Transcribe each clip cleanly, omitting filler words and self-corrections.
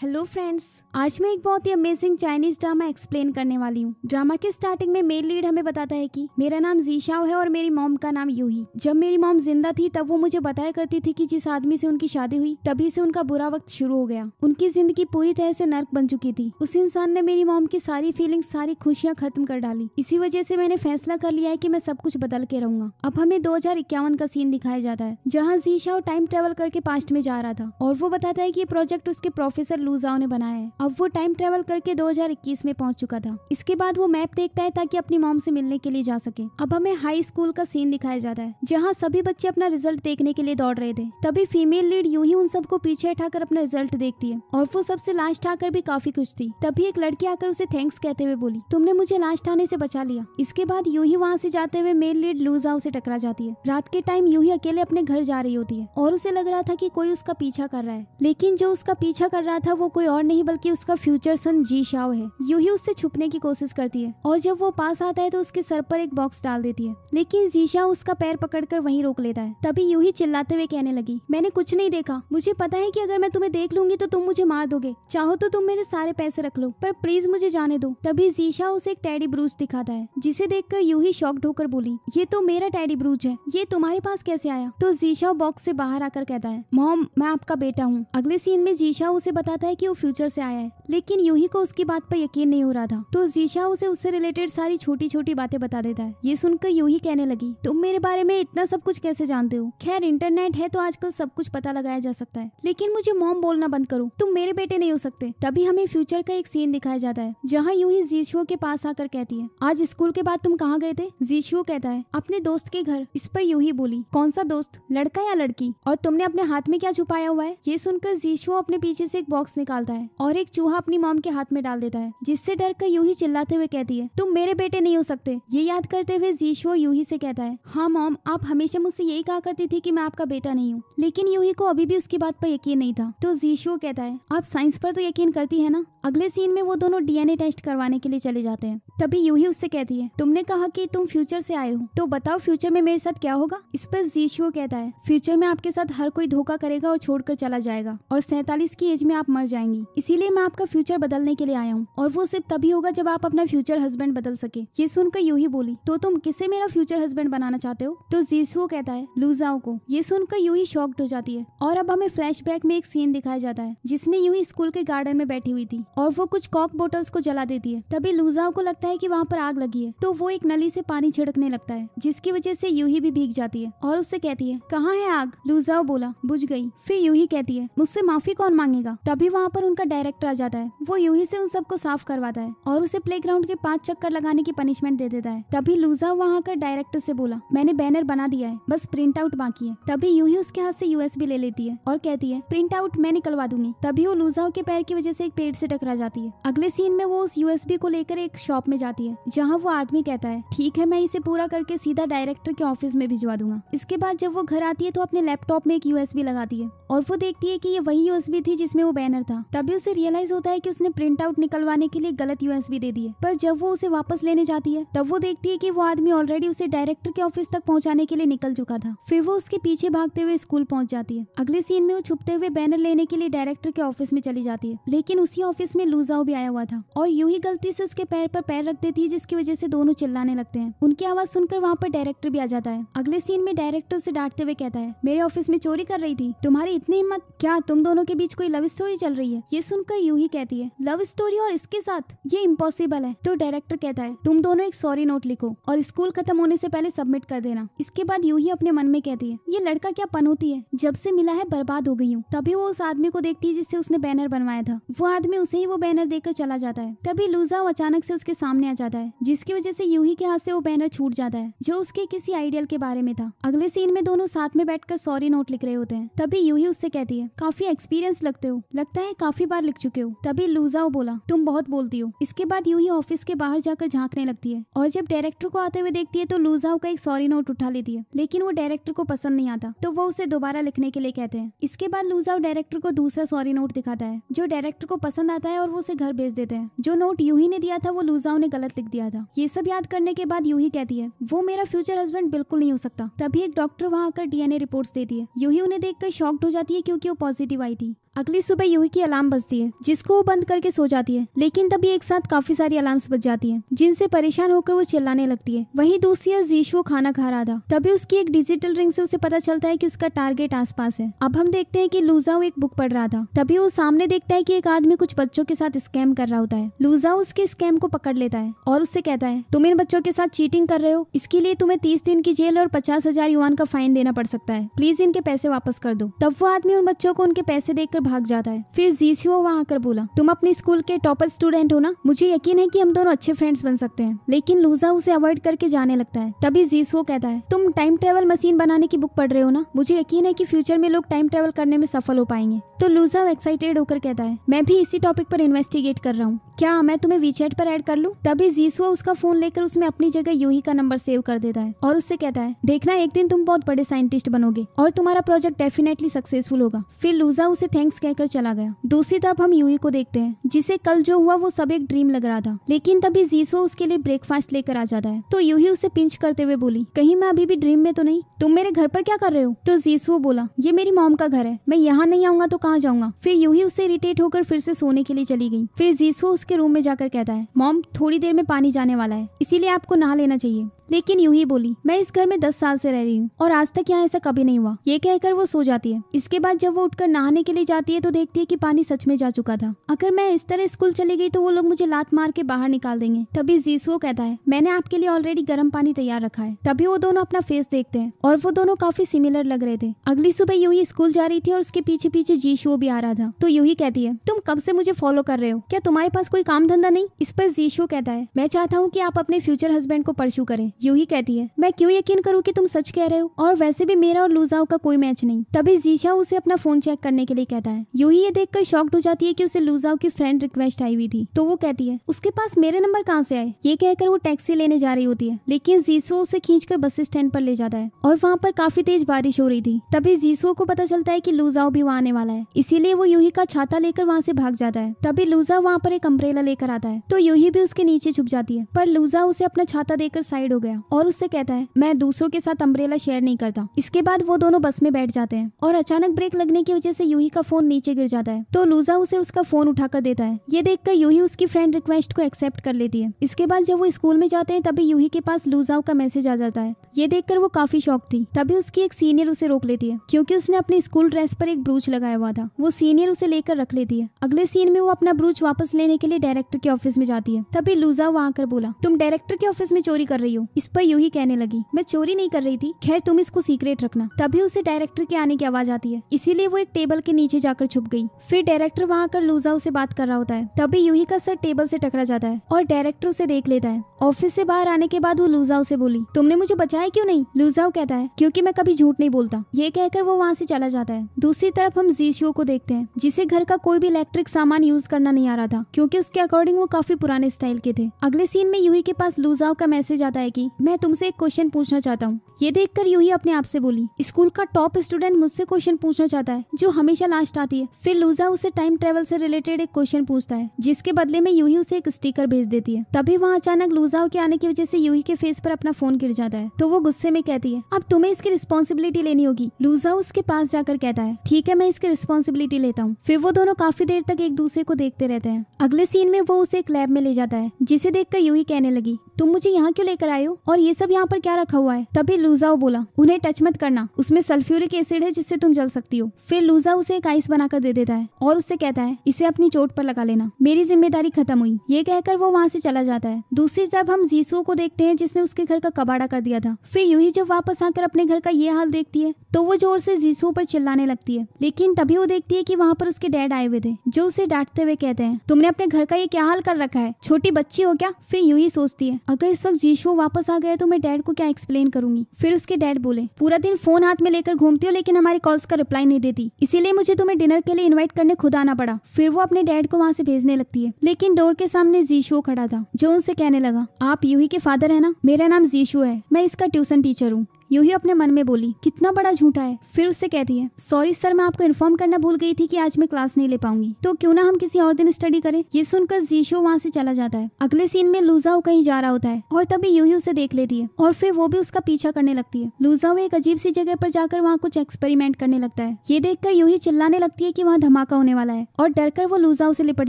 Hello friends, आज मैं एक बहुत ही अमेजिंग चाइनीज ड्रामा एक्सप्लेन करने वाली हूँ। ड्रामा के स्टार्टिंग में मेन लीड हमें बताता है कि मेरा नाम जीशाओ है और मेरी मॉम का नाम यूही। जब मेरी मॉम जिंदा थी तब वो मुझे बताया करती थी कि जिस आदमी से उनकी शादी हुई तभी से उनका बुरा वक्त शुरू हो गया। उनकी जिंदगी पूरी तरह से नर्क बन चुकी थी। उस इंसान ने मेरी मॉम की सारी फीलिंग्स, सारी खुशियाँ खत्म कर डाली। इसी वजह से मैंने फैसला कर लिया है कि मैं सब कुछ बदल के रहूंगा। अब हमें 2051 का सीन दिखाया जाता है जहाँ जीशाओ टाइम ट्रेवल करके पास्ट में जा रहा था और वो बताता है कि ये प्रोजेक्ट उसके प्रोफेसर लूजाओ ने बनाया है। अब वो टाइम ट्रेवल करके 2021 में पहुंच चुका था। इसके बाद वो मैप देखता है ताकि अपनी मॉम से मिलने के लिए जा सके। अब हमें हाई स्कूल का सीन दिखाया जाता है जहाँ सभी बच्चे अपना रिजल्ट देखने के लिए दौड़ रहे थे। तभी फीमेल लीड यूही उन सबको पीछे हटाकर अपना रिजल्ट देखती है और वो सबसे लास्ट आकर भी काफी खुश थी। तभी एक लड़की आकर उसे थैंक्स कहते हुए बोली, तुमने मुझे लास्ट आने से बचा लिया। इसके बाद यूही वहाँ से जाते हुए मेल लीड लूजाओ से टकरा जाती है। रात के टाइम यूही अकेले अपने घर जा रही होती है और उसे लग रहा था कि कोई उसका पीछा कर रहा है, लेकिन जो उसका पीछा कर रहा था वो कोई और नहीं बल्कि उसका फ्यूचर सन जीशाओ है। यूही उससे छुपने की कोशिश करती है और जब वो पास आता है तो उसके सर पर एक बॉक्स डाल देती है, लेकिन जीशाओ उसका पैर पकड़कर वहीं रोक लेता है। तभी यूही चिल्लाते हुए कहने लगी, मैंने कुछ नहीं देखा। मुझे पता है कि अगर मैं तुम्हें देख लूंगी तो तुम मुझे मार दोगे। चाहो तो तुम मेरे सारे पैसे रख लो, पर प्लीज मुझे जाने दो। तभी जीशाओ उसे एक टेडी ब्रूस दिखाता है जिसे देखकर यूही शॉक्ड होकर बोली, ये तो मेरा टेडी ब्रूस है, ये तुम्हारे पास कैसे आया? तो जीशाओ बॉक्स से बाहर आकर कहता है, मॉम मैं आपका बेटा हूँ। अगले सीन में जीशाओ उसे बताता है कि वो फ्यूचर से आया है, लेकिन यूही को उसकी बात पर यकीन नहीं हो रहा था। तो जीशाओ उसे उससे रिलेटेड सारी छोटी छोटी बातें बता देता है। ये सुनकर यूही कहने लगी, तुम मेरे बारे में इतना सब कुछ कैसे जानते हो? खैर इंटरनेट है तो आजकल सब कुछ पता लगाया जा सकता है, लेकिन मुझे मॉम बोलना बंद करो, तुम मेरे बेटे नहीं हो सकते। तभी हमें फ्यूचर का एक सीन दिखाया जाता है जहाँ यूही जीशुओ के पास आकर कहती है, आज स्कूल के बाद तुम कहाँ गए थे? जीशुओ कहता है, अपने दोस्त के घर। इस पर यूही बोली, कौन सा दोस्त, लड़का या लड़की? और तुमने अपने हाथ में क्या छुपाया हुआ है? ये सुनकर जीशुओ अपने पीछे से एक बॉक्स निकालता है और एक चूहा अपनी मॉम के हाथ में डाल देता है, जिससे डरकर यूही चिल्लाते हुए कहती है, तुम मेरे बेटे नहीं हो सकते। ये याद करते हुए जीशुओ यूही से कहता है, हाँ मॉम, आप हमेशा मुझसे यही कहा करती थी कि मैं आपका बेटा नहीं हूँ। लेकिन यूही को अभी भी उसकी बात पर यकीन नहीं था। तो जीशुओ कहता है, आप साइंस पर तो यकीन करती है ना? अगले सीन में वो दोनों डीएनए टेस्ट करवाने के लिए चले जाते हैं। तभी यूही उससे कहती है, तुमने कहा कि तुम फ्यूचर से आए हो, तो बताओ फ्यूचर में मेरे साथ क्या होगा? इस पर जीशुओ कहता है, फ्यूचर में आपके साथ हर कोई धोखा करेगा और छोड़कर चला जाएगा और 47 की एज में आप मर जाएंगी। इसीलिए मैं आपका फ्यूचर बदलने के लिए आया हूँ और वो सिर्फ तभी होगा जब आप अपना फ्यूचर हस्बैंड बदल सके। ये सुनकर यूही बोली, तो तुम किसे मेरा फ्यूचर हस्बैंड बनाना चाहते हो? तो जीशुओ कहता है, लूजाओ को। ये सुनकर यूही शॉक्ड हो जाती है और अब हमें फ्लैशबैक में एक सीन दिखाया जाता है जिसमें यूही स्कूल के गार्डन में बैठी हुई थी और वो कुछ कॉक बोटल्स को जला देती है। तभी लूजाओ को लगता है कि वहाँ पर आग लगी है, तो वो एक नली से पानी छिड़कने लगता है जिसकी वजह से यूही भी भीग जाती है और उससे कहती है, कहाँ है आग? लूजाओ बोला, बुझ गई। फिर यूही कहती है, मुझसे माफी कौन मांगेगा? तभी वहाँ पर उनका डायरेक्टर आ जाता है। वो यूही से उन सबको साफ करवाता है और उसे प्लेग्राउंड के 5 चक्कर लगाने की पनिशमेंट दे देता है। तभी लूजाओ वहाँ आकर डायरेक्टर से बोला, मैंने बैनर बना दिया है, बस प्रिंट आउट बाकी है। तभी यूही उसके हाथ से यूएसबी ले लेती है और कहती है, प्रिंट आउट मैं निकलवा दूंगी। तभी वो लूजाओ के पैर की वजह से एक पेड़ से टकरा जाती है। अगले सीन में वो उस यूएसबी को लेकर एक शॉप में जाती है जहाँ वो आदमी कहता है, ठीक है, मैं इसे पूरा करके सीधा डायरेक्टर के ऑफिस में भिजवा दूंगा। इसके बाद जब वो घर आती है तो अपने लैपटॉप में एक यूएसबी लगाती है और वो देखती है कि ये वही यूएसबी थी जिसमें वो बैनर था। तभी उसे रियलाइज होता है कि उसने प्रिंट आउट निकलवाने के लिए गलत यूएसबी दे दी है। पर जब वो उसे वापस लेने जाती है तब वो देखती है कि वो आदमी ऑलरेडी उसे डायरेक्टर के ऑफिस तक पहुंचाने के लिए निकल चुका था। फिर वो उसके पीछे भागते हुए स्कूल पहुंच जाती है। अगले सीन में वो छुपते हुए बैनर लेने के लिए डायरेक्टर के ऑफिस में चली जाती है, लेकिन उसी ऑफिस में लूजाओ भी आया हुआ था और यूही गलती से उसके पैर पर पैर रख देती है जिसकी वजह से दोनों चिल्लाने लगते हैं। उनकी आवाज सुनकर वहाँ पर डायरेक्टर भी आ जाता है। अगले सीन में डायरेक्टर उसे डांटते हुए कहता है, मेरे ऑफिस में चोरी कर रही थी, तुम्हारी इतनी हिम्मत? क्या तुम दोनों के बीच कोई लव स्टोरी चल रही है? ये सुनकर यूही कहती है, लव स्टोरी और इसके साथ? ये इम्पॉसिबल है। तो डायरेक्टर कहता है, तुम दोनों एक सॉरी नोट लिखो और स्कूल खत्म होने से पहले सबमिट कर देना। इसके बाद यूही अपने मन में कहती है, ये लड़का क्या पनौती है, जब से मिला है बर्बाद हो गई हूँ। तभी वो उस आदमी को देखती है जिससे उसने बैनर बनवाया था। वो आदमी उसे ही वो बैनर देकर चला जाता है। तभी लूजाओ अचानक से उसके सामने आ जाता है जिसकी वजह से यूही के हाथ से वो बैनर छूट जाता है जो उसके किसी आइडियल के बारे में था। अगले सीन में दोनों साथ में बैठकर सॉरी नोट लिख रहे होते हैं। तभी यूही उससे कहती है, काफी एक्सपीरियंस लगते हो, लगता है काफी बार लिख चुके हो। तभी लूजाओ बोला, तुम बहुत बोलती हो। इसके बाद यूही ऑफिस के बाहर जाकर झांकने लगती है और जब डायरेक्टर को आते हुए देखती है तो लूजाओ का एक सॉरी नोट उठा लेती है, लेकिन वो डायरेक्टर को पसंद नहीं आता तो वो उसे दोबारा लिखने के लिए कहते हैं। इसके बाद लूजाओ डायरेक्टर को दूसरा सॉरी नोट दिखाता है जो डायरेक्टर को पसंद आता है और वो उसे घर भेज देते हैं। जो नोट यूही ने दिया था वो लूजाओ ने गलत लिख दिया था। ये सब याद करने के बाद यूही कहती है, वो मेरा फ्यूचर हस्बैंड बिल्कुल नहीं हो सकता। तभी एक डॉक्टर वहाँ आकर डीएनए रिपोर्ट्स देती है। यूही उन्हें देखकर शॉक्ड हो जाती है क्योंकि वो पॉजिटिव आई थी। अगली सुबह यूही की अलार्म बजती है जिसको वो बंद करके सो जाती है, लेकिन तभी एक साथ काफी सारी अलार्म्स बज जाती हैं जिनसे परेशान होकर वो चिल्लाने लगती है। वहीं दूसरी ओर जीशू खाना खा रहा था, तभी उसकी एक डिजिटल रिंग से उसे पता चलता है कि उसका टारगेट आसपास है। अब हम देखते हैं कि लूजाओ एक बुक पढ़ रहा था, तभी वो सामने देखता है कि एक आदमी कुछ बच्चों के साथ स्कैम कर रहा होता है। लूजाओ उसके स्कैम को पकड़ लेता है और उससे कहता है तुम इन बच्चों के साथ चीटिंग कर रहे हो, इसके लिए तुम्हें 30 दिन की जेल और 50,000 युआन का फाइन देना पड़ सकता है, प्लीज इनके पैसे वापस कर दो। तब वो आदमी उन बच्चों को उनके पैसे देकर भाग जाता है। फिर जीशू वहाँ आकर बोला तुम अपने स्कूल के टॉपर स्टूडेंट हो ना, मुझे यकीन है कि हम दोनों अच्छे फ्रेंड्स बन सकते हैं। लेकिन लूजा उसे अवॉइड करके जाने लगता है। तभी जीशू कहता है तुम टाइम ट्रेवल मशीन बनाने की बुक पढ़ रहे हो ना, मुझे यकीन है कि फ्यूचर में लोग टाइम ट्रेवल करने में सफल हो पाएंगे। तो लूजा एक्साइटेड होकर कहता है मैं भी इसी टॉपिक पर इन्वेस्टिगेट कर रहा हूँ, क्या मैं तुम्हें वीचैट पर ऐड कर लूं? तभी जीशू उसका फोन लेकर उसमें अपनी जगह यूही का नंबर सेव कर देता है और उससे कहता है देखना एक दिन तुम बहुत बड़े साइंटिस्ट बनोगे और तुम्हारा प्रोजेक्ट डेफिनेटली सक्सेसफुल होगा। फिर लूजा उसे थैंक्स कहकर चला गया। दूसरी तरफ हम यूही को देखते हैं जिसे कल जो हुआ वो सब एक ड्रीम लग रहा था, लेकिन तभी जीशू उसके लिए ब्रेकफास्ट लेकर आ जाता है। तो यूही उसे पिंच करते हुए बोली कहीं मैं अभी भी ड्रीम में तो नहीं, तुम मेरे घर पर क्या कर रहे हो? तो जीशू बोला ये मेरी मॉम का घर है, मैं यहाँ नहीं आऊंगा तो कहाँ जाऊंगा। फिर यूही उससे इरिटेट होकर फिर से सोने के लिए चली गई। फिर जीशू उसके रूम में जाकर कहता है मॉम थोड़ी देर में पानी जाने वाला है, इसीलिए आपको नहा लेना चाहिए। लेकिन यूही बोली मैं इस घर में 10 साल से रह रही हूँ और आज तक यहाँ ऐसा कभी नहीं हुआ। ये कहकर वो सो जाती है। इसके बाद जब वो उठकर नहाने के लिए जाती है तो देखती है कि पानी सच में जा चुका था। अगर मैं इस तरह स्कूल चली गई तो वो लोग मुझे लात मार के बाहर निकाल देंगे। तभी जीशू कहता है मैंने आपके लिए ऑलरेडी गर्म पानी तैयार रखा है। तभी वो दोनों अपना फेस देखते हैं और वो दोनों काफी सिमिलर लग रहे थे। अगली सुबह यूही स्कूल जा रही थी और उसके पीछे पीछे जीशू भी आ रहा था। तो यूही कहती है तुम कब से मुझे फॉलो कर रहे हो, क्या तुम्हारे पास कोई काम धंधा नहीं? इस पर जीशू कहता है मैं चाहता हूँ कि आप अपने फ्यूचर हस्बैंड को परस्यू करें। यूही कहती है मैं क्यों यकीन करूँ कि तुम सच कह रहे हो, और वैसे भी मेरा और लूजाओ का कोई मैच नहीं। तभी जीशा उसे अपना फोन चेक करने के लिए कहता है। यूही ये देखकर शॉक्ड हो जाती है कि उसे लूजाओ की फ्रेंड रिक्वेस्ट आई हुई थी। तो वो कहती है उसके पास मेरे नंबर कहाँ से आए? ये कहकर वो टैक्सी लेने जा रही होती है, लेकिन जीशो उसे खींचकर बस स्टैंड पर ले जाता है और वहाँ पर काफी तेज बारिश हो रही थी। तभी जीशो को पता चलता है कि लूजाओ भी वहाँ आने वाला है, इसीलिए वो यूही का छाता लेकर वहाँ से भाग जाता है। तभी लूजा वहाँ पर एक अम्ब्रेला लेकर आता है तो यूही भी उसके नीचे छुप जाती है, पर लूजा उसे अपना छाता देकर साइड हो गया और उससे कहता है मैं दूसरों के साथ अम्ब्रेला शेयर नहीं करता। इसके बाद वो दोनों बस में बैठ जाते हैं और अचानक ब्रेक लगने की वजह से यूही का फोन नीचे गिर जाता है। तो लूजा उसे उसका फोन उठाकर देता है। ये देखकर यूही उसकी फ्रेंड रिक्वेस्ट को एक्सेप्ट कर लेती है। इसके बाद जब वो स्कूल में जाते हैं तभी यूही के पास लूजाओ का मैसेज आ जाता है। ये देखकर वो काफी शॉक थी। तभी उसकी एक सीनियर उसे रोक लेती है क्योंकि उसने अपनी स्कूल ड्रेस पर एक ब्रूच लगाया हुआ था। वो सीनियर उसे लेकर रख लेती है। अगले सीन में वो अपना ब्रूच वापस लेने के लिए डायरेक्टर के ऑफिस में जाती है। तभी लूजा वहाँ आकर बोला तुम डायरेक्टर के ऑफिस में चोरी कर रही हो। इस पर यूही कहने लगी मैं चोरी नहीं कर रही थी, खैर तुम इसको सीक्रेट रखना। तभी उसे डायरेक्टर के आने की आवाज आती है, इसीलिए वो एक टेबल के नीचे जाकर छुप गई। फिर डायरेक्टर वहाँ आकर लूजा से बात कर रहा होता है। तभी यूही का सर टेबल से टकरा जाता है और डायरेक्टर उसे देख लेता है। ऑफिस से बाहर आने के बाद वो लूजाओ से बोली तुमने मुझे बचाया क्यों नहीं? लूजाओ कहता है क्योंकि मैं कभी झूठ नहीं बोलता। ये कहकर वो वहाँ से चला जाता है। दूसरी तरफ हम जीशो को देखते हैं जिसे घर का कोई भी इलेक्ट्रिक सामान यूज करना नहीं आ रहा था क्योंकि उसके अकॉर्डिंग वो काफी पुराने स्टाइल के थे। अगले सीन में यूही के पास लूजाओ का मैसेज आता है कि मैं तुमसे एक क्वेश्चन पूछना चाहता हूँ। ये देखकर यूही अपने आप से बोली स्कूल का टॉप स्टूडेंट मुझसे क्वेश्चन पूछना चाहता है जो हमेशा लास्ट आती है। फिर लूजा उसे टाइम ट्रेवल से रिलेटेड एक क्वेश्चन पूछता है जिसके बदले में यूही उसे एक स्टिकर भेज देती है। तभी वहाँ अचानक लूजाओ के आने की वजह से यूही के फेस पर अपना फोन गिर जाता है। तो वो गुस्से में कहती है अब तुम्हें इसकी रिस्पॉन्सिबिलिटी लेनी होगी। लूजा उसके पास जाकर कहता है ठीक है मैं इसकी रिस्पॉन्सिबिलिटी लेता हूँ। फिर वो दोनों काफी देर तक एक दूसरे को देखते रहते हैं। अगले सीन में वो उसे एक लैब में ले जाता है जिसे देखकर यूही कहने लगी तुम मुझे यहाँ क्यों लेकर आए हो और ये सब यहाँ पर क्या रखा हुआ है? तभी लूजाओ बोला उन्हें टच मत करना, उसमें सल्फ्यूरिक एसिड है जिससे तुम जल सकती हो। फिर लूजा उसे एक आइस बनाकर दे देता है और उससे कहता है इसे अपनी चोट पर लगा लेना, मेरी जिम्मेदारी खत्म हुई। ये कहकर वो वहाँ से चला जाता है। दूसरी तरफ हम जीसू को देखते हैं जिसने उसके घर का कबाड़ा कर दिया था। फिर यूही जब वापस आकर अपने घर का ये हाल देखती है तो वो जोर से जीसू पर चिल्लाने लगती है, लेकिन तभी वो देखती है कि वहाँ पर उसके डैड आए हुए थे जो उसे डांटते हुए कहते हैं तुमने अपने घर का ये क्या हाल कर रखा है, छोटी बच्ची हो क्या? फिर यूही सोचती है अगर इस वक्त जीशु वापस आ गए तो मैं डैड को क्या एक्सप्लेन करूंगी। फिर उसके डैड बोले पूरा दिन फोन हाथ में लेकर घूमती हो लेकिन हमारे कॉल्स का रिप्लाई नहीं देती, इसीलिए मुझे तुम्हें डिनर के लिए इनवाइट करने खुद आना पड़ा। फिर वो अपने डैड को वहाँ से भेजने लगती है, लेकिन डोर के सामने जीशु खड़ा था जो उनसे कहने लगा आप यूही के फादर है ना? मेरा नाम जीशु है, मैं इसका ट्यूशन टीचर हूँ। यूही अपने मन में बोली, कितना बड़ा झूठा है। फिर उससे कहती है, सॉरी सर, मैं आपको इन्फॉर्म करना भूल गई थी कि आज मैं क्लास नहीं ले पाऊंगी, तो क्यों ना हम किसी और दिन स्टडी करें। ये सुनकर जीशो वहाँ से चला जाता है। अगले सीन में लूजाओ कहीं जा रहा होता है और तभी यूही उसे देख लेती है और फिर वो भी उसका पीछा करने लगती है। लूजाओ एक अजीब सी जगह पर जाकर वहाँ कुछ एक्सपेरिमेंट करने लगता है। ये देखकर यूही चिल्लाने लगती है कि वहाँ धमाका होने वाला है और डरकर वो लूजाओ से लिपट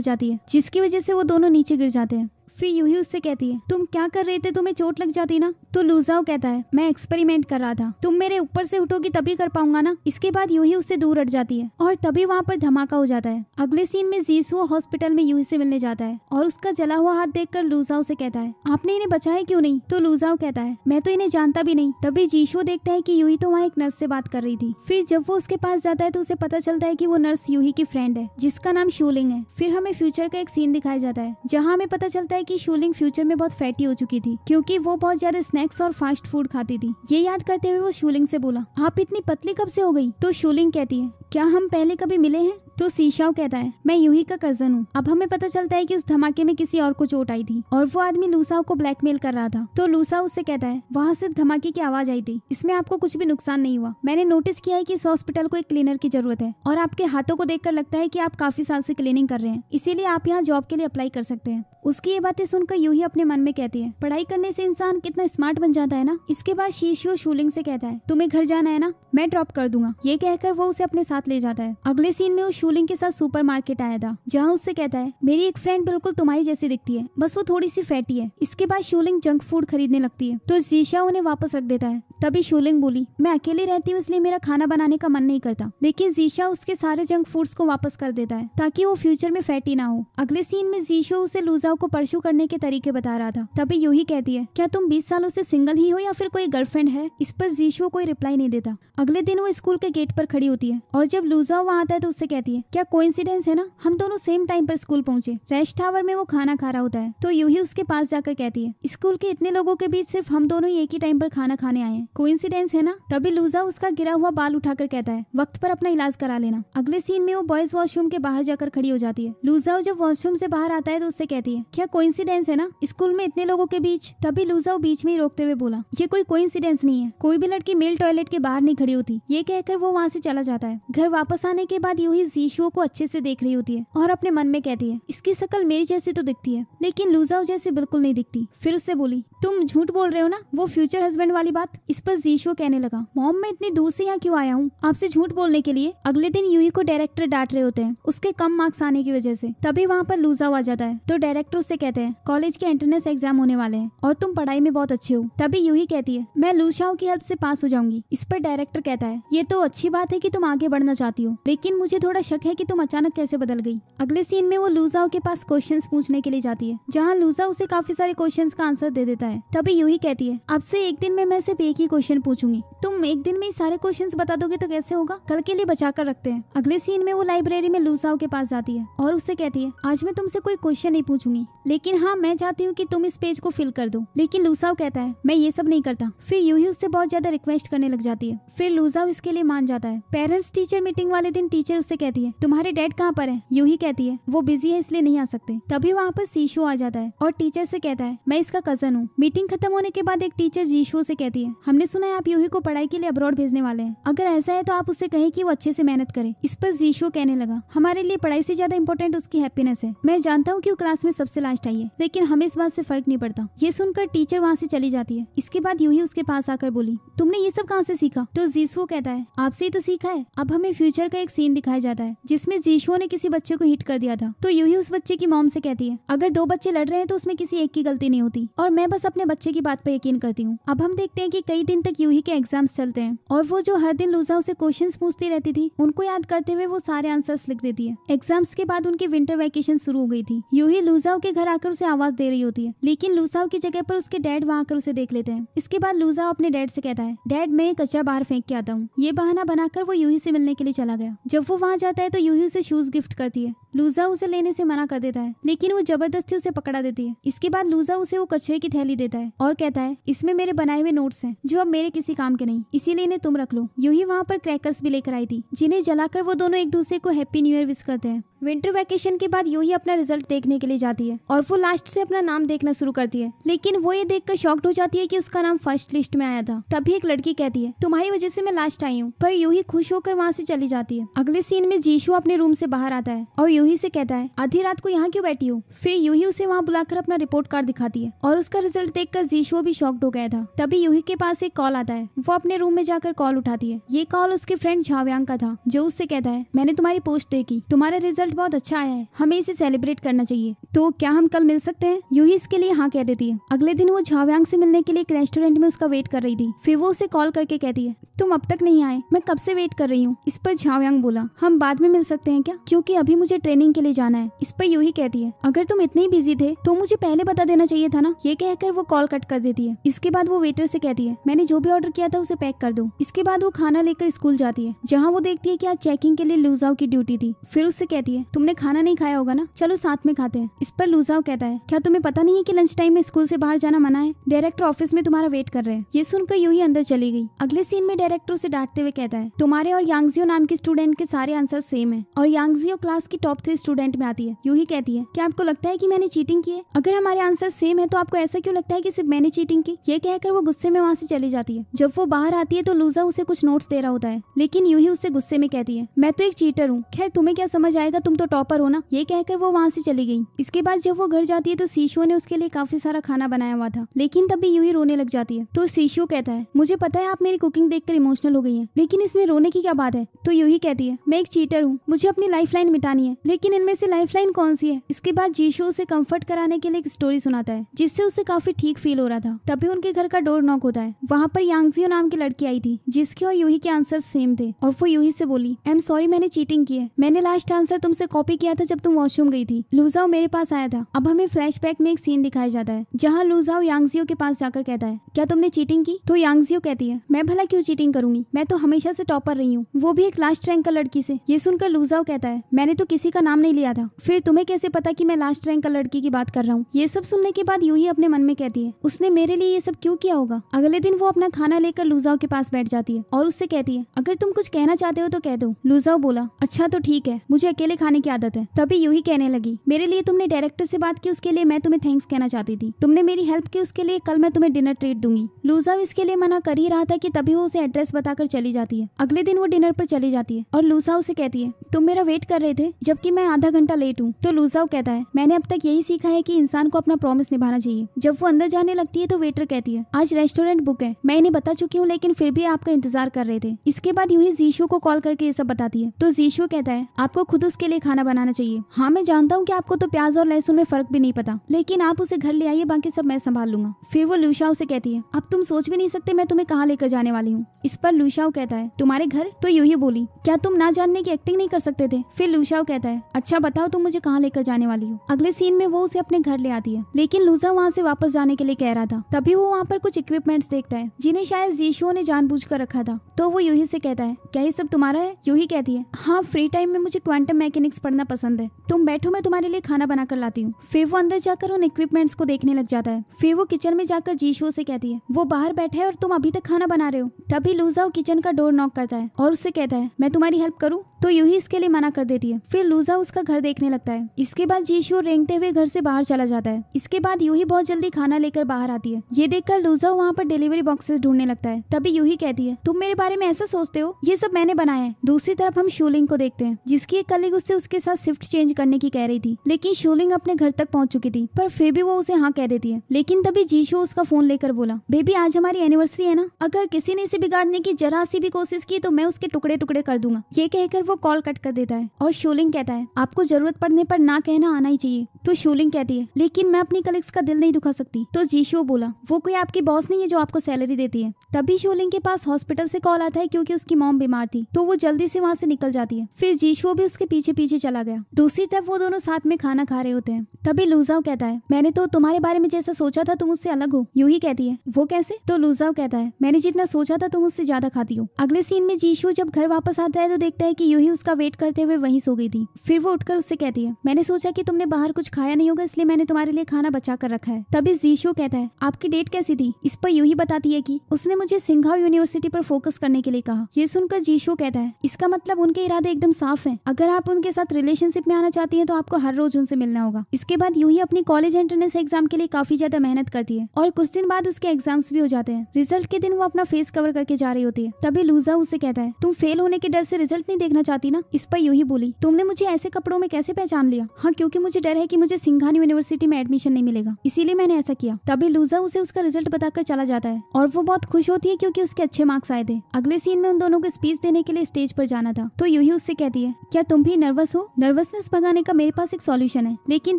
जाती है, जिसकी वजह से वो दोनों नीचे गिर जाते हैं। फिर यूही उससे कहती है, तुम क्या कर रहे थे, तुम्हें चोट लग जाती ना। तो लूजाओ कहता है, मैं एक्सपेरिमेंट कर रहा था, तुम मेरे ऊपर से उठोगी तभी कर पाऊंगा ना। इसके बाद यूही उससे दूर हट जाती है और तभी वहाँ पर धमाका हो जाता है। अगले सीन में जीसुओ हॉस्पिटल में यूही से मिलने जाता है और उसका जला हुआ हाथ देखकर लूजाओ से कहता है, आपने इन्हें बचाया क्यों नहीं। तो लूजाओ कहता है, मैं तो इन्हें जानता भी नहीं। तभी जीशुओ देखता है कि यूही तो वहाँ एक नर्स से बात कर रही थी। फिर जब वो उसके पास जाता है तो उसे पता चलता है कि वो नर्स यूही की फ्रेंड है, जिसका नाम शूलिंग है। फिर हमें फ्यूचर का एक सीन दिखाया जाता है जहाँ हमें पता चलता है कि शूलिंग फ्यूचर में बहुत फैटी हो चुकी थी, क्योंकि वो बहुत ज्यादा स्नैक्स और फास्ट फूड खाती थी। ये याद करते हुए वो शूलिंग से बोला, आप इतनी पतली कब से हो गई। तो शूलिंग कहती है, क्या हम पहले कभी मिले हैं। तो सीशाओ कहता है, मैं यूही का कजन हूँ। अब हमें पता चलता है कि उस धमाके में किसी और को चोट आई थी और वो आदमी लूसाओ को ब्लैकमेल कर रहा था। तो लूसाओ उससे कहता है, वहाँ सिर्फ धमाके की आवाज आई थी, इसमें आपको कुछ भी नुकसान नहीं हुआ। मैंने नोटिस किया है कि इस हॉस्पिटल को एक क्लीनर की जरूरत है और आपके हाथों को देखकर लगता है कि आप काफी साल से क्लीनिंग कर रहे हैं, इसीलिए आप यहाँ जॉब के लिए अप्लाई कर सकते हैं। उसकी ये बातें सुनकर यूही अपने मन में कहती है, पढ़ाई करने से इंसान कितना स्मार्ट बन जाता है ना। इसके बाद शीशो शूलिंग से कहता है, तुम्हें घर जाना है ना, मैं ड्रॉप कर दूंगा। ये कहकर वो उसे अपने साथ ले जाता है। अगले सीन में वो शूलिंग के साथ सुपरमार्केट आया था, जहाँ उससे कहता है, मेरी एक फ्रेंड बिल्कुल तुम्हारी जैसी दिखती है, बस वो थोड़ी सी फैटी है। इसके बाद शूलिंग जंक फूड खरीदने लगती है तो जीशा उन्हें वापस रख देता है। तभी शूलिंग बोली, मैं अकेली रहती हूँ इसलिए मेरा खाना बनाने का मन नहीं करता, लेकिन जीशा उसके सारे जंक फूड्स को वापस कर देता है ताकि वो फ्यूचर में फैटी ना हो। अगले सीन में जीशो उसे लूजाओ को परसू करने के तरीके बता रहा था। तभी यूही कहती है, क्या तुम 20 सालों से सिंगल ही हो या फिर कोई गर्लफ्रेंड है। इस पर जीशो कोई रिप्लाई नहीं देता। अगले दिन वो स्कूल के गेट पर खड़ी होती है और जब लूजाओ वहाँ आता है तो उससे कहती है, क्या कोइंसिडेंस है ना, हम दोनों सेम टाइम पर स्कूल पहुंचे। रेस्ट टावर में वो खाना खा रहा होता है तो यूही उसके पास जाकर कहती है, स्कूल के इतने लोगों के बीच सिर्फ हम दोनों ही एक ही टाइम पर खाना खाने आए हैं, कोइंसिडेंस है ना। तभी लूजाओ उसका गिरा हुआ बाल उठाकर कहता है, वक्त पर अपना इलाज करा लेना। अगले सीन में वो बॉयज वॉशरूम के बाहर जाकर खड़ी हो जाती है। लूजाओ जब वॉशरूम से बाहर आता है तो उससे कहती है, क्या कोइंसिडेंस है ना, स्कूल में इतने लोगों के बीच। तभी लूजाओ बीच में ही रोकते हुए बोला, ये कोई कोइंसिडेंस नहीं है, कोई भी लड़की मेल टॉयलेट के बाहर नहीं खड़ी होती। ये कहकर वो वहाँ से चला जाता है। घर वापस आने के बाद यूही जीशुओ को अच्छे से देख रही होती है और अपने मन में कहती है, इसकी शक्ल मेरी जैसी तो दिखती है लेकिन लूजाओ जैसी बिल्कुल नहीं दिखती। फिर उससे बोली, तुम झूठ बोल रहे हो ना, वो फ्यूचर हस्बैंड वाली बात। इस पर जीशुओ कहने लगा, मॉम मैं इतनी दूर से यहाँ क्यों आया हूँ आपसे झूठ बोलने के लिए। अगले दिन यूही को डायरेक्टर डांट रहे होते हैं उसके कम मार्क्स आने की वजह से। तभी वहाँ पर लूजाओ आ जाता है तो डायरेक्टर उससे कहते हैं, कॉलेज के एंट्रेंस एग्जाम होने वाले हैं और तुम पढ़ाई में बहुत अच्छे हो। तभी यूही कहती है, मैं लूशाओ की हेल्प से पास हो जाऊंगी। इस पर डायरेक्टर कहता है, ये तो अच्छी बात है कि तुम आगे बढ़ना चाहती हो, लेकिन मुझे थोड़ा शक है कि तुम अचानक कैसे बदल गई। अगले सीन में वो लूजाओ के पास क्वेश्चंस पूछने के लिए जाती है, जहाँ लूजाओ उसे काफी सारे क्वेश्चंस का आंसर दे देता है। तभी यूही कहती है, अब से एक दिन में मैं सिर्फ एक ही क्वेश्चन पूछूंगी, तुम एक दिन में ही सारे क्वेश्चंस बता दोगे तो कैसे होगा, कल के लिए बचा कर रखते हैं। अगले सीन में वो लाइब्रेरी में लूजाओ के पास जाती है और उससे कहती है, आज मैं तुमसे कोई क्वेश्चन नहीं पूछूंगी, लेकिन हाँ मैं चाहती हूँ कि तुम इस पेज को फिल कर दो। लेकिन लूजाओ कहता है, मैं ये सब नहीं करता। फिर यूही उससे बहुत ज्यादा रिक्वेस्ट करने लग जाती है। फिर लूजाओ इसके लिए मान जाता है। पेरेंट्स टीचर मीटिंग वाले दिन टीचर उससे कहती है, तुम्हारे डैड कहाँ पर है। यूही कहती है, वो बिजी है इसलिए नहीं आ सकते। तभी वहाँ पर शीशो आ जाता है और टीचर से कहता है, मैं इसका कजन हूँ। मीटिंग खत्म होने के बाद एक टीचर जीशो से कहती है, हमने सुना है आप यूही को पढ़ाई के लिए अब्रॉड भेजने वाले हैं, अगर ऐसा है तो आप उससे कहें कि वो अच्छे से मेहनत करे। इस पर जीशो कहने लगा, हमारे लिए पढ़ाई से ज्यादा इंपॉर्टेंट उसकी हैप्पीनेस है। मैं जानता हूँ कि वो क्लास में सबसे लास्ट आई है, लेकिन हमें इस बात से फर्क नहीं पड़ता। ये सुनकर टीचर वहाँ से चली जाती है। इसके बाद यूही उसके पास आकर बोली, तुमने ये सब कहाँ से सीखा। तो जीशो कहता है, आपसे ही तो सीखा है। अब हमें फ्यूचर का एक सीन दिखाया जाता है जिसमें जीशो ने किसी बच्चे को हिट कर दिया था। तो यूही उस बच्चे की मॉम से कहती है, अगर दो बच्चे लड़ रहे हैं तो उसमें किसी एक की गलती नहीं होती और मैं बस अपने बच्चे की बात पर यकीन करती हूँ। अब हम देखते हैं कि कई दिन तक यूही के एग्जाम्स चलते हैं और वो जो हर दिन लूजाओ से क्वेश्चंस पूछती रहती थी उनको याद करते हुए वो सारे आंसर्स लिख देती है। एग्जाम्स के बाद उनकी विंटर वैकेशन शुरू हो गई थी। यूही लूजाओ के घर आकर उसे आवाज दे रही होती है, लेकिन लूजाओ की जगह पर उसके डैड वहाँ आकर उसे देख लेते हैं। इसके बाद लूजाओ अपने डैड से कहता है, डैड मैं एक कचरा बाहर फेंक के आता हूँ। ये बहाना बनाकर वो यूही से मिलने के लिए चला गया। जब वो वहाँ जाता है तो यूही उसे शूज गिफ्ट करती है। लूजाओ उसे लेने से मना कर देता है, लेकिन वो जबरदस्ती उसे पकड़ा देती है। इसके बाद लूजाओ उसे वो कचरे की थैली देता है और कहता है, इसमें मेरे बनाए हुए नोट्स हैं जो अब मेरे किसी काम के नहीं, इसीलिए इन्हें तुम रख लो। यूही वहाँ पर क्रैकर्स भी लेकर आई थी जिन्हें जलाकर वो दोनों एक दूसरे को हैप्पी न्यू ईयर विश करते हैं। विंटर वेकेशन के बाद यूही अपना रिजल्ट देखने के लिए जाती है और वो लास्ट से अपना नाम देखना शुरू करती है, लेकिन वो ये देखकर शॉक्ड हो जाती है कि उसका नाम फर्स्ट लिस्ट में आया था। तभी एक लड़की कहती है तुम्हारी वजह से मैं लास्ट आई हूँ, पर यूही खुश होकर वहाँ से चली जाती है। अगले सीन में जीशू अपने रूम से बाहर आता है और यूही से कहता है आधी रात को यहाँ क्यों बैठी हो। फिर यूही उसे वहाँ बुलाकर अपना रिपोर्ट कार्ड दिखाती है और उसका रिजल्ट देखकर जीशू भी शॉक्ड हो गया था। तभी यूही के पास एक कॉल आता है। वो अपने रूम में जाकर कॉल उठाती है। ये कॉल उसके फ्रेंड झाव्यांग का था, जो उससे कहता है मैंने तुम्हारी पोस्ट देखी, तुम्हारा रिजल्ट बहुत अच्छा आया है, हमें इसे सेलिब्रेट करना चाहिए, तो क्या हम कल मिल सकते हैं। यूही इसके लिए हाँ कह देती है। अगले दिन वो झाव्यांग से मिलने के लिए एक रेस्टोरेंट में उसका वेट कर रही थी। फिर वो उसे कॉल करके कहती है तुम अब तक नहीं आए, मैं कब से वेट कर रही हूँ। इस पर झाव्यांग बोला हम बाद में मिल सकते हैं क्या, क्योंकि अभी मुझे ट्रेनिंग के लिए जाना है। इस पर यूही कहती है अगर तुम इतने ही बिजी थे तो मुझे पहले बता देना चाहिए था ना। ये कहकर वो कॉल कट कर देती है। इसके बाद वो वेटर से कहती है मैंने जो भी ऑर्डर किया था उसे पैक कर दो। इसके बाद वो खाना लेकर स्कूल जाती है, जहाँ वो देखती है कि आज चेकिंग के लिए लूजाओ की ड्यूटी थी। फिर उससे कहती है तुमने खाना नहीं खाया होगा ना, चलो साथ में खाते हैं। इस पर लूजाओ कहता है क्या तुम्हें पता नहीं है कि लंच टाइम में स्कूल से बाहर जाना मना है, डायरेक्टर ऑफिस में तुम्हारा वेट कर रहे हैं। ये सुनकर यूही अंदर चली गई। अगले सीन में डायरेक्टर उसे डांटते हुए कहता है तुम्हारे और यांगजियो नाम के स्टूडेंट के सारे आंसर सेम है और यांगजियो क्लास की टॉप 3 स्टूडेंट में आती है। यूही कहती है क्या आपको लगता है कि मैंने चीटिंग की है? अगर हमारे आंसर सेम है तो आपको ऐसा क्यों लगता है कि सिर्फ मैंने चीटिंग की? ये कहकर वो गुस्से में वहाँ से चली जाती है। जब वो बाहर आती है तो लूजा उसे कुछ नोट्स दे रहा होता है, लेकिन यूही उससे गुस्से में कहती है मैं तो एक चीटर हूँ, खैर तुम्हें क्या समझ आएगा, तुम तो टॉपर हो ना। ये कहकर वो वहाँ से चली गई। इसके बाद जब वो घर जाती है तो सीशो ने उसके लिए काफी सारा खाना बनाया हुआ था, लेकिन तभी यूही रोने लग जाती है। तो सीशो कहता है मुझे पता है आप मेरी कुकिंग देखकर इमोशनल हो गई है, लेकिन इसमें रोने की क्या बात है। तो यूही कहती है मैं एक चीटर हूँ, मुझे अपनी लाइफलाइन मिटानी है, लेकिन इनमें से लाइफलाइन कौन सी है। इसके बाद जीशो उसे कंफर्ट कराने के लिए एक स्टोरी सुनाता है, जिससे उसे काफी ठीक फील हो रहा था। तभी उनके घर का डोर नॉक होता है। वहाँ पर यांगजियो नाम की लड़की आई थी, जिसके और यूही के आंसर सेम थे, और वो यूही से बोली आई एम सॉरी मैंने चीटिंग की है, मैंने लास्ट आंसर तुमसे कॉपी किया था जब तुम वॉशरूम गई थी। लूजाओ मेरे पास आया था। अब हमें फ्लैशबैक में एक सीन दिखाया जाता है, जहाँ लूजाओ यांगजियो के पास जाकर कहता है क्या तुमने चीटिंग की? तो यांगजियो कहती है मैं भला क्यों चीटिंग करूंगी, मैं तो हमेशा से टॉपर रही हूँ, वो भी एक लास्ट रैंक का लड़की से। ये सुनकर लूजाओ कहता है मैंने तो किसी का नाम नहीं लिया था, फिर तुम्हें कैसे पता कि मैं लास्ट रैंक का लड़की की बात कर रहा हूँ। ये सब सुनने के बाद यूही अपने मन में कहती है उसने मेरे लिए ये सब क्यों किया होगा। अगले दिन वो अपना खाना लेकर लूजाओ के पास बैठ जाती है और उससे कहती है अगर तुम कुछ कहना चाहते हो तो कह दो। लूजाओ बोला अच्छा तो ठीक है, मुझे अकेले खाने की आदत है। तभी यूही कहने लगी मेरे लिए तुमने डायरेक्टर से बात की, उसके लिए मैं तुम्हें थैंक्स कहना चाहती थी, तुमने मेरी हेल्प की, उसके लिए कल मैं तुम्हें डिनर ट्रीट दूंगी। लूजाओ इसके लिए मना कर ही रहा था कि तभी वो उसे एड्रेस बताकर चली जाती है। अगले दिन वो डिनर पर चली जाती है और लूजाओ से कहती है तुम मेरा वेट कर रहे थे जबकि मैं आधा घंटा लेट हूँ। तो लूजाओ कहता है मैंने अब तक यही सीखा है कि इंसान को अपना प्रॉमिस निभाना चाहिए। जब वो अंदर जाने लगती है तो वेटर कहती है आज रेस्टोरेंट बुक है, मैं इन्हें बता चुकी हूँ, लेकिन फिर भी आपका इंतजार कर रहे थे। इसके बाद यूही जीशू को कॉल करके ये सब बताती है। तो जीशू कहता है आपको खुद उसके लिए खाना बनाना चाहिए। हाँ मैं जानता हूँ कि आपको तो प्याज और लहसुन में फर्क भी नहीं पता, लेकिन आप उसे घर ले आइए, बाकी सब मैं संभाल लूंगा। फिर वो लूशाओ से कहती है अब तुम सोच भी नहीं सकते मैं तुम्हें कहाँ लेकर जाने वाली हूँ। इस पर लूशाओ कहता है तुम्हारे घर। तो यूही बोली क्या तुम ना जानने की एक्टिंग नहीं कर सकते थे। फिर लूशाओ कहता है अच्छा बताओ तुम मुझे कहाँ लेकर जाने वाली हो। अगले सीन में वो उसे अपने घर ले आती है, लेकिन लूजा वहाँ से वापस जाने के लिए कह रहा था। तभी वो वहाँ पर कुछ इक्विपमेंट्स देखता है जिन्हें शायद जीशुओ ने जानबूझकर रखा था। तो वो यूही से कहता है क्या ये सब तुम्हारा है? यूही कहती है हाँ फ्री टाइम में मुझे क्वांटम मैकेनिक्स पढ़ना पसंद है, तुम बैठो मैं तुम्हारे लिए खाना बना कर लाती हूँ। फिर वो अंदर जाकर उन इक्विपमेंट्स को देखने लग जाता है। फिर वो किचन में जाकर जीशुओ से कहती है वो बाहर बैठा है और तुम अभी तक खाना बना रहे हो। तभी लूजाओ किचन का डोर नॉक करता है और उससे कहता है मैं तुम्हारी हेल्प करूँ। तो यूही इसके लिए मना कर देती है। फिर लूजा उसका घर देखने लगता है। इसके बाद जीशुओ रेंगते हुए घर से बाहर चला जाता है। इसके बाद यूही बहुत जल्दी खाना लेकर बाहर आती है। ये देखकर लूजा वहाँ पर डिलीवरी बॉक्सेस ढूंढने लगता है। तभी यूही कहती है तुम मेरे बारे में ऐसा सोचते हो, ये सब मैंने बनाया है। दूसरी तरफ हम शूलिंग को देखते हैं, जिसकी एक कलीग उससे उसके साथ शिफ्ट चेंज करने की कह रही थी, लेकिन शूलिंग अपने घर तक पहुंच चुकी थी, पर फिर भी वो उसे हाँ कह देती है। लेकिन तभी जीशु उसका फोन लेकर बोला बेबी आज हमारी एनिवर्सरी है ना, अगर किसी ने इसे बिगाड़ने की जरा सी भी कोशिश की तो मैं उसके टुकड़े टुकड़े कर दूंगा। ये कहकर वो कॉल कट कर देता है और शूलिंग कहता है आपको जरूरत पड़ने पर ना कहना आना ही चाहिए। तो शूलिंग कहती है लेकिन मैं अपनी कलीग्स का दिल नहीं दुखा सकती। तो जीशु बोला वो कोई आपकी बॉस नहीं है जो आपको सैलरी देती है। तभी शूलिंग के पास हॉस्पिटल से कॉल आता है क्योंकि उसकी मॉम बीमार थी, तो वो जल्दी से वहाँ से निकल जाती है। फिर जीशु भी उसके पीछे पीछे चला गया। दूसरी तरफ वो दोनों साथ में खाना खा रहे होते हैं। तभी लूजाओ कहता है मैंने तो तुम्हारे बारे में जैसा सोचा था तुम उससे अलग हो। यूही कहती है वो कैसे? तो लूजाओ कहता है मैंने जितना सोचा था तुम उससे ज्यादा खाती हो। अगले सीन में जीशु जब घर वापस आता है तो देखता है कि यूही उसका वेट करते हुए वहीं सो गई थी। फिर वो उठकर उससे कहती है मैंने सोचा कि तुमने बाहर कुछ खाया नहीं होगा, इसलिए मैंने तुम्हारे लिए खाना बचा कर रखा है। तभी जीशो कहता है आपकी डेट कैसी थी? इस पर यूही बताती है कि उसने मुझे सिंघाओ यूनिवर्सिटी पर फोकस करने के लिए कहा। ये सुनकर जीशो कहता है इसका मतलब उनके इरादे एकदम साफ हैं। अगर आप उनके साथ रिलेशनशिप में आना चाहती हैं तो आपको हर रोज उनसे मिलना होगा। इसके बाद यूही अपनी कॉलेज एंट्रेंस एग्जाम के लिए काफी ज्यादा मेहनत करती है और कुछ दिन बाद उसके एग्जाम्स भी हो जाते हैं। रिजल्ट के दिन वो अपना फेस कवर करके जा रही होती है। तभी लूजा उसे कहता है तुम फेल होने के डर से रिजल्ट नहीं देखना चाहती ना? इस पर यूही बोली तुमने मुझे ऐसे कपड़ों में कैसे पहचान लिया? हाँ, क्योंकि मुझे डर है कि मुझे सिंघान यूनिवर्सिटी में एडमिशन नहीं मिलेगा, इसीलिए मैंने ऐसा किया। तभी लूजा उसे उसका रिजल्ट बताकर चला जाता है और वो बहुत खुश होती है क्योंकि उसके अच्छे मार्क्स आए थे। अगले सीन में उन दोनों को स्पीच देने के लिए स्टेज पर जाना था। तो यूही उससे कहती है क्या तुम भी नर्वस हो? नर्वसनेस भगाने का मेरे पास एक सॉल्यूशन है। लेकिन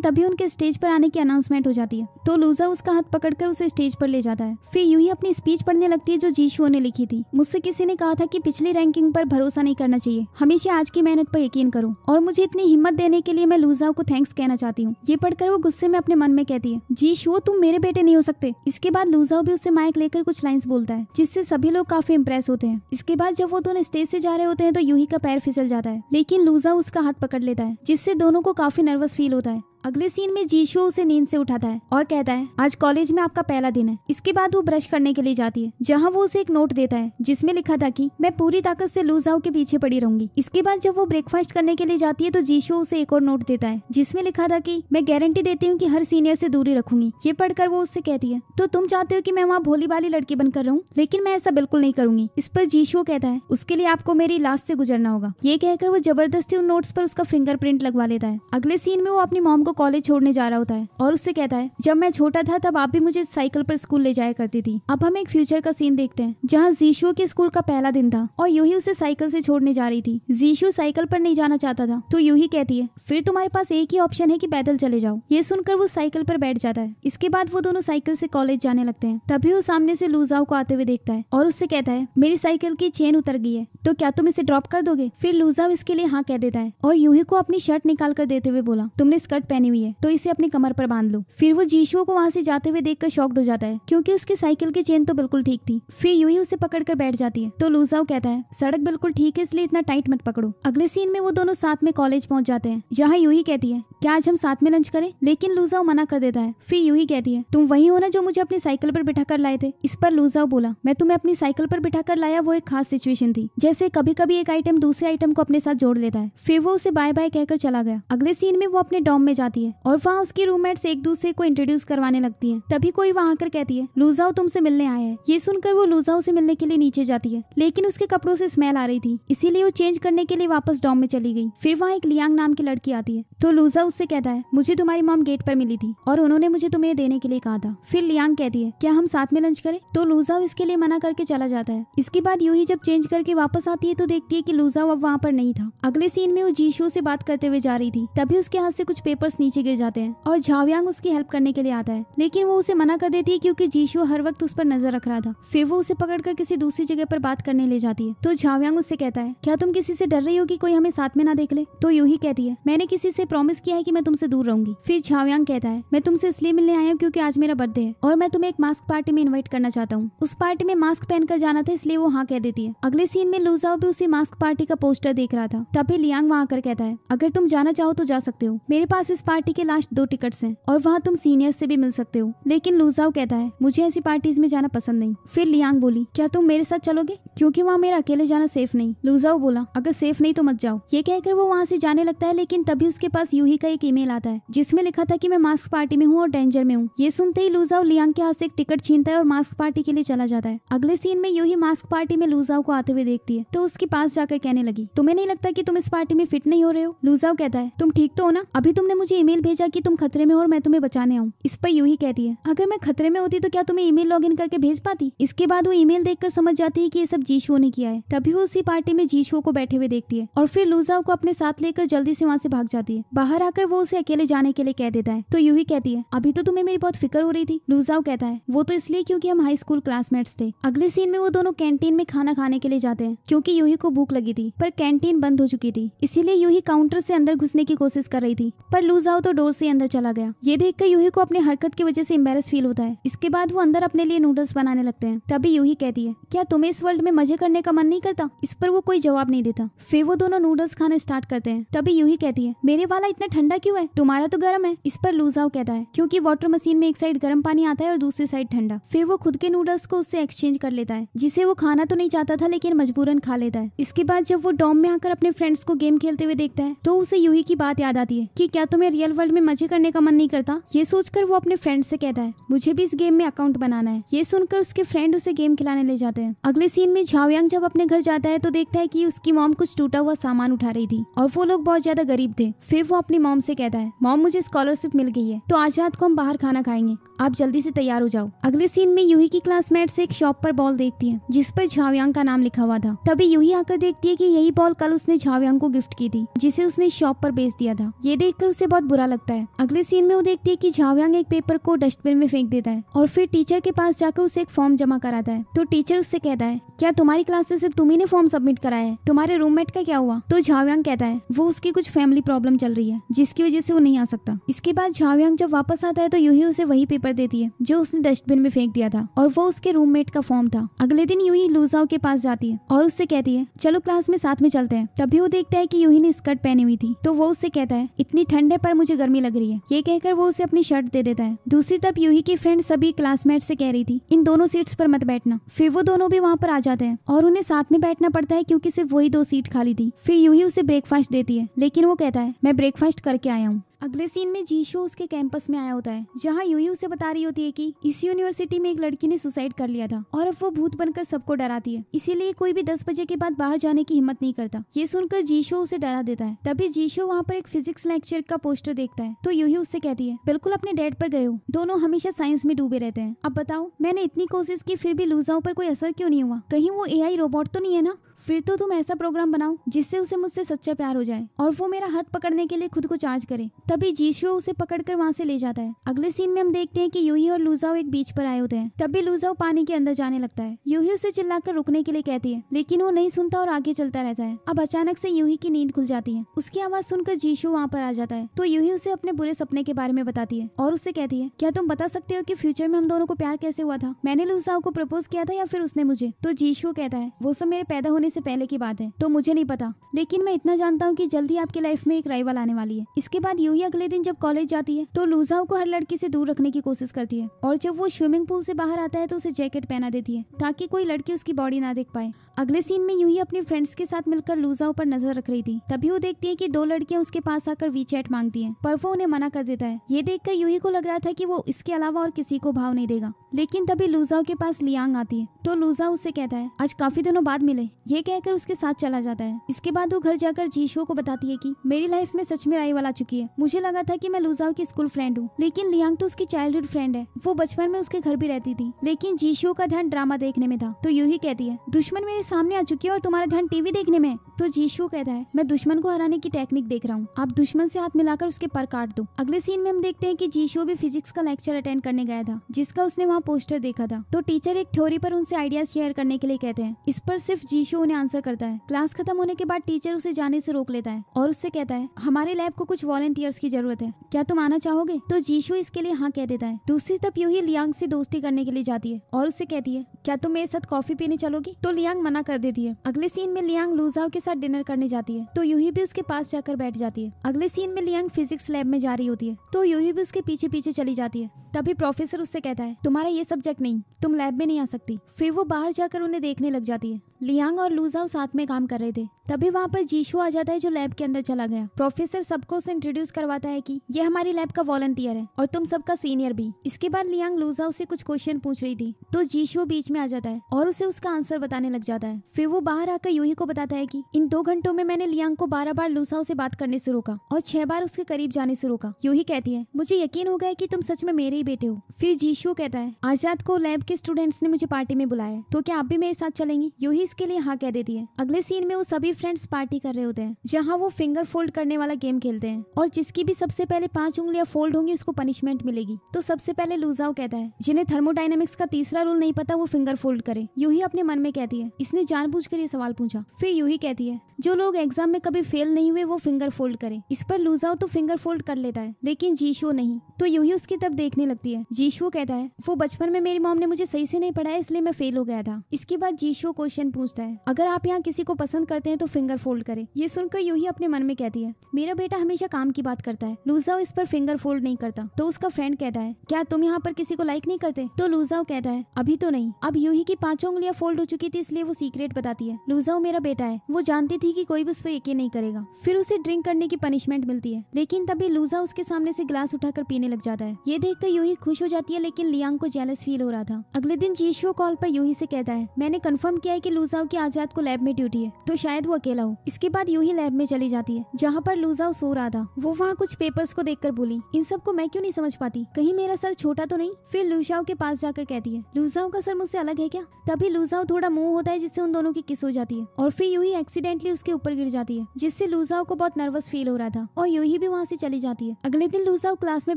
तभी उनके स्टेज पर आने की अनाउंसमेंट हो जाती है। तो लूजा उसका हाथ पकड़कर उसे स्टेज पर ले जाता है। फिर यूही अपनी स्पीच पढ़ने लगती है जो जीशुओ ने लिखी थी। मुझसे किसी ने कहा था कि पिछली रैंकिंग पर भरोसा नहीं करना चाहिए, हमेशा आज की मेहनत पर यकीन करो, और मुझे इतनी हिम्मत देने के लिए मैं लूजा को थैंक्स कहना चाहती हूँ। ये पढ़कर वो गुस्से में अपने मन में कहती है जीशुओ तुम मेरे बेटे नहीं हो सकते। इसके बाद लूजा भी उससे माइक लेकर कुछ लाइंस बोलता है जिससे सभी लोग काफी इंप्रेस होते हैं। इसके बाद जब वो दोनों स्टेज से जा रहे होते हैं तो यूही का पैर फिसल जाता है, लेकिन लूजा उसका हाथ पकड़ लेता है जिससे दोनों को काफी नर्वस फील होता है। अगले सीन में जीशुओ उसे नींद से उठाता है और कहता है आज कॉलेज में आपका पहला दिन है। इसके बाद वो ब्रश करने के लिए जाती है जहाँ वो उसे एक नोट देता है जिसमें लिखा था कि मैं पूरी ताकत से लूजाओ के पीछे पड़ी रहूंगी। इसके बाद जब वो ब्रेकफास्ट करने के लिए जाती है तो जीशुओ उसे एक और नोट देता है जिसमें लिखा था कि मैं गारंटी देती हूँ कि हर सीनियर से दूरी रखूंगी। ये पढ़कर वो उससे कहती है तो तुम चाहते हो कि मैं वहाँ भोली भाली लड़की बनकर रहूं, लेकिन मैं ऐसा बिल्कुल नहीं करूंगी। इस पर जीशुओ कहता है उसके लिए आपको मेरी लाश से गुजरना होगा। ये कहकर वो जबरदस्ती उन नोट्स पर उसका फिंगरप्रिंट लगवा लेता है। अगले सीन में वो अपनी मॉम को कॉलेज छोड़ने जा होता है और उससे कहता है जब मैं छोटा था तब आप भी मुझे साइकिल पर स्कूल ले जाया करती थी। अब हम एक फ्यूचर का सीन देखते हैं जहाँ जीशुओ के स्कूल का पहला दिन था और यूही उसे साइकिल से छोड़ने जा रही थी। जीशु साइकिल पर नहीं जाना चाहता था तो यूही कहती है फिर तुम्हारे पास एक ही ऑप्शन है कि पैदल चले जाओ। ये सुनकर वो साइकिल पर बैठ जाता है। इसके बाद वो दोनों साइकिल से कॉलेज जाने लगते हैं। तभी वो सामने से लूजाओ को आते हुए देखता है और उससे कहता है मेरी साइकिल की चेन उतर गई है तो क्या तुम इसे ड्रॉप कर दोगे? फिर लूजाओ इसके लिए हाँ कह देता है और यूही को अपनी शर्ट निकाल कर देते हुए बोला तुमने स्कर्ट पहनी हुई है तो इसे अपनी कमर पर बांध लो। फिर वो जीशुओ को वहाँ से जाते हुए देखकर शॉक्ड हो जाता है क्योंकि उसकी साइकिल की चेन तो बिल्कुल ठीक थी। फिर यूही उसे पकड़कर बैठ जाती है तो लूजाओ कहता है सड़क बिल्कुल ठीक है इसलिए इतना टाइट मत पकड़ो। अगले सीन में वो दोनों साथ में कॉलेज पहुंच जाते हैं जहाँ यूही कहती है क्या आज हम साथ में लंच करें? लेकिन लूजाओ मना कर देता है। फिर यूही कहती है तुम वही हो ना जो मुझे अपनी साइकिल पर बिठा कर लाए थे? इस पर लूजाओ बोला मैं तुम्हें अपनी साइकिल पर बिठा कर लाया वो एक खास सिचुएशन थी, जैसे कभी कभी एक आइटम दूसरे आइटम को अपने साथ जोड़ लेता है। फिर वो उसे बाय बाय कहकर चला गया। अगले सीन में वो अपने डॉर्म में जाती है और वहाँ उसकी रूममेट्स एक दूसरे को इंट्रोड्यूस करवाने लगती है। तभी कोई वहाँ आकर कहती है लूजाओ तुमसे मिलने आया है। ये सुनकर वो लूजाओ से मिलने के लिए नीचे जाती है लेकिन उसके कपड़ों से स्मेल आ रही थी, इसीलिए वो चेंज करने के लिए वापस डॉर्म में चली गई। फिर वहाँ एक लियांग नाम की लड़की आती है तो लूजाओ उससे कहता है मुझे तुम्हारी मॉम गेट पर मिली थी और उन्होंने मुझे तुम्हें देने के लिए कहा था। फिर लियांग कहती है क्या हम साथ में लंच करें? तो लूजाओ इसके लिए मना करके चला जाता है। इसके बाद यूही जब चेंज करके वापस आती है तो देखती है कि लूजाओ अब वहाँ पर नहीं था। अगले सीन में वो जीशुओ से बात करते हुए जा रही थी तभी उसके हाथ से कुछ पेपर्स नीचे गिर जाते हैं और झाओयांग उसकी हेल्प करने के लिए आता है, लेकिन वो उसे मना कर देती है क्योंकि जीशुओ हर वक्त उस पर नजर रख रहा था। फिर वो उसे पकड़कर किसी दूसरी जगह पर बात करने ले जाती है तो झाओयांग उससे कहता है क्या तुम किसी से डर रही हो कि कोई हमें साथ में ना देख ले? तो यूही कहती है मैंने किसी से प्रॉमिस किया है कि मैं तुमसे दूर रहूंगी। फिर झाओयांग कहता है मैं तुमसे इसलिए मिलने आया हूँ क्योंकि आज मेरा बर्थडे है और मैं तुम्हें एक मास्क पार्टी में इन्वाइट करना चाहता हूँ। उस पार्टी में मास्क पहनकर जाना था इसलिए वो हाँ कह देती है। अगले सीन में लूजाओ भी उसी मास्क पार्टी का पोस्टर देख रहा था। तभी लियांग वहाँ आकर कहता है अगर तुम जाना चाहो तो जा सकते हो, मेरे पास इस पार्टी के लास्ट 2 टिकट्स हैं और वहाँ तुम सीनियर से भी मिल सकते हो। लेकिन लूजाओ कहता है मुझे ऐसी पार्टीज में जाना पसंद नहीं। फिर लियांग बोली क्या तुम मेरे साथ चलोगे क्योंकि वहाँ मेरा अकेले जाना सेफ नहीं। लूजाओ बोला अगर सेफ नहीं तो मत जाओ। ये कहकर वो वहाँ से जाने लगता है लेकिन तभी उसके पास यूही का एक ईमेल आता है जिसमें लिखा था कि मैं मास्क पार्टी में हूँ और डेंजर में हूँ। ये सुनते ही लूजाओ लियांग के हाथ से एक टिकट छीनता है और मास्क पार्टी के लिए चला जाता है। अगले सीन में यूही मास्क पार्टी में लूजाओ को आते हुए देखती है तो उसके पास जाकर कहने लगी तुम्हें नहीं लगता कि तुम इस पार्टी में फिट नहीं हो रहे हो? लूजाओ कहता है तुम ठीक तो हो ना? अभी तुमने मुझे ईमेल भेजा कि तुम खतरे में हो और मैं तुम्हें बचाने आऊँ। इस पर यूही कहती है अगर मैं खतरे में होती तो क्या तुम्हें ईमेल लॉगिन करके भेज पाती? इसके बाद वो ईमेल देखकर समझ जाती है कि ये सब जीशुओ ने किया है। तभी वो उसी पार्टी में जीशुओ को बैठे हुए देखती है और फिर लूजाओ को अपने साथ लेकर जल्दी से वहाँ से भाग जाती है। बाहर आकर वो उसे अकेले जाने के लिए कह देता है तो यूही कहती है अभी तो तुम्हें मेरी बहुत फिक्र हो रही थी। लूजाओ कहता है वो तो इसलिए क्योंकि हम हाई स्कूल क्लासमेट्स थे। अगले सीन में वो दोनों कैंटीन में खाना खाने के लिए जाते हैं क्योंकि यूही को भूख लगी थी पर कैंटीन बंद हो चुकी थी, इसीलिए यूही काउंटर से अंदर घुसने की कोशिश कर रही थी पर लूजाओ लूजाओ तो डोर से अंदर चला गया। ये देखकर यूही को अपनी हरकत की वजह से एम्बेरस फील होता है। इसके बाद वो अंदर अपने लिए नूडल्स बनाने लगते हैं। तभी यूही कहती है, क्या तुम्हें इस वर्ल्ड में मजे करने का मन नहीं करता? इस पर वो कोई जवाब नहीं देता। फिर वो दोनों नूडल्स खाना स्टार्ट करते हैं। तभी यूही कहती है, मेरे वाला इतना ठंडा क्यों है? तुम्हारा तो गर्म है। इस पर लूजाओ कहता है, क्योंकि वाटर मशीन में एक साइड गर्म पानी आता है और दूसरी साइड ठंडा। फिर वो खुद के नूडल्स को उससे एक्सचेंज कर लेता है, जिसे वो खाना तो नहीं चाहता था लेकिन मजबूरन खा लेता है। इसके बाद जब वो डॉम में आकर अपने फ्रेंड्स को गेम खेलते हुए देखता है तो उसे यूही की बात याद आती है कि क्या तुम्हें रियल वर्ल्ड में मजे करने का मन नहीं करता? ये सोचकर वो अपने फ्रेंड से कहता है, मुझे भी इस गेम में अकाउंट बनाना है। ये सुनकर उसके फ्रेंड उसे गेम खिलाने ले जाते हैं। अगले सीन में झाओयांग जब अपने घर जाता है तो देखता है कि उसकी मॉम कुछ टूटा हुआ सामान उठा रही थी और वो लोग बहुत ज्यादा गरीब थे। फिर वो अपनी मॉम से कहता है, मॉम मुझे स्कॉलरशिप मिल गई है तो आज रात को हम बाहर खाना खाएंगे, आप जल्दी से तैयार हो जाओ। अगले सीन में यूही की क्लासमेट्स एक शॉप पर बॉल देखती है जिस पर झाओयांग का नाम लिखा हुआ था। तभी यूही आकर देखती है कि यही बॉल कल उसने झाओयांग को गिफ्ट की थी जिसे उसने शॉप पर बेच दिया था। ये देखकर उसे बहुत बुरा लगता है। अगले सीन में वो देखती है कि झाओयांग एक पेपर को डस्टबिन में फेंक देता है और फिर टीचर के पास जाकर उसे एक फॉर्म जमा कराता है। तो टीचर उससे कहता है, क्या तुम्हारी क्लास से सिर्फ तुम्ही ने फॉर्म सबमिट कराया है? तुम्हारे रूममेट का क्या हुआ? तो झाओयांग कहता है, वो उसकी कुछ फैमिली प्रॉब्लम चल रही है जिसकी वजह से वो नहीं आ सकता। इसके बाद झाओयांग जब वापस आता है तो यूही उसे वही पेपर देती है जो उसने डस्टबिन में फेंक दिया था और वो उसके रूममेट का फॉर्म था। अगले दिन यूही लूजाओ के पास जाती है और उससे कहती है, चलो क्लास में साथ में चलते हैं। तभी वो देखता है कि यूही ने स्कर्ट पहनी हुई थी तो वो उससे कहता है, इतनी ठंड है पर मुझे गर्मी लग रही है। ये कहकर वो उसे अपनी शर्ट दे देता है। दूसरी तरफ यूही की फ्रेंड सभी क्लासमेट से कह रही थी, इन दोनों सीट्स पर मत बैठना। फिर वो दोनों भी वहाँ पर आ जाते हैं और उन्हें साथ में बैठना पड़ता है क्योंकि सिर्फ वही 2 सीट खाली थी। फिर यूही उसे ब्रेकफास्ट देती है लेकिन वो कहता है, मैं ब्रेकफास्ट करके आया हूँ। अगले सीन में जीशो उसके कैंपस में आया होता है जहाँ यूही उसे बता रही होती है कि इस यूनिवर्सिटी में एक लड़की ने सुसाइड कर लिया था और अब वो भूत बनकर सबको डराती है, इसीलिए कोई भी 10 बजे के बाद बाहर जाने की हिम्मत नहीं करता। ये सुनकर जीशो उसे डरा देता है। तभी जीशो वहाँ पर एक फिजिक्स लेक्चर का पोस्टर देखता है तो यूही उससे कहती है, बिल्कुल अपने डैड पर गए हो, दोनों हमेशा साइंस में डूबे रहते हैं। अब बताओ, मैंने इतनी कोशिश की फिर भी लूजाओ पर कोई असर क्यों नहीं हुआ? कहीं वो AI रोबोट तो नहीं है ना? फिर तो तुम ऐसा प्रोग्राम बनाओ जिससे उसे मुझसे सच्चा प्यार हो जाए और वो मेरा हाथ पकड़ने के लिए खुद को चार्ज करे। तभी जीशो उसे पकड़कर वहाँ से ले जाता है। अगले सीन में हम देखते हैं कि यूही और लूजाओ एक बीच पर आए होते हैं। तभी लूजाओ पानी के अंदर जाने लगता है। यूही उसे चिल्लाकर रुकने के लिए कहती है लेकिन वो नहीं सुनता और आगे चलता रहता है। अब अचानक से यूही की नींद खुल जाती है। उसकी आवाज सुनकर जीशो वहाँ पर आ जाता है तो यूही उसे अपने बुरे सपने के बारे में बताती है और उससे कहती है, क्या तुम बता सकते हो कि फ्यूचर में हम दोनों को प्यार कैसे हुआ था? मैंने लूजाओ को प्रपोज किया था या फिर उसने मुझे? तो जीशो कहता है, वो सब मेरे पैदा होने से पहले की बात है तो मुझे नहीं पता, लेकिन मैं इतना जानता हूँ कि जल्दी आपकी लाइफ में एक राइवल आने वाली है। इसके बाद यूही अगले दिन जब कॉलेज जाती है तो लूजाओ को हर लड़की से दूर रखने की कोशिश करती है और जब वो स्विमिंग पूल से बाहर आता है तो उसे जैकेट पहना देती है ताकि कोई लड़की उसकी बॉडी ना देख पाए। अगले सीन में यूही अपने फ्रेंड्स के साथ मिलकर लूजाओ पर नजर रख रही थी। तभी वो देखती है कि 2 लड़कियां उसके पास आकर वीचैट मांगती हैं पर वो उन्हें मना कर देता है। ये देखकर यूही को लग रहा था कि वो इसके अलावा और किसी को भाव नहीं देगा, लेकिन तभी लूजाओ के पास लियांग आती है तो लूजाओ उससे कहता है, आज काफी दिनों बाद मिले। ये कहकर उसके साथ चला जाता है। इसके बाद वो घर जाकर जीशो को बताती है कि मेरी लाइफ में सच में राइवल आ चुकी है। मुझे लगा था कि मैं लूजाओ की स्कूल फ्रेंड हूँ लेकिन लियांग तो उसकी चाइल्डहुड फ्रेंड है। वो बचपन में उसके घर भी रहती थी लेकिन जीशो का ध्यान ड्रामा देखने में था। तो यूही कहती है, दुश्मन मेरे सामने आ चुकी है और तुम्हारा ध्यान टीवी देखने में। तो जीशो कहता है, मैं दुश्मन को हराने की टेक्निक देख रहा हूँ, आप दुश्मन से हाथ मिलाकर उसके पर काट दो। अगले सीन में हम देखते हैं कि जीशो भी फिजिक्स का लेक्चर अटेंड करने गया था जिसका उसने वहाँ पोस्टर देखा था। तो टीचर एक थ्योरी पर उनसे आइडियाज शेयर करने के लिए कहते हैं। इस पर सिर्फ जीशो उन्हें आंसर करता है। क्लास खत्म होने के बाद टीचर उसे जाने से रोक लेता है और उससे कहता है, हमारे लैब को कुछ वॉलंटियर्स की जरूरत है, क्या तुम आना चाहोगे? तो जीशो इसके लिए हाँ कह देता है। दूसरी तरफ यूही लियांग से दोस्ती करने के लिए जाती है और उससे कहती है, क्या तुम मेरे साथ कॉफी पीने चलोगी? तो लियांग मना कर देती है। अगले सीन में लियांग लूजाओ के साथ डिनर करने जाती है तो यूही भी उसके पास जाकर बैठ जाती है। अगले सीन में लियांग फिजिक्स लैब में जा रही होती है तो यूही भी उसके पीछे पीछे चली जाती है। तभी प्रोफेसर उससे कहता है, तुम्हारा ये सब्जेक्ट नहीं, तुम लैब में नहीं आ सकती। फिर वो बाहर जाकर उन्हें देखने लग जाती है। लियांग और लूजाओ साथ में काम कर रहे थे। तभी वहाँ पर जीशो आ जाता है जो लैब के अंदर चला गया। प्रोफेसर सबको उसे इंट्रोड्यूस करवाता है कि ये हमारी लैब का वॉलंटियर है और तुम सबका सीनियर भी। इसके बाद लियांग लूजाओ से कुछ क्वेश्चन पूछ रही थी तो जीशो बीच में आ जाता है और उसे उसका आंसर बताने लग जाता है। फिर वो बाहर आकर यूही को बताता है कि इन 2 घंटों में मैंने लियांग को 12 बार लूजाओ से बात करने से रोका और 6 बार उसके करीब जाने से रोका। यूही कहती है, मुझे यकीन हो गया कि तुम सच में मेरे ही बेटे हो। फिर जीशो कहता है, आज रात को लैब के स्टूडेंट्स ने मुझे पार्टी में बुलाया है तो क्या आप भी मेरे साथ चलेंगी? यूही इसके लिए हाँ कह देती है। अगले सीन में वो सभी फ्रेंड्स पार्टी कर रहे होते हैं जहाँ वो फिंगर फोल्ड करने वाला गेम खेलते हैं और जिसकी भी सबसे पहले 5 उंगलियां फोल्ड होंगी उसको पनिशमेंट मिलेगी। तो सबसे पहले लूजाओ कहता है जिन्हें थर्मोडायनेमिक्स का तीसरा रूल नहीं पता वो फिंगर फोल्ड करे। यूही अपने मन में कहती है इसने जानबूझकर ये सवाल पूछा। फिर यूही कहती है जो लोग एग्जाम में कभी फेल नहीं हुए वो फिंगर फोल्ड करे। इस पर लूजाओ तो फिंगर फोल्ड कर लेता है लेकिन जीशुओ नहीं। तो यूही उसकी तरफ देखने लगती है। जीशुओ कहता है वो बचपन में मेरी मॉम ने मुझे सही से नहीं पढ़ाया इसलिए मैं फेल हो गया था। इसके बाद जीशुओ क्वेश्चन पूछता है अगर आप यहाँ किसी को पसंद करते हैं तो फिंगर फोल्ड करे। ये सुनकर यूही अपने मन में कहती है मेरा बेटा हमेशा काम की बात करता है, लूजाओ इस पर फिंगर फोल्ड नहीं करता। तो उसका फ्रेंड कहता है क्या तुम यहाँ पर किसी को लाइक नहीं करते? तो लूजाओ कहता है अभी तो नहीं। अब यूही की 5 उंगलियां फोल्ड हो चुकी थी इसलिए वो सीक्रेट बताती है लूजाओ मेरा बेटा है। वो जानती थी कि कोई भी उस पर यकीन नहीं करेगा। फिर उसे ड्रिंक करने की पनिशमेंट मिलती है लेकिन तभी लूजाओ उसके सामने से गिलास उठाकर पीने लग जाता है। ये देखकर यूही खुश हो जाती है लेकिन लियांग को जेलस फील हो रहा था। अगले दिन जीशुओ कॉल पर यूही से कहता है मैंने कंफर्म किया है कि लूजाओ की आज रात को लैब में ड्यूटी है तो शायद वो अकेला हो। इसके बाद यूही लैब में चली जाती है जहाँ पर लूजाओ सो रहा था। वो वहाँ कुछ पेपर्स को देखकर बोली इन सब को मैं क्यों नहीं समझ पाती, कहीं मेरा सर छोटा तो नहीं? फिर लूजाओ के पास जाकर कहती है लूजाओ का सर मुझसे अलग है क्या? तभी लूजाओ थोड़ा मुंह होता है जिससे उन दोनों की किस हो जाती है और फिर यूही एक्सीडेंटली उसके ऊपर गिर जाती है जिससे लूजाओ को बहुत नर्वस फील हो रहा था और यूही भी वहाँ से चली जाती है। अगले दिन लूजाओ क्लास में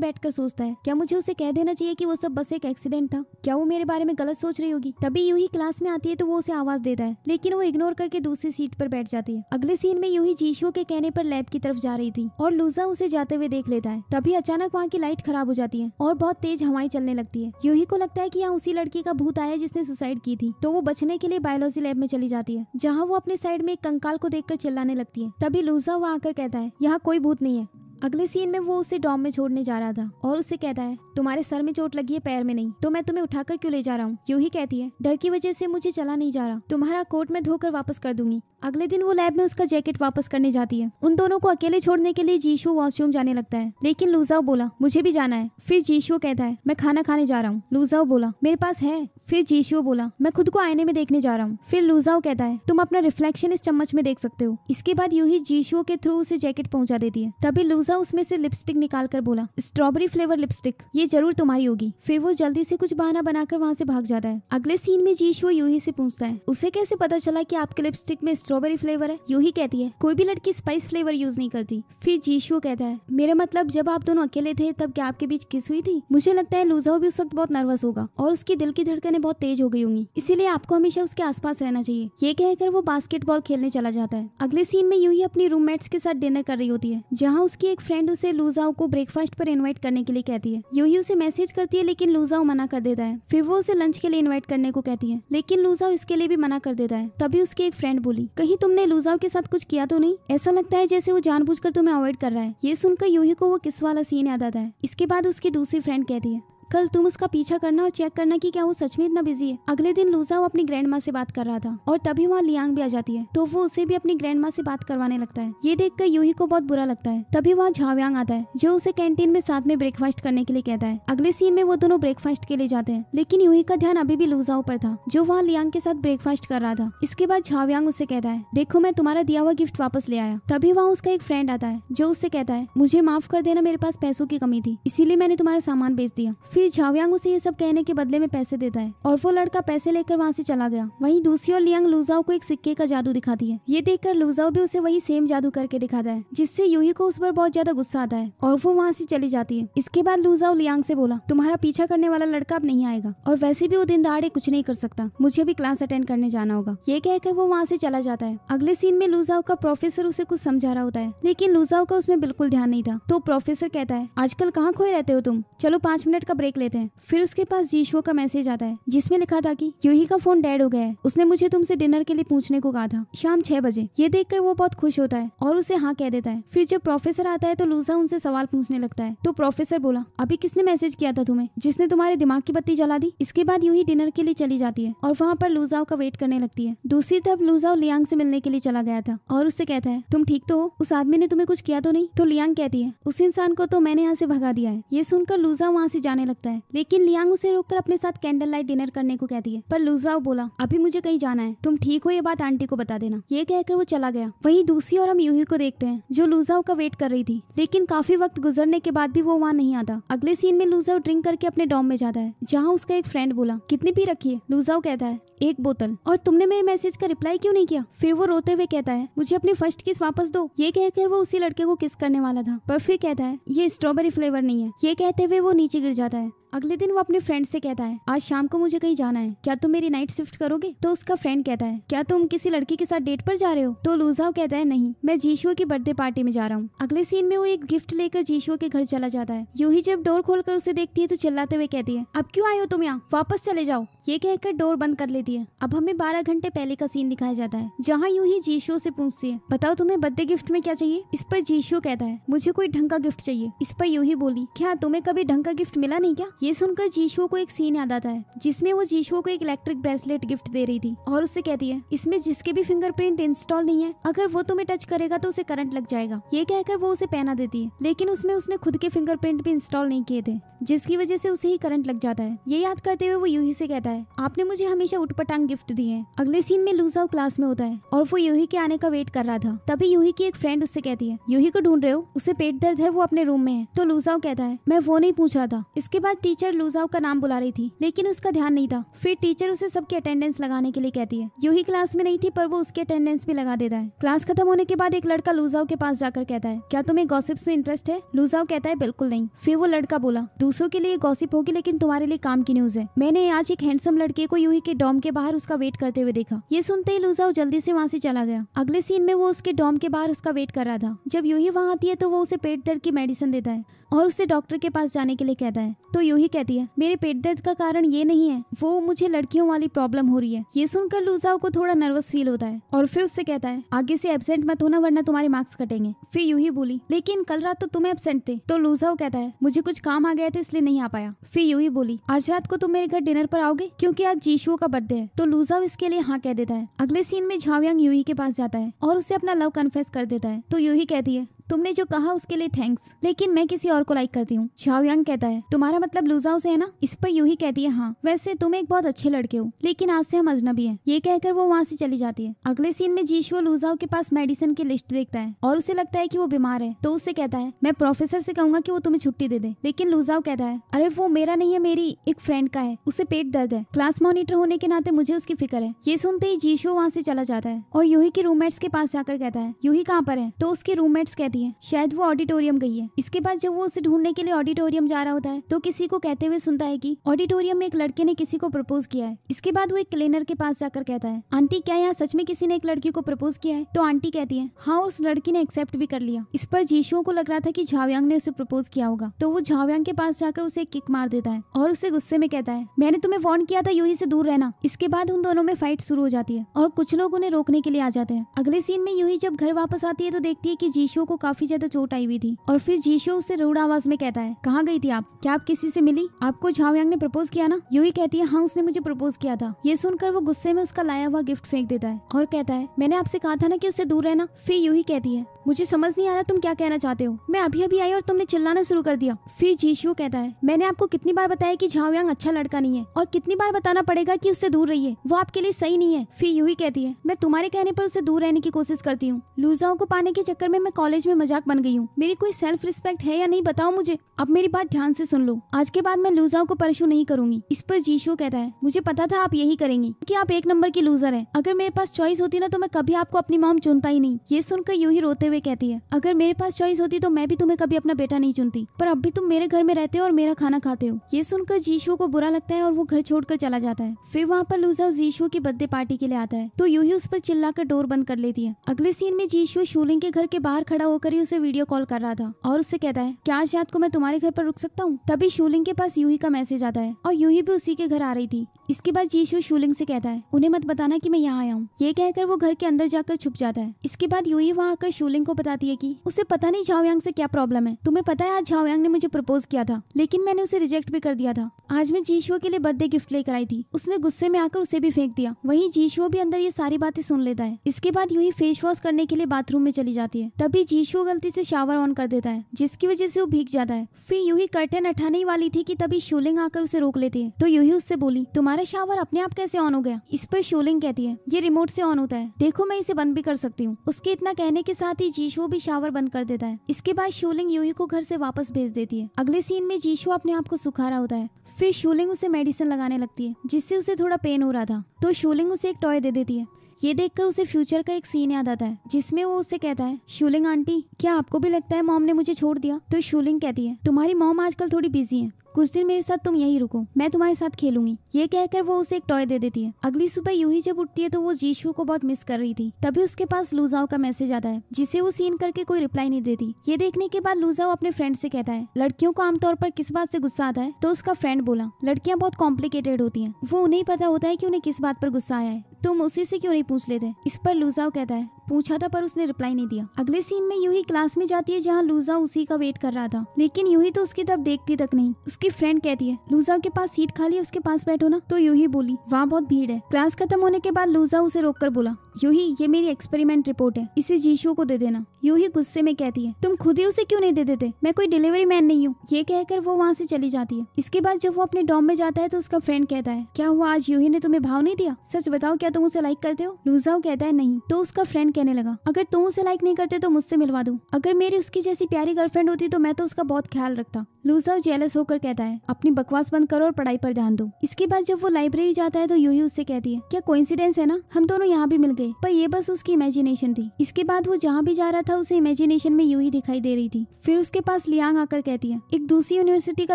बैठकर सोचता है क्या मुझे उसे कह देना चाहिए कि वो सब बस एक एक्सीडेंट था, क्या वो मेरे बारे में गलत सोच रही होगी? तभी यूही क्लास में आती है तो वो उसे आवाज देता है लेकिन वो इग्नोर करके दूसरी सीट पर बैठ जाती है। अगले सीन में यूही जीशुओ के कहने पर लैब की तरफ जा रही थी और लूजाओ उसे जाते हुए देख लेता है। तभी अचानक वहाँ की लाइट खराब हो जाती है और बहुत तेज हवाएं चलने लगती है। यूही को लगता है कि यहाँ उसी लड़की का भूत आया जिसने सुसाइड की थी। तो वो बचने के लिए बायोलॉजी लैब में चली जाती है जहाँ वो अपने साइड में एक कंकाल को देखकर चिल्लाने लगती है। तभी लूजाओ आकर कहता है यहाँ कोई भूत नहीं है। अगले सीन में वो उसे डॉम में छोड़ने जा रहा था और उससे कहता है तुम्हारे सर में चोट लगी है पैर में नहीं, तो मैं तुम्हें उठाकर क्यों ले जा रहा हूँ? यूही कहती है डर की वजह से मुझे चला नहीं जा रहा, तुम्हारा कोट मैं धोकर वापस कर दूंगी। अगले दिन वो लैब में उसका जैकेट वापस करने जाती है। उन दोनों को अकेले छोड़ने के लिए जीशु वॉशरूम जाने लगता है लेकिन लूजाओ बोला मुझे भी जाना है। फिर जीशु कहता है मैं खाना खाने जा रहा हूँ। लूजाओ बोला मेरे पास है। फिर जीशु बोला मैं खुद को आईने में देखने जा रहा हूँ। फिर लूजाओ कहता है तुम अपना रिफ्लेक्शन इस चम्मच में देख सकते हो। इसके बाद यूही जीशु के थ्रू उसे जैकेट पहुंचा देती है। तभी लूजाओ उसमें से लिपस्टिक निकाल कर बोला स्ट्रॉबेरी फ्लेवर लिपस्टिक, ये जरूर तुम्हारी होगी। फिर वो जल्दी से कुछ बहाना बनाकर वहाँ से भाग जाता है। अगले सीन में जीशु यूही से पूछता है उसे कैसे पता चला कि आपके लिपस्टिक में स्ट्रॉबेरी फ्लेवर है? यूही कहती है कोई भी लड़की स्पाइस फ्लेवर यूज नहीं करती। फिर जीशु कहता है मेरा मतलब जब आप दोनों अकेले थे तब क्या आपके बीच किस हुई थी? मुझे लगता है लूजाओ भी उस वक्त बहुत नर्वस होगा और उसकी दिल की धड़कनें बहुत तेज हो गई होंगी, इसीलिए आपको हमेशा उसके आसपास रहना चाहिए। ये कहकर वो बास्केटबॉल खेलने चला जाता है। अगले सीन में यूही अपनी रूममेट्स के साथ डिनर कर रही होती है जहाँ उसकी एक फ्रेंड उसे लूजाओ को ब्रेकफास्ट पर इनवाइट करने के लिए कहती है। यूही उसे मैसेज करती है लेकिन लूजाओ मना कर देता है। फिर वो उसे लंच के लिए इनवाइट करने को कहती है लेकिन लूजाओ इसके लिए भी मना कर देता है। तभी उसकी एक फ्रेंड बोली कहीं तुमने लूजाओ के साथ कुछ किया तो नहीं? ऐसा लगता है जैसे वो जानबूझकर तुम्हें अवॉइड कर रहा है। ये सुनकर यूही को वो किस वाला सीन याद आता है। इसके बाद उसकी दूसरी फ्रेंड कहती है कल तुम उसका पीछा करना और चेक करना कि क्या वो सच में इतना बिजी है। अगले दिन लूजाओ अपनी ग्रैंड माँ से बात कर रहा था और तभी वहाँ लियांग भी आ जाती है तो वो उसे भी अपनी ग्रैंड माँ से बात करवाने लगता है। ये देखकर यूही को बहुत बुरा लगता है। तभी वहाँ झाव्यांग आता है जो उसे कैंटीन में साथ में ब्रेकफास्ट करने के लिए कहता है। अगले सीन में वो दोनों ब्रेकफास्ट के लिए जाते हैं लेकिन यूही का ध्यान अभी भी लूजाओ पर था जो वहाँ लियांग के साथ ब्रेकफास्ट कर रहा था। इसके बाद झाव्यांग उसे कहता है देखो मैं तुम्हारा दिया हुआ गिफ्ट वापस ले आया। तभी वहाँ उसका एक फ्रेंड आता है जो उससे कहता है मुझे माफ कर देना, मेरे पास पैसों की कमी थी इसीलिए मैंने तुम्हारा सामान बेच दिया। फिर झाव्यांग उसे सब कहने के बदले में पैसे देता है और वो लड़का पैसे लेकर वहाँ से चला गया। वहीं दूसरी ओर लियांग लूजाओ को एक सिक्के का जादू दिखाती है। ये देखकर लूजाओ भी उसे वही सेम जादू करके दिखाता है जिससे यूही को उस पर बहुत ज्यादा गुस्सा आता है और वो वहाँ से चली जाती है। इसके बाद लूजाओ लियांग से बोला तुम्हारा पीछा करने वाला लड़का अब नहीं आएगा और वैसे भी वो दिन दहाड़े कुछ नहीं कर सकता, मुझे भी क्लास अटेंड करने जाना होगा। ये कहकर वो वहाँ से चला जाता है। अगले सीन में लूजाओ का प्रोफेसर उसे कुछ समझा रहा होता है लेकिन लूजाओ का उसमें बिल्कुल ध्यान नहीं था। तो प्रोफेसर कहता है आजकल कहाँ खोए रहते हो तुम, चलो 5 मिनट का ब्रेक लेते हैं। फिर उसके पास जीशुओ का मैसेज आता है जिसमें लिखा था कि यूही का फोन डेड हो गया है, उसने मुझे तुमसे डिनर के लिए पूछने को कहा था शाम 6 बजे। ये देखकर वो बहुत खुश होता है और उसे हाँ कह देता है। फिर जब प्रोफेसर आता है तो लूजाओ उनसे सवाल पूछने लगता है। तो प्रोफेसर बोला अभी किसने मैसेज किया था तुम्हें जिसने तुम्हारे दिमाग की बत्ती जला दी? इसके बाद यूही डिनर के लिए चली जाती है और वहाँ पर लूजाओ का वेट करने लगती है। दूसरी तरफ लूजाओ लियांग से मिलने के लिए चला गया था और उससे कहता है तुम ठीक तो हो, उस आदमी ने तुम्हें कुछ किया तो नहीं? तो लियांग कहती है उस इंसान को तो मैंने यहाँ से भगा दिया है। ये सुनकर लूजाओ वहाँ से जाने लगता सकता है, लेकिन लियांग उसे रोककर अपने साथ कैंडल लाइट डिनर करने को कहती है। पर लुजाओ बोला, अभी मुझे कहीं जाना है, तुम ठीक हो ये बात आंटी को बता देना। ये कहकर वो चला गया। वहीं दूसरी ओर हम यूही को देखते हैं जो लुजाओ का वेट कर रही थी, लेकिन काफी वक्त गुजरने के बाद भी वो वहाँ नहीं आता। अगले सीन में लुजाओ ड्रिंक करके अपने डॉम में जाता है, जहाँ उसका एक फ्रेंड बोला, कितनी पी रखी है? लुजाओ कहता है, 1 बोतल। और तुमने मेरे मैसेज का रिप्लाई क्यों नहीं किया? फिर वो रोते हुए कहता है, मुझे अपनी फर्स्ट किस वापस दो। ये कहकर वो उसी लड़के को किस करने वाला था, पर फिर कहता है, ये स्ट्रॉबेरी फ्लेवर नहीं है। ये कहते हुए वो नीचे गिर जाता है। अगले दिन वो अपने फ्रेंड से कहता है, आज शाम को मुझे कहीं जाना है, क्या तुम मेरी नाइट शिफ्ट करोगे? तो उसका फ्रेंड कहता है, क्या तुम किसी लड़की के साथ डेट पर जा रहे हो? तो लुजाओ कहता है, नहीं, मैं जीशुओ की बर्थडे पार्टी में जा रहा हूँ। अगले सीन में वो एक गिफ्ट लेकर जीशुओ के घर चला जाता है। यूही जब डोर खोलकर उसे देखती है तो चिल्लाते हुए कहती है, अब क्यों आए हो तुम यहाँ, वापस चले जाओ। ये कहकर डोर बंद कर लेती है। अब हमें 12 घंटे पहले का सीन दिखाया जाता है, जहाँ यूही जीशुओ से पूछती है, बताओ तुम्हें बर्थडे गिफ्ट में क्या चाहिए? इस पर जीशुओ कहता है, मुझे कोई ढंग का गिफ्ट चाहिए। इस पर यूही बोली, क्या तुम्हें कभी ढंग का गिफ्ट मिला नहीं क्या? ये सुनकर जीशुओ को एक सीन याद आता है, जिसमें वो जीशुओ को एक इलेक्ट्रिक ब्रेसलेट गिफ्ट दे रही थी और उससे कहती है, इसमें जिसके भी फिंगरप्रिंट इंस्टॉल नहीं है, अगर वो तुम्हें टच करेगा तो उसे करंट लग जाएगा। ये कहकर वो उसे पहना देती है, लेकिन उसमें उसने खुद के फिंगरप्रिंट भी इंस्टॉल नहीं किए थे, जिसकी वजह से उसे ही करंट लग जाता है। ये याद करते हुए वो यूही से कहता है, आपने मुझे हमेशा उटपटांग गिफ्ट दिए हैं। अगले सीन में लुजाओ क्लास में होता है और वो यूही के आने का वेट कर रहा था। तभी यूही की एक फ्रेंड उससे कहती है, यूही को ढूंढ रहे हो? उसे पेट दर्द है, वो अपने रूम में है। तो लुजाओ कहता है, मैं वो नहीं पूछ रहा था। इसके बाद टीचर लुजाओ का नाम बुला रही थी, लेकिन उसका ध्यान नहीं था। फिर टीचर उसे सबकी अटेंडेंस लगाने के लिए कहती है। यूही क्लास में नहीं थी, पर वो उसकी अटेंडेंस भी लगा देता है। क्लास खत्म होने के बाद एक लड़का लुजाओ के पास जाकर कहता है, क्या तुम्हें गॉसिप्स में इंटरेस्ट है? लुजाओ कहता है, बिल्कुल नहीं। फिर वो लड़का बोला, दूसरों के लिए गॉसिप होगी, लेकिन तुम्हारे लिए काम की न्यूज है। मैंने आज एक हैंडसम लड़के को यूही के डॉम के बाहर उसका वेट करते हुए देखा। ये सुनते ही लुजाओ जल्दी से वहाँ से चला गया। अगले सीन में वो उसके डॉम के बाहर उसका वेट कर रहा था। जब यूही वहाँ आती है तो वो उसे पेट दर्द की मेडिसिन देता है और उसे डॉक्टर के पास जाने के लिए कहता है। तो यूही कहती है, मेरे पेट दर्द का कारण ये नहीं है, वो मुझे लड़कियों वाली प्रॉब्लम हो रही है। ये सुनकर लुजाओ को थोड़ा नर्वस फील होता है और फिर उससे कहता है, आगे से एब्सेंट मत होना वरना तुम्हारे मार्क्स कटेंगे। फिर यूही बोली, लेकिन कल रात तो तुम एब्सेंट थे। तो लुजाओ कहता है, मुझे कुछ काम आ गया था इसलिए नहीं आ पाया। फिर यूही बोली, आज रात को तुम मेरे घर डिनर पर आओगे क्योंकि आज जीशुओ का बर्थडे है। तो लुजाओ इसके लिए हाँ कह देता है। अगले सीन में झाओयांग यूही के पास जाता है और उसे अपना लव कन्फेस कर देता है। तो यूही कहती है, तुमने जो कहा उसके लिए थैंक्स, लेकिन मैं किसी और को लाइक करती हूँ। झाओयांग कहता है, तुम्हारा मतलब लुजाओ से है ना? इस पर यूही कहती है, हाँ, वैसे तुम एक बहुत अच्छे लड़के हो, लेकिन आज से हम अजनबी हैं। ये कहकर वो वहाँ से चली जाती है। अगले सीन में जीशुओ लुजाओ के पास मेडिसिन की लिस्ट देखता है और उसे लगता है कि वो बीमार है। तो उससे कहता है, मैं प्रोफेसर से कहूंगा कि वो तुम्हें छुट्टी दे दे। लेकिन लुजाओ कहता है, अरे वो मेरा नहीं है, मेरी एक फ्रेंड का है, उसे पेट दर्द है। क्लास मॉनिटर होने के नाते मुझे उसकी फिक्र है। ये सुनते ही जीशुओ वहाँ से चला जाता है और यूही के रूममेट्स के पास जाकर कहता है, यूही कहाँ पर है? तो उसके रूममेट्स कहती है, शायद वो ऑडिटोरियम गई है। इसके बाद जब वो उसे ढूंढने के लिए ऑडिटोरियम जा रहा होता है तो किसी को कहते हुए सुनता है कि ऑडिटोरियम में एक लड़के ने किसी को प्रपोज किया है। इसके बाद वो एक क्लीनर के पास जाकर कहता है, आंटी क्या यहाँ सच में किसी ने एक लड़की को प्रपोज किया है? तो आंटी कहती है, हाँ, उस लड़की ने एक्सेप्ट भी कर लिया। इस पर जीशुओ को लग रहा था कि झाओयांग ने उसे प्रपोज किया होगा, तो वो झाओयांग के पास जाकर उसे एक किक मार देता है और उसे गुस्से में कहता है, मैंने तुम्हें वार्न किया था यूही से दूर रहना। इसके बाद उन दोनों में फाइट शुरू हो जाती है और कुछ लोग उन्हें रोकने के लिए आ जाते हैं। अगले सीन में यूही जब घर वापस आती है तो देखती है कि जीशुओ को काफी ज्यादा चोट आई हुई थी और फिर जीशुओ उसे रूड आवाज में कहता है, कहाँ गई थी आप? क्या आप किसी से मिली? आपको झाओयांग ने प्रपोज किया ना? यूही कहती है, हाँ, उसने मुझे प्रपोज किया था। ये सुनकर वो गुस्से में उसका लाया हुआ गिफ्ट फेंक देता है और कहता है, मैंने आपसे कहा था ना कि उससे दूर रहना। फिर यूही कहती है, मुझे समझ नहीं आ रहा तुम क्या कहना चाहते हो, मैं अभी अभी आई और तुमने चिल्लाना शुरू कर दिया। फिर जीशुओ कहता है, मैंने आपको कितनी बार बताया कि झाओयांग अच्छा लड़का नहीं है और कितनी बार बताना पड़ेगा कि उससे दूर रहिए, वो आपके लिए सही नहीं है। फिर यूही कहती है, मैं तुम्हारे कहने पर उससे दूर रहने की कोशिश करती हूँ। लुजाओ को पाने के चक्कर में मैं कॉलेज में मजाक बन गई हूँ। मेरी कोई सेल्फ रिस्पेक्ट है या नहीं बताओ मुझे। अब मेरी बात ध्यान से सुन लो, आज के बाद मैं लुजाओ को परशु नहीं करूंगी। इस पर जीशुओ कहता है, मुझे पता था आप यही करेंगी कि आप एक नंबर की लूजर है। अगर मेरे पास चॉइस होती ना तो मैं कभी आपको अपनी मॉम चुनता ही नहीं। ये सुनकर यूही रोते हुए कहती है, अगर मेरे पास चॉइस होती तो मैं भी तुम्हें कभी अपना बेटा नहीं चुनती, पर अब भी तुम मेरे घर में रहते हो और मेरा खाना खाते हो। ये सुनकर जीशुओ को बुरा लगता है और वो घर छोड़कर चला जाता है। फिर वहाँ पर लुजाओ जीशुओ की बर्थडे पार्टी के लिए आता है तो यूही उस पर चिल्लाकर डोर बंद कर लेती है। अगले सीन में जीशुओ शूलिंग के घर के बाहर खड़ा होकर ही उसे वीडियो कॉल कर रहा था और उससे कहता है, क्या आज रात को मैं तुम्हारे घर पर रुक सकता हूँ? तभी शूलिंग के पास यूही का मैसेज आता है और यूही भी उसी के घर आ रही थी। इसके बाद जीशू शूलिंग से कहता है उन्हें मत बताना कि मैं यहाँ आया हूँ। ये कहकर वो घर के अंदर जाकर छुप जाता है। इसके बाद यूही वहाँ आकर शूलिंग को बताती है कि उसे पता नहीं झाओयांग से क्या प्रॉब्लम है। तुम्हें पता है आज झाओयांग ने मुझे प्रपोज किया था, लेकिन मैंने उसे रिजेक्ट भी कर दिया था। आज मैं जीशुओ के लिए बर्थडे गिफ्ट लेकर आई थी, उसने गुस्से में आकर उसे भी फेंक दिया। वहीं जीशुओ भी अंदर ये सारी बातें सुन लेता है। इसके बाद यूही फेस वॉश करने के लिए बाथरूम में चली जाती है। तभी जीशुओ गलती से शावर ऑन कर देता है, जिसकी वजह से वो भीग जाता है। फिर यूही कर्टन हटाने वाली थी कि तभी शूलिंग आकर उसे रोक लेती है। तो यूही उससे बोली तुम्हारा शावर अपने आप कैसे ऑन हो गया? इस पर शूलिंग कहती है ये रिमोट से ऑन होता है, देखो मैं इसे बंद भी कर सकती हूँ। उसके इतना कहने के साथ ही जीशुओ भी शावर बंद कर देता है। इसके बाद शूलिंग यूही को घर से वापस भेज देती है। अगले सीन में जीशुओ अपने आप को सुखा रहा होता है। फिर शूलिंग उसे मेडिसिन लगाने लगती है, जिससे उसे थोड़ा पेन हो रहा था। तो शूलिंग उसे एक टॉय दे देती है। ये देखकर उसे फ्यूचर का एक सीन याद आता है, जिसमें वो उससे कहता है शूलिंग आंटी, क्या आपको भी लगता है मॉम ने मुझे छोड़ दिया? तो शूलिंग कहती है तुम्हारी मॉम आजकल थोड़ी बिजी है, कुछ दिन मेरे साथ तुम यहीं रुको, मैं तुम्हारे साथ खेलूंगी। ये कहकर वो उसे एक टॉय दे देती है। अगली सुबह यूही जब उठती है तो वो जीशू को बहुत मिस कर रही थी। तभी उसके पास लूजाओ का मैसेज आता है, जिसे वो सीन करके कोई रिप्लाई नहीं देती। ये देखने के बाद लूजाओ अपने फ्रेंड से कहता है लड़कियों को आमतौर पर किस बात से गुस्सा आता है? तो उसका फ्रेंड बोला लड़कियां बहुत कॉम्प्लिकेटेड होती हैं, वो उन्हें पता होता है कि उन्हें किस बात पर गुस्सा आया है, तुम उसी से क्यों नहीं पूछ लेते? इस पर लूजाओ कहता है पूछा था पर उसने रिप्लाई नहीं दिया। अगले सीन में यूही क्लास में जाती है जहाँ लूजाओ उसी का वेट कर रहा था, लेकिन यूही तो उसकी तरफ देखती तक नहीं। उसकी फ्रेंड कहती है लूजाओ के पास सीट खाली है, उसके पास बैठो ना। तो यूही बोली वहाँ बहुत भीड़ है। क्लास खत्म होने के बाद लूजाओ उसे रोककर बोला यूही ये मेरी एक्सपेरिमेंट रिपोर्ट है, इसे जीशू को दे देना। यूही गुस्से में कहती है तुम खुद ही उसे क्यों नहीं दे देते, मैं कोई डिलीवरी मैन नहीं हूँ। ये कहकर वो वहाँ से चली जाती है। इसके बाद जब वो अपने डॉर्म में जाता है तो उसका फ्रेंड कहता है क्या हुआ, आज यूही ने तुम्हें भाव नहीं दिया? सच बताओ क्या तुम उसे लाइक करते हो? लूजाओ कहता है नहीं। तो उसका फ्रेंड कहने लगा अगर तुम उसे लाइक नहीं करते तो मुझसे मिलवा दो, अगर मेरी उसकी जैसी प्यारी गर्लफ्रेंड होती तो मैं तो उसका बहुत ख्याल रखता। लूजाओ जेलस होकर कहता है अपनी बकवास बंद करो और पढ़ाई पर ध्यान दो। इसके बाद जब वो लाइब्रेरी जाता है तो यूही उससे कहती है क्या कोइंसिडेंस है ना, हम दोनों यहाँ भी मिल गए, पर ये बस उसकी इमेजिनेशन थी। इसके बाद वो जहाँ भी जा रहा था उसे इमेजिनेशन में यूही दिखाई दे रही थी। फिर उसके पास लियांग आकर कहती है एक दूसरी यूनिवर्सिटी का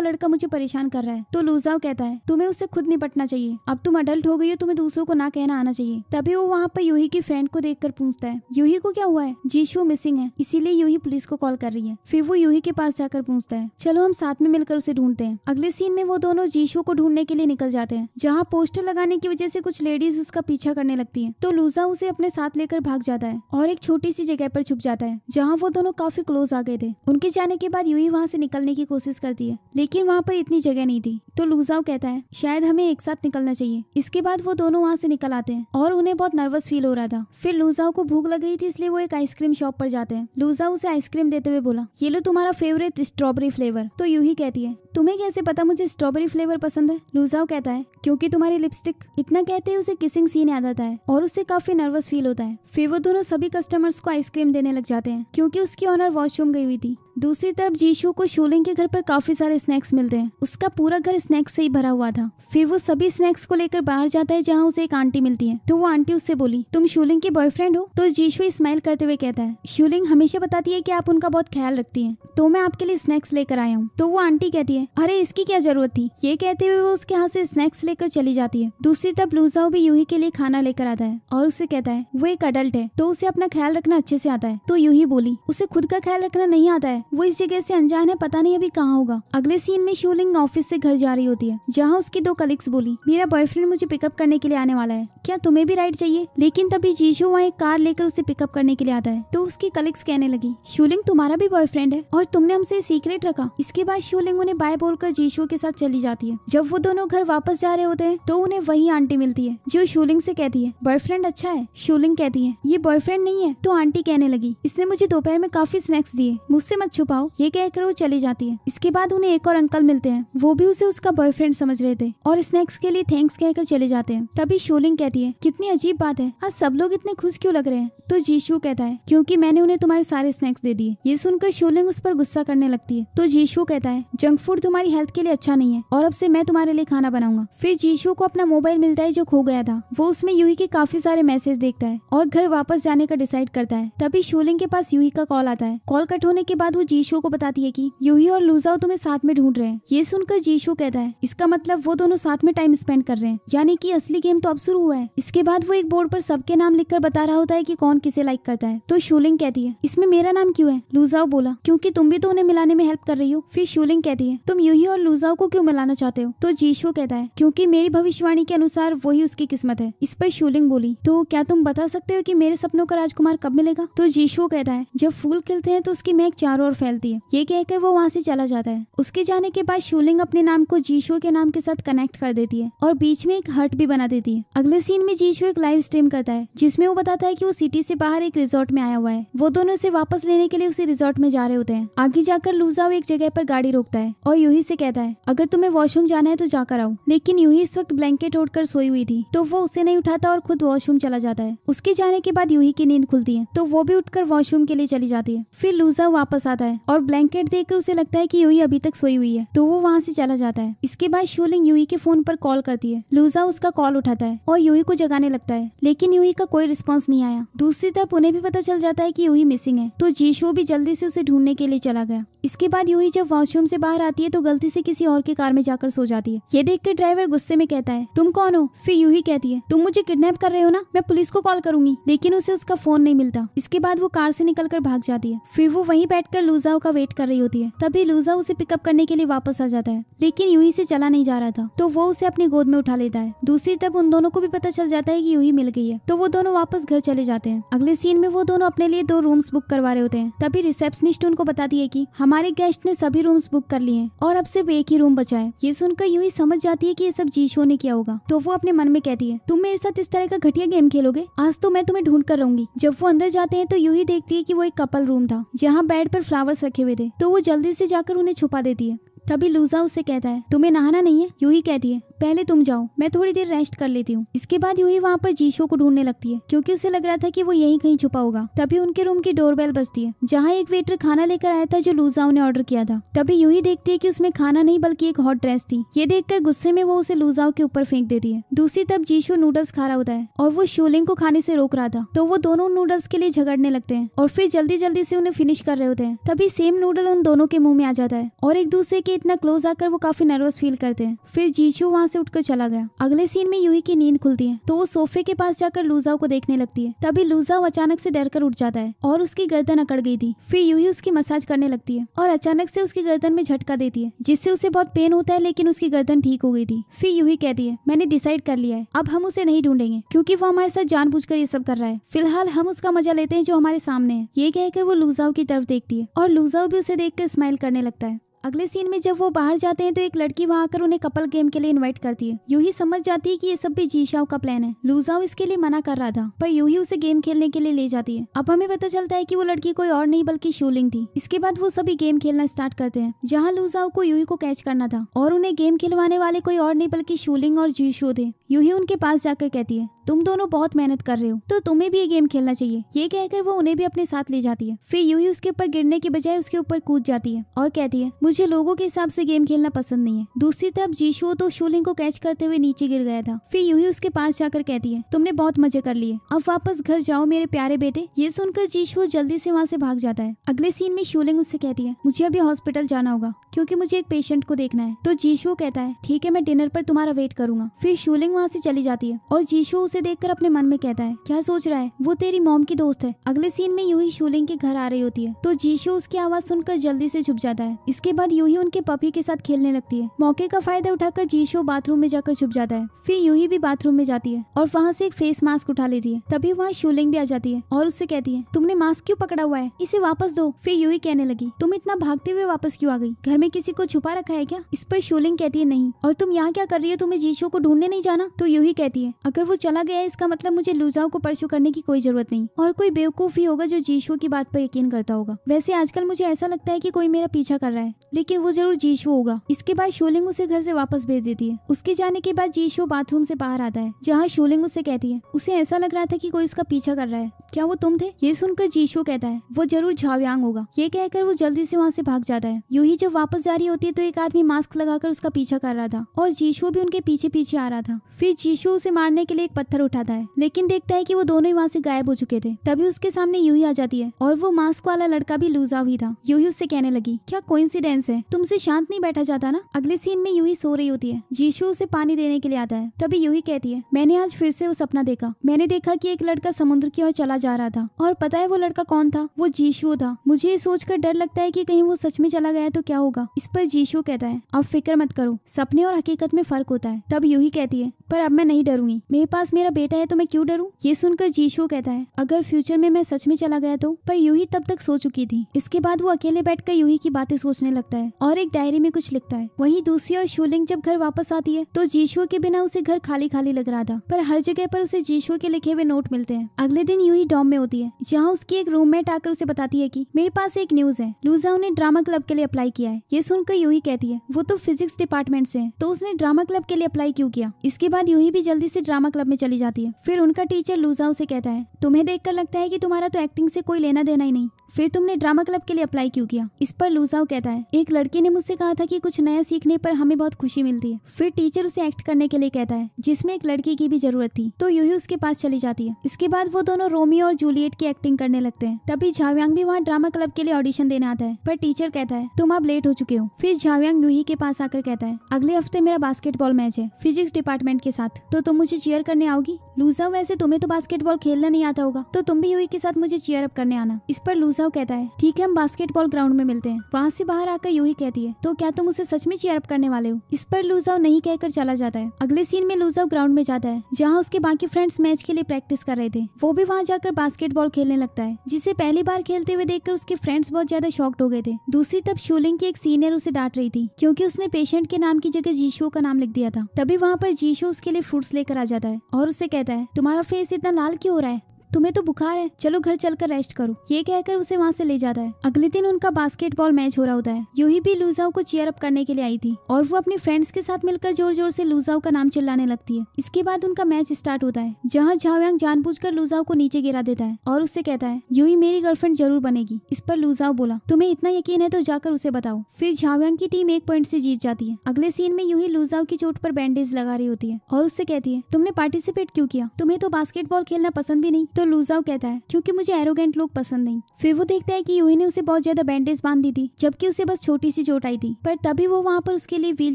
लड़का मुझे परेशान कर रहा है। तो लूजाओ कहता है तुम्हें उससे खुद निपटना चाहिए, अब तुम अडल्ट हो गई हो, तुम्हें दूसरों को ना कहना आना चाहिए। तभी वो वहाँ पर यूही की फ्रेंड को देखकर पूछता है यूही को क्या हुआ है? जीशू मिसिंग है, इसीलिए यूही पुलिस को कॉल कर रही है। फिर वो यूही के पास जाकर पूछता है चलो हम साथ में मिलकर उसे ढूंढते हैं। अगले सीन में वो दोनों जीशू को ढूंढने के लिए निकल जाते हैं, जहाँ पोस्टर लगाने की वजह से कुछ लेडीज उसका पीछा करने लगती हैं। तो लूजा उसे अपने साथ लेकर भाग जाता है और एक छोटी सी जगह पर छुप जाता है, जहाँ वो दोनों काफी क्लोज आ गए थे। उनके जाने के बाद यूही वहाँ से निकलने की कोशिश करती है, लेकिन वहाँ पर इतनी जगह नहीं थी। तो लूजाओ कहता है शायद हमें एक साथ निकलना चाहिए। इसके बाद वो दोनों वहाँ से निकल आते हैं और उन्हें बहुत नर्वस फील हो रहा था। फिर लूजाओ को भूख लग रही थी, इसलिए वो एक आइसक्रीम शॉप पर जाते हैं। लूजाओ उसे आइसक्रीम देते हुए बोला ये लो तुम्हारा फेवरेट स्ट्रॉबेरी फ्लेवर। तो यूही कहती है तुम्हें कैसे पता मुझे स्ट्रॉबेरी फ्लेवर पसंद है? लूजाओ कहता है क्योंकि तुम्हारी लिपस्टिक। इतना कहते ही उसे किसिंग सीन याद आता है और उससे काफी नर्वस फील होता है। फिर वो दोनों सभी कस्टमर्स को आइसक्रीम देने लग जाते हैं, क्योंकि उसकी ऑनर वॉशरूम गई हुई थी। दूसरी तरफ जीशू को शूलिंग के घर पर काफी सारे स्नैक्स मिलते हैं। उसका पूरा घर स्नैक्स से ही भरा हुआ था। फिर वो सभी स्नैक्स को लेकर बाहर जाता है, जहाँ उसे एक आंटी मिलती है। तो वो आंटी उससे बोली तुम शूलिंग के बॉयफ्रेंड हो? तो जीशू स्माइल करते हुए कहता है शूलिंग हमेशा बताती है कि आप उनका बहुत ख्याल रखती हैं, तो मैं आपके लिए स्नैक्स लेकर आया हूँ। तो वो आंटी कहती है अरे इसकी क्या जरूरत थी। ये कहते हुए वो उसके हाथ से स्नैक्स लेकर चली जाती है। दूसरी तरफ लूजाओ भी यूही के लिए खाना लेकर आता है और उससे कहता है वो एक अडल्ट है, तो उसे अपना ख्याल रखना अच्छे से आता है। तो यूही बोली उसे खुद का ख्याल रखना नहीं आता है, वो इस जगह से अनजान है, पता नहीं अभी कहाँ होगा। अगले सीन में शूलिंग ऑफिस से घर जा रही होती है, जहाँ उसकी दो कलीग्स बोली मेरा बॉयफ्रेंड मुझे पिकअप करने के लिए आने वाला है, क्या तुम्हें भी राइड चाहिए? लेकिन तभी जीशू वहाँ एक कार लेकर उसे पिकअप करने के लिए आता है। तो उसकी कलीग्स कहने लगी शूलिंग तुम्हारा भी बॉयफ्रेंड है और तुमने हमसे सीक्रेट रखा। इसके बाद शूलिंग उन्हें बाय बोलकर जीशू के साथ चली जाती है। जब वो दोनों घर वापस जा रहे होते हैं तो उन्हें वही आंटी मिलती है, जो शूलिंग से कहती है बॉयफ्रेंड अच्छा है। शूलिंग कहती है ये बॉयफ्रेंड नहीं है। तो आंटी कहने लगी इसने मुझे दोपहर में काफी स्नैक्स दिए, मुझसे मत छुपाओ। ये कहकर वो चली जाती है। इसके बाद उन्हें एक और अंकल मिलते हैं, वो भी उसे उसका बॉयफ्रेंड समझ रहे थे और स्नैक्स के लिए थैंक्स कहकर चले जाते हैं। तभी शूलिंग कहती है कितनी अजीब बात है, आज सब लोग इतने खुश क्यों लग रहे हैं? तो जीशू कहता है क्योंकि मैंने उन्हें तुम्हारे सारे स्नैक्स दे दिए। ये सुनकर शूलिंग उस पर गुस्सा करने लगती है। तो जीशू कहता है जंक फूड तुम्हारी हेल्थ के लिए अच्छा नहीं है और अब से मैं तुम्हारे लिए खाना बनाऊंगा। फिर जीशू को अपना मोबाइल मिलता है जो खो गया था। वो उसमें यूही के काफी सारे मैसेज देखता है और घर वापस जाने का डिसाइड करता है। तभी शूलिंग के पास यूही का कॉल आता है। कॉल कट होने के बाद वो जीशू को बताती है कि यूही और लूजाओ तुम्हें साथ में ढूंढ रहे हैं। ये सुनकर जीशू कहता है इसका मतलब वो दोनों साथ में टाइम स्पेंड कर रहे हैं, यानी कि असली गेम तो अब शुरू हुआ है। इसके बाद वो एक बोर्ड पर सबके नाम लिखकर बता रहा होता है कि कौन कौन किसे लाइक करता है। तो शूलिंग कहती है इसमें मेरा नाम क्यों है। लूजाओ बोला क्योंकि तुम भी तो उन्हें मिलाने में हेल्प कर रही हो। फिर शूलिंग कहती है तुम यूही और लूजाओ को क्यों मिलाना चाहते हो। तो जीशो कहता है क्योंकि मेरी भविष्यवाणी के अनुसार वही उसकी किस्मत है। इस पर शूलिंग बोली तो क्या तुम बता सकते हो कि मेरे सपनों का राजकुमार कब मिलेगा। तो जीशो कहता है जब फूल खिलते हैं तो उसकी महक चारों ओर फैलती है। ये कहकर वो वहाँ से चला जाता है। उसके जाने के बाद शूलिंग अपने नाम को जीशो के नाम के साथ कनेक्ट कर देती है और बीच में एक हर्ट भी बना देती है। अगले सीन में जीशो एक लाइव स्ट्रीम करता है जिसमें वो बताता है कि वो सिटी से बाहर एक रिजॉर्ट में आया हुआ है। वो दोनों इसे वापस लेने के लिए उसी रिजॉर्ट में जा रहे होते हैं। आगे जाकर लूजाओ एक जगह पर गाड़ी रोकता है और यूही से कहता है अगर तुम्हें वॉशरूम जाना है तो जाकर आओ। लेकिन यूही इस वक्त ब्लैंकेट ओढ़कर सोई हुई थी तो वो उसे नहीं उठाता और खुद वॉशरूम चला जाता है। उसके जाने के बाद यूही की नींद खुलती है तो वो भी उठकर वॉशरूम के लिए चली जाती है। फिर लूजाओ वापस आता है और ब्लैंकेट देखकर उसे लगता है कि यूही अभी तक सोई हुई है तो वो वहाँ से चला जाता है। इसके बाद शूलिंग यूही के फोन पर कॉल करती है। लूजाओ उसका कॉल उठाता है और यूही को जगाने लगता है लेकिन यूही का कोई रिस्पॉन्स नहीं आया। दूसरी तरफ उन्हें भी पता चल जाता है कि यूही मिसिंग है तो जीशो भी जल्दी से उसे ढूंढने के लिए चला गया। इसके बाद यूही जब वॉशरूम से बाहर आती है तो गलती से किसी और की कार में जाकर सो जाती है। ये देखकर ड्राइवर गुस्से में कहता है तुम कौन हो। फिर यूही कहती है तुम मुझे किडनैप कर रहे हो ना, मैं पुलिस को कॉल करूंगी। लेकिन उसे उसका फोन नहीं मिलता। इसके बाद वो कार से निकलकर भाग जाती है। फिर वो वहीं बैठकर लूजाओ का वेट कर रही होती है। तभी लूजाओ उसे पिकअप करने के लिए वापस आ जाता है लेकिन यूही से चला नहीं जा रहा था तो वो उसे अपनी गोद में उठा लेता है। दूसरी तरफ उन दोनों को भी पता चल जाता है कि यूही मिल गई है तो वो दोनों वापस घर चले जाते हैं। अगले सीन में वो दोनों अपने लिए 2 रूम्स बुक करवा रहे होते हैं। तभी रिसेप्शनिस्ट उनको बताती है कि हमारे गेस्ट ने सभी रूम्स बुक कर लिए हैं और अब सिर्फ एक ही रूम बचा है। ये सुनकर यूही समझ जाती है कि ये सब जीशो ने किया होगा तो वो अपने मन में कहती है तुम मेरे साथ इस तरह का घटिया गेम खेलोगे, आज तो मैं तुम्हें ढूंढ कर रहूंगी। जब वो अंदर जाते हैं तो यूही देखती है कि वो एक कपल रूम था जहाँ बेड पर फ्लावर्स रखे हुए थे तो वो जल्दी से जाकर उन्हें छुपा देती है। तभी लूजाओ उससे कहता है तुम्हें नहाना नहीं है। यूही कहती है पहले तुम जाओ, मैं थोड़ी देर रेस्ट कर लेती हूँ। इसके बाद यूही वहाँ पर जीशो को ढूंढने लगती है क्योंकि उसे लग रहा था कि वो यहीं कहीं छुपा होगा। तभी उनके रूम की डोरबेल बजती है जहाँ एक वेटर खाना लेकर आया था जो लूजाओ ने ऑर्डर किया था। तभी यूही देखती है कि उसमें खाना नहीं बल्कि एक हॉट ड्रेस थी। ये देखकर गुस्से में वो उसे लूजाओ के ऊपर फेंक देती है। दूसरी तरफ जीशो नूडल्स खा रहा होता है और वो शूलिंग को खाने से रोक रहा था तो वो दोनों नूडल्स के लिए झगड़ने लगते हैं और फिर जल्दी जल्दी से उन्हें फिनिश कर रहे होते हैं। तभी सेम नूडल उन दोनों के मुंह में आ जाता है और एक दूसरे के इतना क्लोज आकर वो काफी नर्वस फील करते हैं। फिर जीशो वहाँ से उठकर चला गया। अगले सीन में यूही की नींद खुलती है तो वो सोफे के पास जाकर लूजाओ को देखने लगती है। तभी लूजाओ अचानक से डरकर उठ जाता है और उसकी गर्दन अकड़ गई थी। फिर यूही उसकी मसाज करने लगती है और अचानक से उसकी गर्दन में झटका देती है जिससे उसे बहुत पेन होता है लेकिन उसकी गर्दन ठीक हो गई थी। फिर यूही कहती है मैंने डिसाइड कर लिया है, अब हम उसे नहीं ढूंढेंगे क्योंकि वो हमारे साथ जानबूझकर ये सब कर रहा है। फिलहाल हम उसका मजा लेते हैं जो हमारे सामने है। ये कहकर वो लूजाओ की तरफ देखती है और लूजाओ भी उसे देखकर स्माइल करने लगता है। अगले सीन में जब वो बाहर जाते हैं तो एक लड़की वहाँ आकर उन्हें कपल गेम के लिए इनवाइट करती है। यूही समझ जाती है कि ये सब भी जीशाओ का प्लान है। लूजाओ इसके लिए मना कर रहा था पर यूही उसे गेम खेलने के लिए ले जाती है। अब हमें पता चलता है कि वो लड़की कोई और नहीं बल्कि शूलिंग थी। इसके बाद वो सभी गेम खेलना स्टार्ट करते हैं जहाँ लूजाओ को यूही को कैच करना था और उन्हें गेम खिलवाने वाले कोई और नहीं बल्कि शूलिंग और जीशो थे। यूही उनके पास जाकर कहती है तुम दोनों बहुत मेहनत कर रहे हो तो तुम्हें भी ये गेम खेलना चाहिए। ये कहकर वो उन्हें भी अपने साथ ले जाती है। फिर यूही उसके ऊपर गिरने के बजाय उसके ऊपर कूद जाती है और कहती है मुझे लोगों के हिसाब से गेम खेलना पसंद नहीं है। दूसरी तरफ जीशो तो शूलिंग को कैच करते हुए नीचे गिर गया था। फिर यूही उसके पास जाकर कहती है तुमने बहुत मजे कर लिए, अब वापस घर जाओ मेरे प्यारे बेटे। ये सुनकर जीशो जल्दी से वहाँ से भाग जाता है। अगले सीन में शूलिंग उससे कहती है मुझे अभी हॉस्पिटल जाना होगा क्योंकि मुझे एक पेशेंट को देखना है। तो जीशो कहता है ठीक है, मैं डिनर पर तुम्हारा वेट करूंगा। फिर शूलिंग वहाँ से चली जाती है और जीशो उसे देखकर अपने मन में कहता है क्या सोच रहा है, वो तेरी मॉम की दोस्त है। अगले सीन में यूही शूलिंग के घर आ रही होती है तो जीशो उसकी आवाज सुनकर जल्दी से छुप जाता है। इसके बाद यूही उनके पपी के साथ खेलने लगती है। मौके का फायदा उठाकर जीशो बाथरूम में जाकर छुप जाता है। फिर यूही भी बाथरूम में जाती है और वहाँ से एक फेस मास्क उठा लेती है। तभी वहाँ शूलिंग भी आ जाती है और उससे कहती है तुमने मास्क क्यों पकड़ा हुआ है, इसे वापस दो। फिर यूही कहने लगी तुम इतना भागते हुए वापस क्यों आ गई, घर में किसी को छुपा रखा है क्या। इस पर शूलिंग कहती है नहीं, और तुम यहाँ क्या कर रही हो, तुम्हें जीशो को ढूंढने नहीं जाना। तो यूही कहती है अगर वो चला गया है इसका मतलब मुझे लूजाओ को परसू करने की कोई जरूरत नहीं, और कोई बेवकूफ ही होगा जो जीशो की बात पर यकीन करता होगा। वैसे आजकल मुझे ऐसा लगता है कि कोई मेरा पीछा कर रहा है, लेकिन वो जरूर जीशो होगा। इसके बाद शूलिंग उसे घर से वापस भेज देती है। उसके जाने के बाद जीशो बाथरूम से बाहर आता है जहाँ शूलिंग उससे कहती है उसे ऐसा लग रहा था कि कोई उसका पीछा कर रहा है, क्या वो तुम थे। ये सुनकर जीशो कहता है वो जरूर झाओयांग होगा। ये कहकर वो जल्दी से वहाँ से भाग जाता है। यूही जब वापस जा रही होती है तो एक आदमी मास्क लगाकर उसका पीछा कर रहा था और जीशो भी उनके पीछे पीछे आ रहा था। फिर जीशो उसे मारने के लिए एक पत्थर उठाता है, लेकिन देखता है कि वो दोनों ही वहाँ से गायब हो चुके थे। तभी उसके सामने यूही आ जाती है और वो मास्क वाला लड़का भी लूजाओ ही था। यूही उससे कहने लगी क्या कोइंसिडेंस टेंस है, तुमसे शांत नहीं बैठा जाता ना। अगले सीन में यूही सो रही होती है। जीशु उसे पानी देने के लिए आता है। तभी यूही कहती है, मैंने आज फिर से वो सपना देखा। मैंने देखा कि एक लड़का समुद्र की ओर चला जा रहा था और पता है वो लड़का कौन था? वो जीशु था। मुझे ये सोचकर डर लगता है कि कहीं वो सच में चला गया तो क्या होगा। इस पर जीशु कहता है, अब फिक्र मत करो, सपने और हकीकत में फर्क होता है। तब यूही कहती है, पर अब मैं नहीं डरूंगी, मेरे पास मेरा बेटा है तो मैं क्यों डरूं? ये सुनकर जीशु कहता है, अगर फ्यूचर में मैं सच में चला गया तो? पर यूही तब तक सो चुकी थी। इसके बाद वो अकेले बैठकर यूही की बातें सोचने लगता है और एक डायरी में कुछ लिखता है। वहीं दूसरी ओर शूलिंग जब घर वापस आती है तो जीशु के बिना उसे घर खाली खाली लग रहा था, पर हर जगह पर उसे जीशु के लिखे हुए नोट मिलते हैं। अगले दिन यूही डॉम में होती है, जहाँ उसकी एक रूममेट आकर उसे बताती है कि मेरे पास एक न्यूज है, लूजा ने ड्रामा क्लब के लिए अप्लाई किया है। ये सुनकर यूही कहती है, वो तो फिजिक्स डिपार्टमेंट से है, तो उसने ड्रामा क्लब के लिए अप्लाई क्यों किया? इसके बाद यूही भी जल्दी से ड्रामा क्लब में चली जाती है। फिर उनका टीचर लूजा उसे कहता है, तुम्हें देखकर लगता है कि तुम्हारा तो एक्टिंग से कोई लेना देना ही नहीं, फिर तुमने ड्रामा क्लब के लिए अप्लाई क्यों किया? इस पर लूजाओ कहता है, एक लड़के ने मुझसे कहा था कि कुछ नया सीखने पर हमें बहुत खुशी मिलती है। फिर टीचर उसे एक्ट करने के लिए कहता है, जिसमें एक लड़की की भी जरूरत थी, तो यूही उसके पास चली जाती है। इसके बाद वो दोनों रोमियो और जूलियट की एक्टिंग करने लगते हैं। तभी झाओयांग भी वहाँ ड्रामा क्लब के लिए ऑडिशन देने आता है, पर टीचर कहता है, तुम अब लेट हो चुके हो। फिर झाओयांग यूही के पास आकर कहता है, अगले हफ्ते मेरा बास्केटबॉल मैच है फिजिक्स डिपार्टमेंट के साथ, तो तुम मुझे चीयर करने आओगी? लूजाओ, वैसे तुम्हें तो बास्केटबॉल खेलना नहीं आता होगा, तो तुम भी यूही के साथ मुझे चीयर अप करने आना। इस पर लूजाओ कहता है, ठीक है, हम बास्केटबॉल ग्राउंड में मिलते हैं। वहाँ से बाहर आकर यूही कहती है, तो क्या तुम उसे सच में चीयर अप करने वाले हो? इस पर लूजाओ नहीं कहकर चला जाता है। अगले सीन में लूजाओ ग्राउंड में जाता है, जहाँ उसके बाकी फ्रेंड्स मैच के लिए प्रैक्टिस कर रहे थे। वो भी वहाँ जाकर बास्केटबॉल खेलने लगता है, जिसे पहली बार खेलते हुए देखकर उसके फ्रेंड्स बहुत ज्यादा शॉक्ड हो गए थे। दूसरी तरफ शूलिंग की एक सीनियर उसे डांट रही थी, क्योंकि उसने पेशेंट के नाम की जगह जीशु का नाम लिख दिया था। तभी वहाँ पर जीशु उसके लिए फ्रूट्स लेकर आ जाता है और उससे कहता है, तुम्हारा फेस इतना लाल क्यों हो रहा है? तुम्हें तो बुखार है, चलो घर चलकर रेस्ट करो। ये कहकर उसे वहाँ से ले जाता है। अगले दिन उनका बास्केटबॉल मैच हो रहा होता है। यूही भी लूजाओ को चीयर अप करने के लिए आई थी और वो अपने फ्रेंड्स के साथ मिलकर जोर जोर से लूजाओ का नाम चिल्लाने लगती है। इसके बाद उनका मैच स्टार्ट होता है, जहाँ झाओयांग जानबूझकर लूजाओ को नीचे गिरा देता है और उससे कहता है, यूही मेरी गर्लफ्रेंड जरूर बनेगी। इस पर लूजाओ बोला, तुम्हें इतना यकीन है तो जाकर उसे बताओ। फिर झाओयांग की टीम 1 पॉइंट से जीत जाती है। अगले सीन में यूही लूजाओ की चोट पर बैंडेज लगा रही होती है और उससे कहती है, तुमने पार्टिसिपेट क्यों किया? तुम्हें तो बास्केटबॉल खेलना पसंद भी नहीं। तो लूजाओ कहता है, क्योंकि मुझे एरोगेंट लोग पसंद नहीं। फिर वो देखता है कि यूही ने उसे बहुत ज्यादा बैंडेज बांध दी थी, जबकि उसे बस छोटी सी चोट आई थी। पर तभी वो वहाँ पर उसके लिए व्हील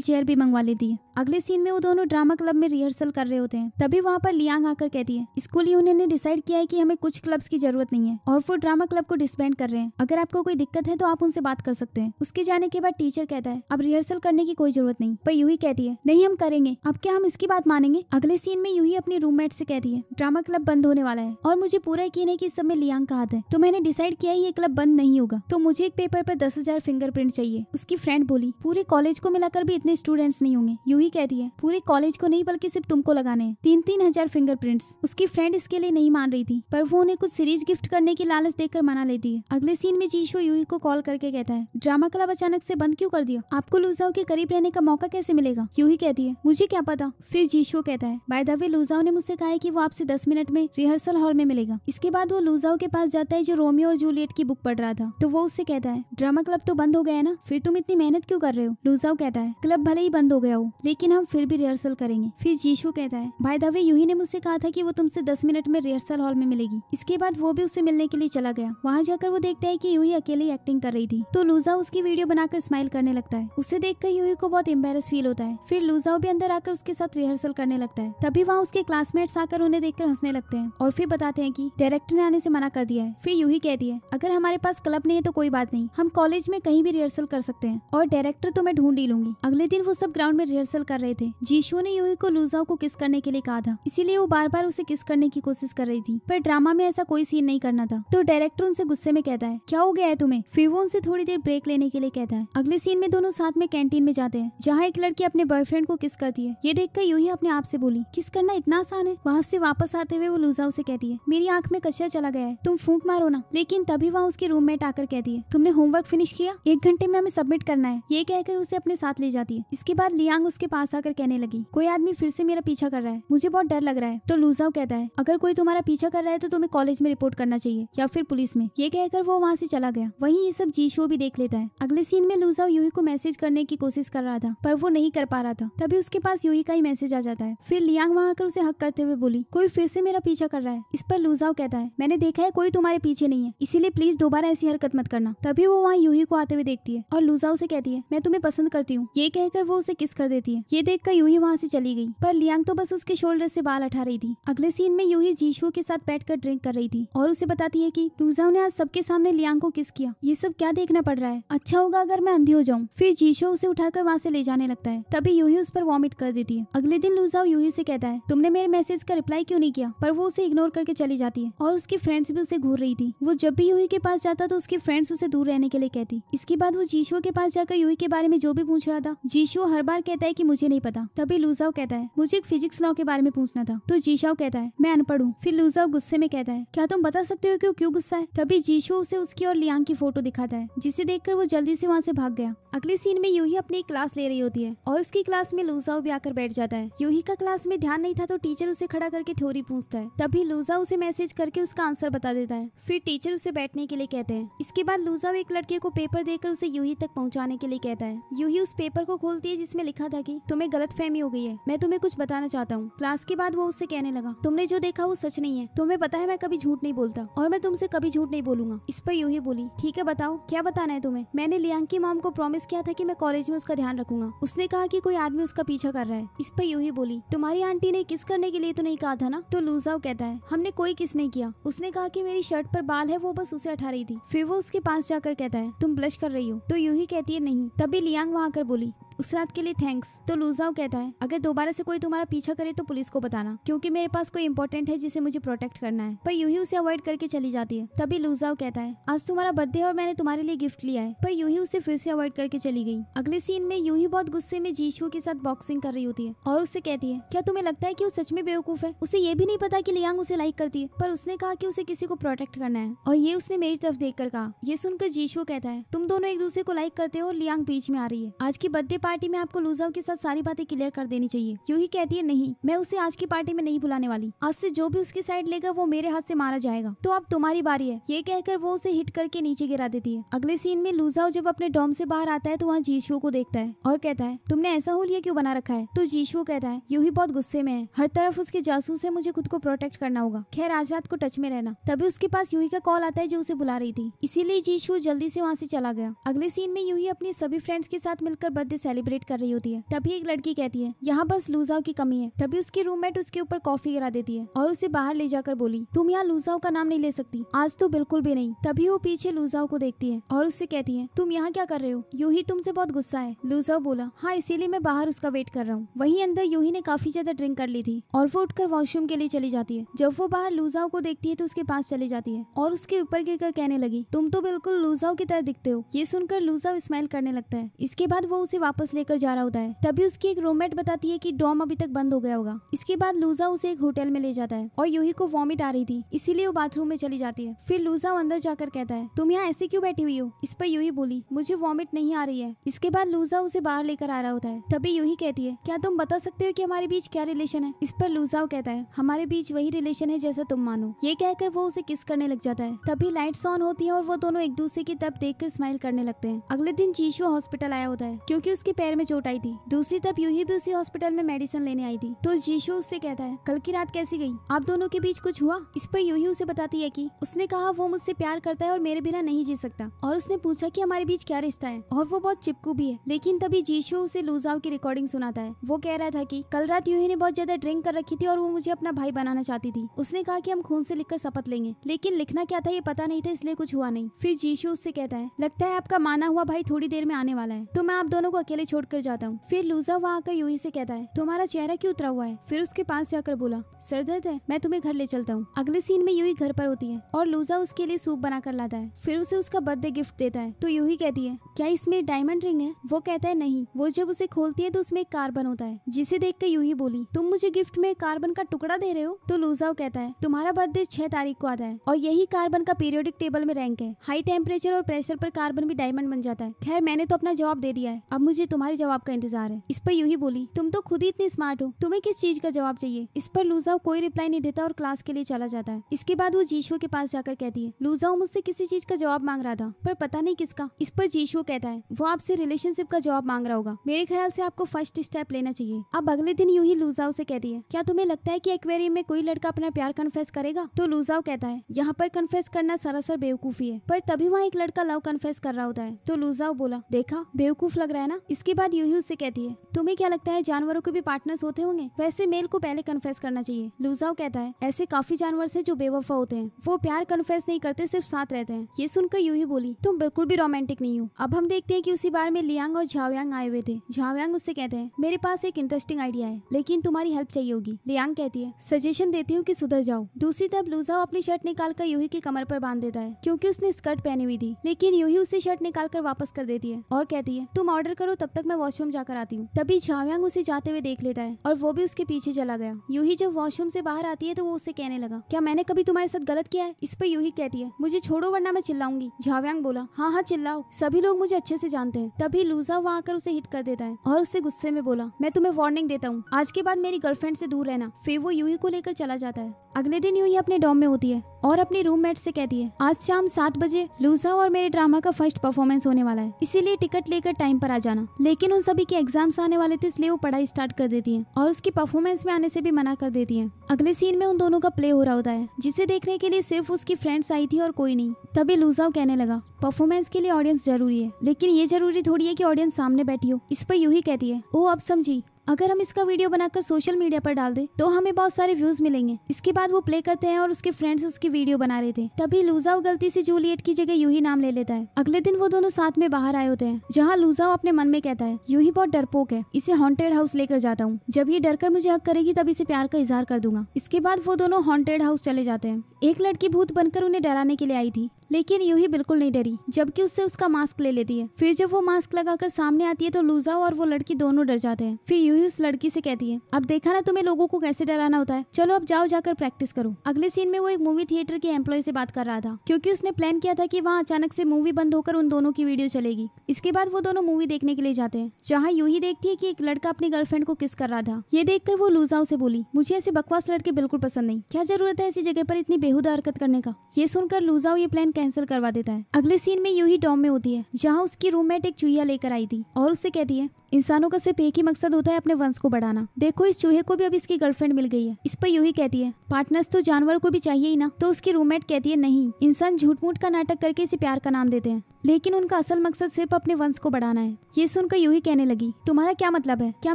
चेयर भी मंगवा लेती है। अगले सीन में वो दोनों ड्रामा क्लब में रिहर्सल कर रहे होते हैं। तभी वहाँ पर लियांग आकर कहती है, स्कूल यूनियन ने डिसाइड किया है कि हमें कुछ क्लब्स की जरूरत नहीं है और वो ड्रामा क्लब को डिसबैंड कर रहे हैं। अगर आपको कोई दिक्कत है तो आप उनसे बात कर सकते हैं। उसके जाने के बाद टीचर कहता है, अब रिहर्सल करने की कोई जरूरत नहीं। पर यूही कहती है, नहीं हम करेंगे। अब क्या हम इसकी बात मानेंगे? अगले सीन में यूही अपनी रूममेट से कहती है, ड्रामा क्लब बंद होने वाला है और मुझे पूरा यकीन है कि इस सब में लियांग का हाथ है, तो मैंने डिसाइड किया ये क्लब बंद नहीं होगा। तो मुझे एक पेपर पर 10,000 फिंगरप्रिंट चाहिए। उसकी फ्रेंड बोली, पूरे कॉलेज को मिलाकर भी इतने स्टूडेंट्स नहीं होंगे। यूही कहती है, पूरे कॉलेज को नहीं बल्कि सिर्फ तुमको लगाने हैं 3,000 फिंगरप्रिंट्स। उसकी फ्रेंड इसके लिए नहीं मान रही थी, पर वो उन्हें कुछ सीरीज गिफ्ट करने की लालच देकर मना लेती है। अगले सीन में जीशु यूही को कॉल करके कहता है, ड्रामा क्लब अचानक से बंद क्यों कर दिया? आपको लूजाओ के करीब रहने का मौका कैसे मिलेगा? यूही कहती है, मुझे क्या पता। फिर जीशु कहता है, बाय द वे लूजाओ ने मुझसे कहा है कि वो आपसे 10 मिनट में रिहर्सल हॉल में मिलेगा। इसके बाद वो लूजाओ के पास जाता है जो रोमियो और जूलियट की बुक पढ़ रहा था। तो वो उससे कहता है, ड्रामा क्लब तो बंद हो गया है ना, फिर तुम इतनी मेहनत क्यों कर रहे हो? लूजाओ कहता है, क्लब भले ही बंद हो गया हो, लेकिन हम फिर भी रिहर्सल करेंगे। फिर जीशु कहता है, बाय द वे यूही ने मुझसे कहा था कि वो तुमसे 10 मिनट में रिहर्सल हॉल में मिलेगी। इसके बाद वो भी उससे मिलने के लिए चला गया। वहाँ जाकर वो देखता है कि यूही अकेले ही एक्टिंग कर रही थी। तो लूजाओ उसकी वीडियो बनाकर स्माइल करने लगता है। उसे देखकर यूही को बहुत एम्बेरस फील होता है। फिर लूजाओ भी अंदर आकर उसके साथ रिहर्सल करने लगता है। तभी वहाँ उसके क्लासमेट्स आकर उन्हें देखकर हंसने लगते हैं और फिर बताते हैं कि डायरेक्टर ने आने से मना कर दिया है। फिर यूही कहती है, अगर हमारे पास क्लब नहीं है तो कोई बात नहीं, हम कॉलेज में कहीं भी रिहर्सल कर सकते हैं और डायरेक्टर तो मैं ढूंढ ही लूंगी। अगले दिन वो सब ग्राउंड में रिहर्सल कर रहे थे। जीशु ने यूही को लूजाओ को किस करने के लिए कहा था, इसीलिए वो बार बार उसे किस करने की कोशिश कर रही थी। पर ड्रामा में ऐसा कोई सीन नहीं करना था। तो डायरेक्टर उनसे गुस्से में कहता है, क्या हो गया है तुम्हें? फिर वो उनसे थोड़ी देर ब्रेक लेने के लिए कहता है। अगले सीन में दोनों साथ में कैंटीन में जाते हैं, जहाँ एक लड़की अपने बॉयफ्रेंड को किस करती है। ये देखकर यूही अपने आप से बोली, किस करना इतना आसान है? वहाँ से वापस आते हुए वो लूजाओ से कहती है, मेरी आंख में कचरा चला गया है, तुम फूंक मारो ना। लेकिन तभी वहाँ उसकी रूममेट आकर कहती है, तुमने होमवर्क फिनिश किया? 1 घंटे में हमें सबमिट करना है। ये कहकर उसे अपने साथ ले जाती है। इसके बाद लियांग उसके पास आकर कहने लगी, कोई आदमी फिर से मेरा पीछा कर रहा है, मुझे बहुत डर लग रहा है। तो लूजाओ कहता है, अगर कोई तुम्हारा पीछा कर रहा है तो तुम्हें कॉलेज में रिपोर्ट करना चाहिए या फिर पुलिस में। ये कहकर वो वहाँ से चला गया। वहीं ये सब जीशु भी देख लेता है। अगले सीन में लूजाओ यूही को मैसेज करने की कोशिश कर रहा था, पर वो नहीं कर पा रहा था। तभी उसके पास यूही का ही मैसेज आ जाता है। फिर लियांग वहाँ आकर उसे हक करते हुए बोली, कोई फिर से मेरा पीछा कर रहा है। इस पर लूजाओ कहता है मैंने देखा है कोई तुम्हारे पीछे नहीं है, इसीलिए प्लीज दोबारा ऐसी हरकत मत करना। तभी वो वहाँ यूही को आते हुए देखती है और लूजाओ से कहती है मैं तुम्हें पसंद करती हूँ। ये कहकर वो उसे किस कर देती है। ये देखकर यूही वहाँ से चली गई, पर लियांग तो बस उसके शोल्डर से बाल हटा रही थी। अगले सीन में यूही जीशुओ के साथ बैठकर ड्रिंक कर रही थी और उसे बताती है कि लूजाओ ने आज सबके सामने लियांग को किस किया। ये सब क्या देखना पड़ रहा है, अच्छा होगा अगर मैं अंधी हो जाऊँ। फिर जीशुओ उसे उठाकर वहाँ से ले जाने लगता है। तभी यूही उस पर वॉमिट कर देती है। अगले दिन लूजाओ यूही से कहता है तुमने मेरे मैसेज का रिप्लाई क्यों नहीं किया, पर वो उसे इग्नोर करके चली जाती है और उसकी फ्रेंड्स भी उसे घूर रही थी। वो जब भी यूही के पास जाता तो उसकी फ्रेंड्स उसे दूर रहने के लिए कहती। इसके बाद वो जीशुओ के पास जाकर यूही के बारे में जो भी पूछ रहा था, जीशुओ हर बार कहता है कि मुझे नहीं पता। तभी लूजाओ कहता है मुझे एक फिजिक्स लॉ के बारे में पूछना था, तो जीशाओ कहता है मैं अनपढ़ हूँ। फिर लूजाओ गुस्से में कहता है क्या तुम बता सकते हो कि वो क्यों गुस्सा है। तभी जीशुओ उसे उसकी और लियांग की फोटो दिखाता है, जिसे देखकर वो जल्दी से वहाँ से भाग गया। अगले सीन में यूही अपनी क्लास ले रही होती है और उसकी क्लास में लूजाओ भी आकर बैठ जाता है। यूही का क्लास में ध्यान नहीं था तो टीचर उसे खड़ा करके थ्योरी पूछता है। तभी लूजाओ उसे मैसेज करके उसका आंसर बता देता है। फिर टीचर उसे बैठने के लिए कहते हैं। इसके बाद लूजाओ एक लड़के को पेपर देकर उसे यूही तक पहुंचाने के लिए कहता है। यूही उस पेपर को खोलती है जिसमें लिखा था कि तुम्हें गलतफहमी हो गई है, मैं तुम्हें कुछ बताना चाहता हूँ। क्लास के बाद वो उससे कहने लगा तुमने जो देखा वो सच नहीं है, तुम्हें पता है मैं कभी झूठ नहीं बोलता और मैं तुमसे कभी झूठ नहीं बोलूंगा। इस पर यूही बोली ठीक है बताओ क्या बताना है तुम्हें। मैंने लियांग की मॉम को प्रॉमिस किया था कि मैं कॉलेज में उसका ध्यान रखूंगा। उसने कहा कि कोई आदमी उसका पीछा कर रहा है। इस पर यूही बोली तुम्हारी आंटी ने किस करने के लिए तो नहीं कहा था ना। तो लूजाओ कहता है हमने कोई किस नहीं किया, उसने कहा कि मेरी शर्ट पर बाल है वो बस उसे हटा रही थी। फिर वो उसके पास जाकर कहता है तुम ब्लश कर रही हो। तो यूही कहती है नहीं। तभी लियांग वहाँ आकर बोली उस रात के लिए थैंक्स। तो लूजाओ कहता है अगर दोबारा से कोई तुम्हारा पीछा करे तो पुलिस को बताना, क्योंकि मेरे पास कोई इंपॉर्टेंट है जिसे मुझे प्रोटेक्ट करना है। पर यूही उसे अवॉइड करके चली जाती है। तभी लूजाओ कहता है आज तुम्हारा बर्थडे है और मैंने तुम्हारे लिए गिफ्ट लिया है। पर यूही उसे फिर से अवॉइड करके चली गई। अगले सीन में यूही बहुत गुस्से में जीशुओ के साथ बॉक्सिंग कर रही होती है और उससे कहती है क्या तुम्हें लगता है कि वो सच में बेवकूफ है। उसे ये भी नहीं पता कि लियांग उसे लाइक करती है, पर उसने कहा कि उसे किसी को प्रोटेक्ट करना है और ये उसने मेरी तरफ देखकर कहा। ये सुनकर जीशुओ कहता है तुम दोनों एक दूसरे को लाइक करते हो और लियांग बीच में आ रही है। आज की बर्थडे पार्टी में आपको लूजाओ के साथ सारी बातें क्लियर कर देनी चाहिए। यूही कहती है नहीं, मैं उसे आज की पार्टी में नहीं बुलाने वाली। आज से जो भी उसकी साइड लेगा वो मेरे हाथ से मारा जाएगा। तो अब तुम्हारी बारी है। ये कहकर वो उसे हिट करके नीचे गिरा देती है। अगले सीन में लूजाओ जब अपने डॉम से बाहर आता है तो वहाँ जीशुओ को देखता है और कहता है तुमने ऐसा हुलिया क्यों बना रखा है। तो जीशुओ कहता है यूही बहुत गुस्से में है, हर तरफ उसके जासूस है, मुझे खुद को प्रोटेक्ट करना होगा। खैर आज रात को टच में रहना। तभी उसके पास यूही का कॉल आता है जो उसे बुला रही थी, इसीलिए जीशुओ जल्दी से वहाँ से चला गया। अगले सीन में यूही अपनी सभी फ्रेंड्स के साथ मिलकर बर्थडे सेलिब्रेट कर रही होती है। तभी एक लड़की कहती है यहाँ बस लूजाओ की कमी है। तभी उसकी रूममेट उसके ऊपर कॉफी गिरा देती है और उसे बाहर ले जाकर बोली तुम यहाँ लूजाओ का नाम नहीं ले सकती, आज तो बिल्कुल भी नहीं। तभी वो पीछे लूजाओ को देखती है और उससे कहती है तुम यहाँ क्या कर रहे हो, यूही तुमसे बहुत गुस्सा है। लूजाओ बोला हाँ इसीलिए मैं बाहर उसका वेट कर रहा हूँ। वहीं अंदर यूही ने काफी ज्यादा ड्रिंक कर ली थी और वो उठकर वॉशरूम के लिए चली जाती है। जब वो बाहर लूजाओ को देखती है तो उसके पास चली जाती है और उसके ऊपर गिरकर कहने लगी तुम तो बिल्कुल लूजाओ की तरह दिखते हो। ये सुनकर लूजाओ स्माइल करने लगता है। इसके बाद वो उसे वापस लेकर जा रहा होता है। तभी उसकी एक रूममेट बताती है कि डॉम अभी तक बंद हो गया होगा। इसके बाद लूजाओ उसे एक होटल में ले जाता है और यूही को वॉमिट आ रही थी, इसीलिए वो बाथरूम में चली जाती है। फिर लूजाओ अंदर जाकर कहता है तुम यहाँ ऐसे क्यों बैठी हुई हो। इस पर यूही बोली मुझे वॉमिट नहीं आ रही है। इसके बाद लूजाओ उसे बाहर लेकर आ रहा होता है। तभी यूही कहती है क्या तुम बता सकते हो कि हमारे बीच क्या रिलेशन है। इस पर लूजाओ कहता है हमारे बीच वही रिलेशन है जैसा तुम मानो। ये कहकर वो उसे किस करने लग जाता है। तभी लाइट्स ऑन होती है और वो दोनों एक दूसरे की तरफ देखकर स्माइल करने लगते हैं। अगले दिन जीशुओ हॉस्पिटल आया होता है क्योंकि उसके पैर में चोट आई थी। दूसरी तरफ यूही भी उसी हॉस्पिटल में मेडिसिन लेने आई थी। तो जीशुओ उससे कहता है कल की रात कैसी गई, आप दोनों के बीच कुछ हुआ। इस पर यूही उसे बताती है कि उसने कहा वो मुझसे प्यार करता है और मेरे बिना नहीं जी सकता, और उसने पूछा कि हमारे बीच क्या रिश्ता है और वो बहुत चिपकू भी है। लेकिन तभी जीशुओ उसे लूजाओ की रिकॉर्डिंग सुनाता है। वो कह रहा था कि कल रात यूही ने बहुत ज्यादा ड्रिंक कर रखी थी और वो मुझे अपना भाई बनाना चाहती थी। उसने कहा कि हम खून से लिखकर शपथ लेंगे, लेकिन लिखना क्या था ये पता नहीं था, इसलिए कुछ हुआ नहीं। फिर जीशुओ उससे कहता है लगता है आपका माना हुआ भाई थोड़ी देर में आने वाला है, तो मैं आप दोनों को अकेले छोड़कर जाता हूँ। फिर लूजाओ वहाँ आकर यूही से कहता है तुम्हारा चेहरा क्यों उतरा हुआ है। फिर उसके पास जाकर बोला सर दर्द है, मैं तुम्हें घर ले चलता हूँ। अगले सीन में यूही घर पर होती है और लूजाओ उसके लिए सूप बना कर लाता है। फिर उसे उसका बर्थडे गिफ्ट देता है। तो यूही कहती है क्या इसमें डायमंड रिंग है। वो कहता है नहीं। वो जब उसे खोलती है तो उसमें एक कार्बन होता है, जिसे देखकर यूही बोली तुम मुझे गिफ्ट में कार्बन का टुकड़ा दे रहे हो। तो लूजाओ कहता है तुम्हारा बर्थडे 6 तारीख को आता है और यही कार्बन का पीरियोडिक टेबल में रैंक है। हाई टेम्परेचर और प्रेशर पर कार्बन भी डायमंड बन जाता है। खैर मैंने तो अपना जवाब दे दिया है, अब मुझे तुम्हारे जवाब का इंतजार है। इस पर यूही बोली, तुम तो खुद ही इतनी स्मार्ट हो, तुम्हें किस चीज का जवाब चाहिए। इस पर लूजाओ कोई रिप्लाई नहीं देता और क्लास के लिए चला जाता है। इसके बाद वो जीशु के पास जाकर कहती है, लूजाओ मुझसे किसी चीज का जवाब मांग रहा था, पर पता नहीं किसका। इस पर जीशु कहता है, वो आपसे रिलेशनशिप का जवाब मांग रहा होगा, मेरे ख्याल से आपको फर्स्ट स्टेप लेना चाहिए। अब अगले दिन यूही लूजाओ से कहती है, क्या तुम्हें लगता है कि एक्वेरियम में कोई लड़का अपना प्यार कन्फेस करेगा। तो लूजाओ कहता है, यहाँ पर कन्फेस करना सरासर बेवकूफी है। पर तभी वहाँ एक लड़का लव कन्फेस कर रहा होता है। तो लूजाओ बोला, देखा बेवकूफ लग रहा है ना। इसके बाद यूही उससे कहती है, तुम्हें क्या लगता है जानवरों के भी पार्टनर्स होते होंगे, वैसे मेल को पहले कन्फेस करना चाहिए। लूजाओ कहता है, ऐसे काफी जानवर से जो बेवफा होते हैं, वो प्यार कन्फेस नहीं करते, सिर्फ साथ रहते हैं। ये सुनकर यूही बोली, तुम बिल्कुल भी रोमांटिक नहीं हो। अब हम देखते हैं कि उसी बार में लियांग और झाओयांग आए हुए थे। झाओयांग उससे कहते हैं, मेरे पास एक इंटरेस्टिंग आइडिया है, लेकिन तुम्हारी हेल्प चाहिए होगी। लियांग कहती है, सजेशन देती हूँ कि सुधर जाओ। दूसरी तरफ लूजाओ अपनी शर्ट निकालकर यूही की कमर पर बांध देता है, क्योंकि उसने स्कर्ट पहनी हुई थी। लेकिन यूही उसे शर्ट निकालकर वापस कर देती है और कहती है, तुम ऑर्डर करो, तब तक मैं वॉशरूम जाकर आती हूँ। तभी झाओयांग उसे जाते हुए देख लेता है और वो भी उसके पीछे चला गया। यूही जब वॉशरूम से बाहर आती है तो वो उससे कहने लगा, क्या मैंने कभी तुम्हारे साथ गलत किया है। इस पर यूही कहती है, मुझे छोड़ो वरना मैं चिल्लाऊंगी। झाओयांग बोला, हाँ हाँ चिल्लाओ, सभी लोग मुझे अच्छे से जानते हैं। तभी लूजाओ वहाँ आकर उसे हिट कर देता है और उससे गुस्से में बोला, मैं तुम्हें वार्निंग देता हूँ, आज के बाद मेरी गर्लफ्रेंड से दूर रहना। फिर वो यूही को लेकर चला जाता है। अगले दिन यूही अपने डॉर्म में होती है और अपने रूममेट से कहती है, आज शाम 7 बजे लूजाओ और मेरे ड्रामा का फर्स्ट परफॉर्मेंस होने वाला है, इसीलिए टिकट लेकर टाइम पर आ जाना। लेकिन उन सभी के एग्जाम्स आने वाले थे, इसलिए वो पढ़ाई स्टार्ट कर देती है और उसकी परफॉर्मेंस में आने से भी मना कर देती है। अगले सीन में उन दोनों का प्ले हो रहा होता है, जिसे देखने के लिए सिर्फ उसकी फ्रेंड्स आई थी और कोई नहीं। तभी लूजाओ कहने लगा, परफॉर्मेंस के लिए ऑडियंस जरूरी है, लेकिन ये जरूरी थोड़ी है कि ऑडियंस सामने बैठी हो। इस पर यूही कहती है, ओ अब समझी, अगर हम इसका वीडियो बनाकर सोशल मीडिया पर डाल दे तो हमें बहुत सारे व्यूज मिलेंगे। इसके बाद वो प्ले करते हैं और उसके फ्रेंड्स उसकी वीडियो बना रहे थे। तभी लूजाओ गलती से जूलियट की जगह यूही नाम ले लेता है। अगले दिन वो दोनों साथ में बाहर आए होते हैं, जहाँ लूजाओ अपने मन में कहता है, यूही बहुत डरपोक है, इसे हॉन्टेड हाउस लेकर जाता हूँ, जब ये डरकर मुझे हक करेगी तब इसे प्यार का इजहार कर दूंगा। इसके बाद वो दोनों हॉन्टेड हाउस चले जाते हैं। एक लड़की भूत बनकर उन्हें डराने के लिए आई थी, लेकिन यूही बिल्कुल नहीं डरी, जबकि उससे उसका मास्क ले लेती है। फिर जब वो मास्क लगाकर सामने आती है तो लूजाओ और वो लड़की दोनों डर जाते हैं। फिर यूही उस लड़की से कहती है, अब देखा ना तुम्हें लोगों को कैसे डराना होता है, चलो अब जाओ जाकर प्रैक्टिस करो। अगले सीन में वो एक मूवी थिएटर के एम्प्लॉय से बात कर रहा था, क्योंकि उसने प्लान किया था कि वहाँ अचानक से मूवी बंद होकर उन दोनों की वीडियो चलेगी। इसके बाद वो दोनों मूवी देखने के लिए जाते हैं, जहाँ यूही देखती है कि एक लड़का अपनी गर्लफ्रेंड को किस कर रहा था। ये देखकर वो लूजाओ से बोली, मुझे ऐसे बकवास लड़के बिल्कुल पसंद नहीं, क्या जरूरत है ऐसी जगह पर इतनी बेहुदा हरकत करने का। ये सुनकर लूजाओ ये प्लान कैंसिल करवा देता है। अगले सीन में यूही डॉर्म में होती है, जहाँ उसकी रूममेट एक चूहिया लेकर आई थी और उससे कहती है, इंसानों का सिर्फ एक ही मकसद होता है, अपने वंश को बढ़ाना। देखो इस चूहे को भी अब इसकी गर्लफ्रेंड मिल गई है। इस पर यूही कहती है, पार्टनर्स तो जानवरों को भी चाहिए ही ना। तो उसकी रूममेट कहती है, नहीं, इंसान झूठ मूठ का नाटक करके इसे प्यार का नाम देते हैं, लेकिन उनका असल मकसद सिर्फ अपने वंश को बढ़ाना है। ये सुनकर यूही कहने लगी, तुम्हारा क्या मतलब है, क्या